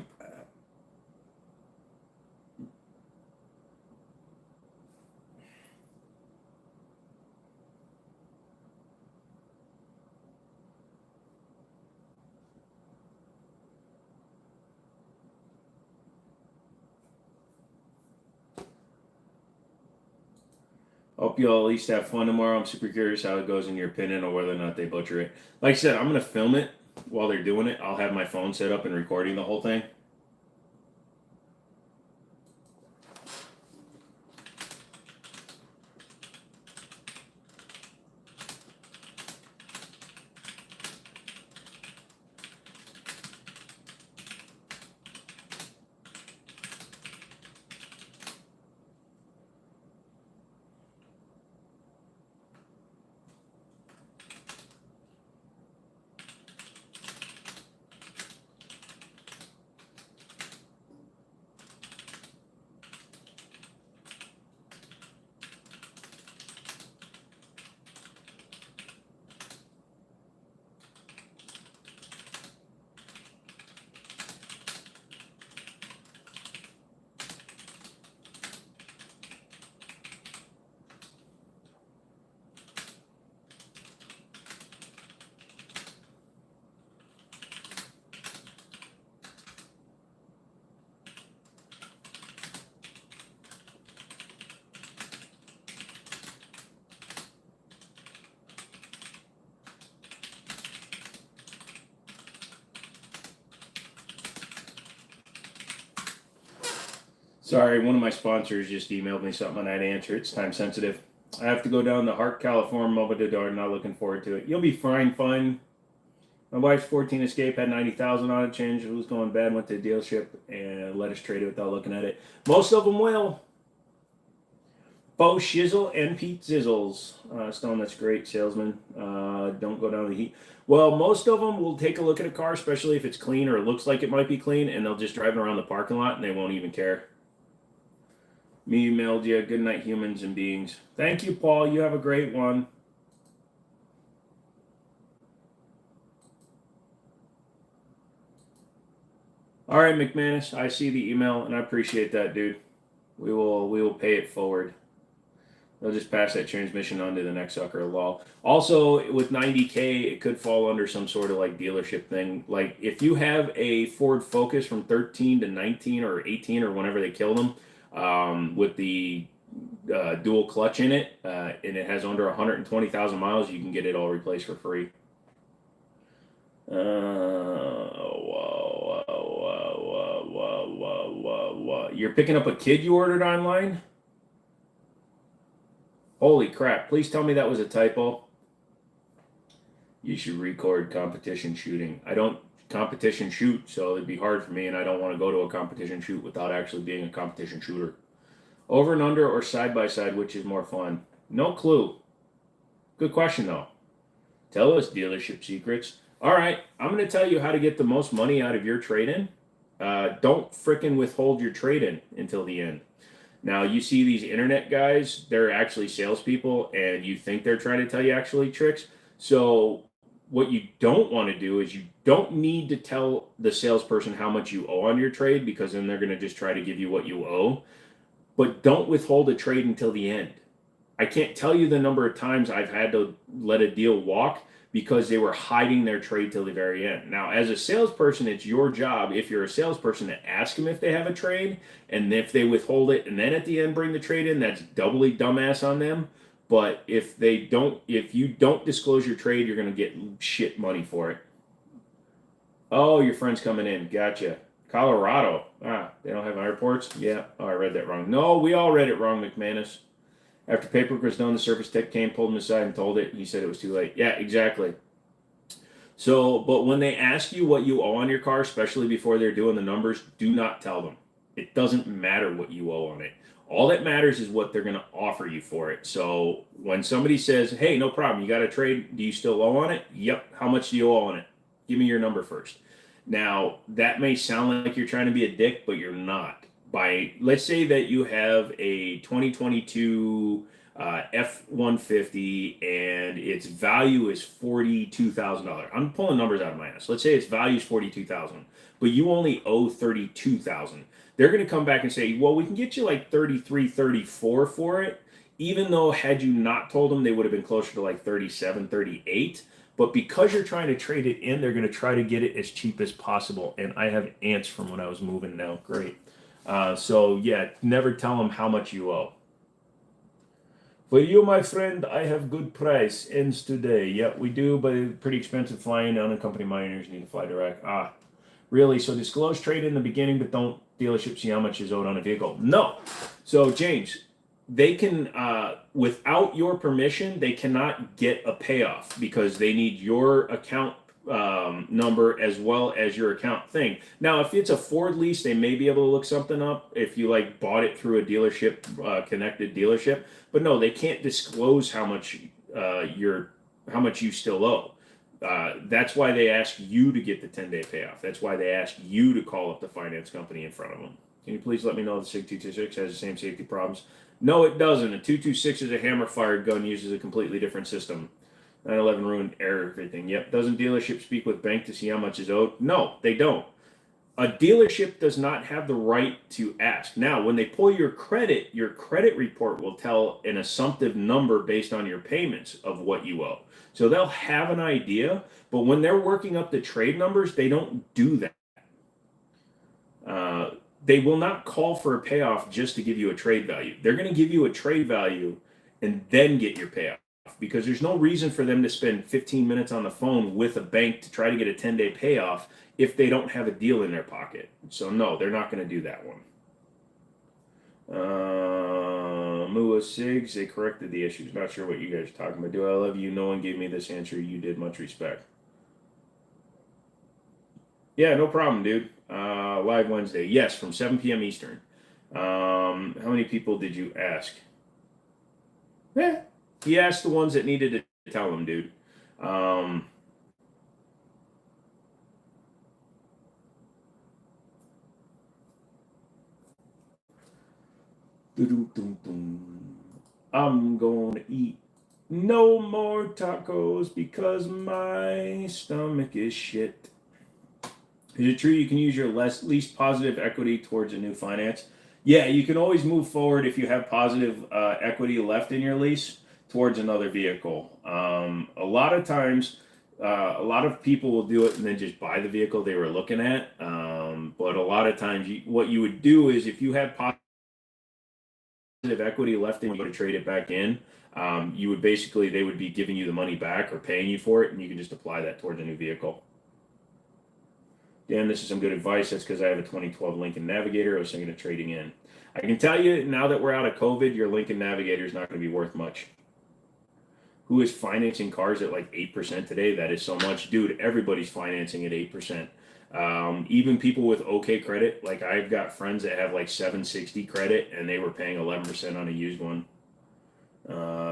Hope you all at least have fun tomorrow. I'm super curious how it goes in your opinion or whether or not they butcher it. Like I said, I'm going to film it while they're doing it. I'll have my phone set up and recording the whole thing. Sorry, one of my sponsors just emailed me something and I had to answer. It's time sensitive. I have to go down to Hart, California, Mobile. Not looking forward to it. You'll be fine. My wife's 14 Escape had 90,000 on it. Changed. It was going bad. Went to the dealership and let us trade it without looking at it. Most of them will. Bo Shizzle and Pete Zizzles. Stone, that's great, salesman. Don't go down to the heat. Well, most of them will take a look at a car, especially if it's clean or it looks like it might be clean, and they'll just drive it around the parking lot and they won't even care. Me emailed you. Good night, humans and beings. Thank you, Paul. You have a great one. All right, McManus. I see the email and I appreciate that, dude. We will pay it forward. They'll just pass that transmission on to the next sucker law. Also, with 90K, it could fall under some sort of like dealership thing. Like if you have a Ford Focus from 13 to 19 or 18 or whenever they killed them, with the dual clutch in it, and it has under 120,000 miles, you can get it all replaced for free. You're picking up a kid you ordered online? Holy crap. Please tell me that was a typo. You should record competition shooting. I don't competition shoot, so it'd be hard for me, and I don't want to go to a competition shoot without actually being a competition shooter. Over and under or side by side, which is more fun? No clue. Good question though. Tell us dealership secrets. All right, I'm going to tell you how to get the most money out of your trade-in. Don't fricking withhold your trade-in until the end. Now, you see these internet guys, they're actually salespeople, and you think they're trying to tell you actually tricks. So, what you don't want to do is you don't need to tell the salesperson how much you owe on your trade because then they're going to just try to give you what you owe. But don't withhold a trade until the end. I can't tell you the number of times I've had to let a deal walk because they were hiding their trade till the very end. Now, as a salesperson, it's your job, if you're a salesperson, to ask them if they have a trade, and if they withhold it, and then at the end bring the trade in, that's doubly dumbass on them. But if you don't disclose your trade, you're going to get shit money for it. Oh, your friend's coming in. Gotcha. Colorado. They don't have airports? Yeah. Oh, I read that wrong. No, we all read it wrong, McManus. After paperwork was done, the service tech came, pulled him aside, and told it. He said it was too late. Yeah, exactly. So, but when they ask you what you owe on your car, especially before they're doing the numbers, do not tell them. It doesn't matter what you owe on it. All that matters is what they're going to offer you for it. So when somebody says, hey, no problem, you got a trade, do you still owe on it? Yep. How much do you owe on it? Give me your number first. Now, that may sound like you're trying to be a dick, but you're not. Let's say that you have a 2022 F-150 and its value is $42,000. I'm pulling numbers out of my ass. Let's say its value is $42,000, but you only owe $32,000. They're going to come back and say, well, we can get you like 33, 34 for it, even though had you not told them, they would have been closer to like 37, 38. But because you're trying to trade it in, they're going to try to get it as cheap as possible. And I have ants from when I was moving now. Great. So yeah, never tell them how much you owe. For you, my friend, I have good price. Ends today. Yeah, we do, but it's pretty expensive flying. Unaccompanied minors need to fly direct. Really? So disclose trade in the beginning, but don't dealership see how much is owed on a vehicle. No. So James, they can, without your permission, they cannot get a payoff because they need your account number as well as your account thing. Now, if it's a Ford lease, they may be able to look something up if you like bought it through a dealership, connected dealership. But no, they can't disclose how much you still owe. That's why they ask you to get the 10-day payoff. That's why they ask you to call up the finance company in front of them. Can you please let me know if the SIG 226 has the same safety problems? No, it doesn't. A 226 is a hammer-fired gun, uses a completely different system. 911 ruined everything. Yep. Doesn't dealership speak with bank to see how much is owed? No, they don't. A dealership does not have the right to ask. Now, when they pull your credit report will tell an assumptive number based on your payments of what you owe. So they'll have an idea, but when they're working up the trade numbers, they don't do that. They will not call for a payoff just to give you a trade value. They're going to give you a trade value and then get your payoff, because there's no reason for them to spend 15 minutes on the phone with a bank to try to get a 10-day payoff if they don't have a deal in their pocket. So no, they're not going to do that one. Mua Sigs, they corrected the issues. Not sure what you guys are talking about. Do I love you? No one gave me this answer. You did. Much respect. Yeah, no problem, dude. Live Wednesday. Yes, from 7 p.m. Eastern. How many people did you ask? He asked the ones that needed to tell him, dude. I'm going to eat no more tacos because my stomach is shit. Is it true you can use your least positive equity towards a new finance? Yeah, you can always move forward if you have positive equity left in your lease towards another vehicle. A lot of times, a lot of people will do it and then just buy the vehicle they were looking at. But a lot of times, what you would do is if you had positive equity left in, you to trade it back in. You would they would be giving you the money back or paying you for it, and you can just apply that towards a new vehicle. Dan, this is some good advice. That's because I have a 2012 Lincoln Navigator. I was thinking of trading in. I can tell you now that we're out of COVID, your Lincoln Navigator is not going to be worth much. Who is financing cars at like 8% today? That is so much. Dude, everybody's financing at 8%. Even people with okay credit, like I've got friends that have like 760 credit and they were paying 11% on a used one.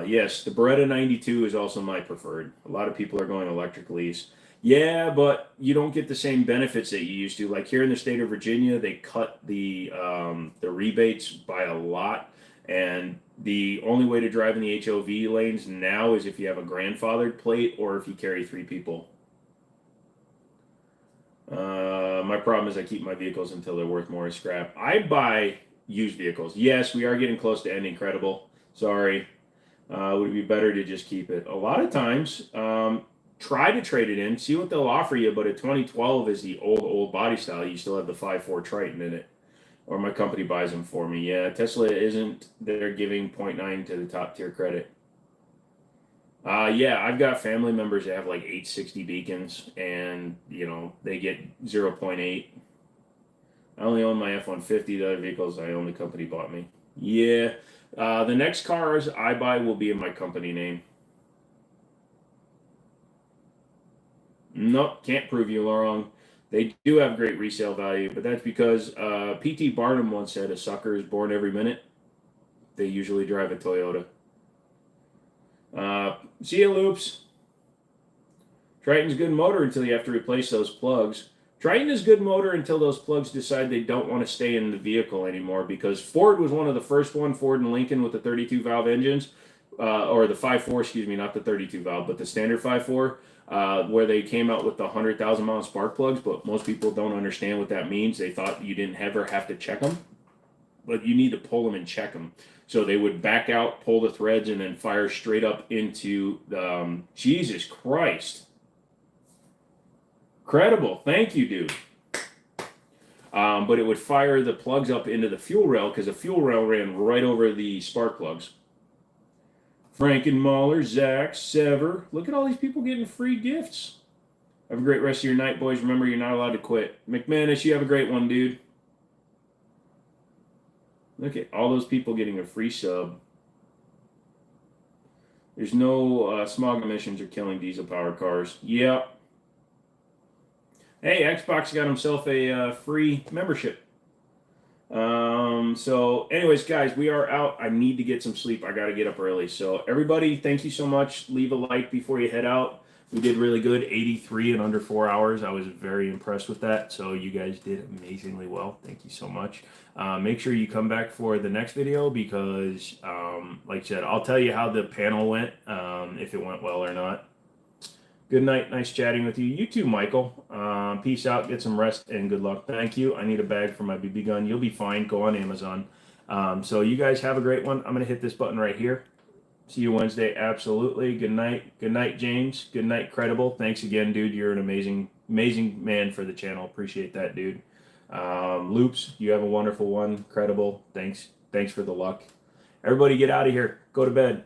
Yes, the Beretta 92 is also my preferred. A lot of people are going electric lease. Yeah, but you don't get the same benefits that you used to. Like here in the state of Virginia, they cut the rebates by a lot, and the only way to drive in the HOV lanes now is if you have a grandfathered plate or if you carry 3 people. My problem is I keep my vehicles until they're worth more as scrap. I buy used vehicles. Yes, we are getting close to ending credible. Sorry. Would it be better to just keep it? A lot of times, try to trade it in, see what they'll offer you. But a 2012 is the old body style. You still have the 5.4 Triton in it, or my company buys them for me. Yeah, Tesla isn't. They're giving 0.9 to the top tier credit. Yeah, I've got family members that have like 860 beacons, and they get 0.8. I only own my F-150. The other vehicles I own the company bought me. Yeah. The next cars I buy will be in my company name. Nope, can't prove you wrong. They do have great resale value, but that's because P.T. Barnum once said a sucker is born every minute. They usually drive a Toyota. See ya, Loops. Triton's good motor until you have to replace those plugs. Triton is good motor until those plugs decide they don't want to stay in the vehicle anymore, because Ford was one of the first one, Ford and Lincoln with the 32 valve engines, or the 5.4, excuse me, not the 32 valve, but the standard 5.4, where they came out with the 100,000 mile spark plugs, but most people don't understand what that means. They thought you didn't ever have to check them, but you need to pull them and check them. So they would back out, pull the threads, and then fire straight up into the, Jesus Christ. Credible. Thank you, dude. But it would fire the plugs up into the fuel rail because the fuel rail ran right over the spark plugs. Frankenmauler, Zach, Sever. Look at all these people getting free gifts. Have a great rest of your night, boys. Remember, you're not allowed to quit. McManus, you have a great one, dude. Look at all those people getting a free sub. There's no smog emissions are killing diesel-powered cars. Yep. Hey, Xbox got himself a free membership. So anyways, guys, we are out. I need to get some sleep. I got to get up early. So everybody, thank you so much. Leave a like before you head out. We did really good, 83 in under 4 hours. I was very impressed with that. So you guys did amazingly well. Thank you so much. Make sure you come back for the next video because, like I said, I'll tell you how the panel went, if it went well or not. Good night. Nice chatting with you. You too, Michael. Peace out. Get some rest and good luck. Thank you. I need a bag for my BB gun. You'll be fine. Go on Amazon. So you guys have a great one. I'm going to hit this button right here. See you Wednesday. Absolutely. Good night. Good night, James. Good night, Credible. Thanks again, dude. You're an amazing man for the channel. Appreciate that, dude. Loops, you have a wonderful one. Credible. Thanks for the luck. Everybody get out of here. Go to bed.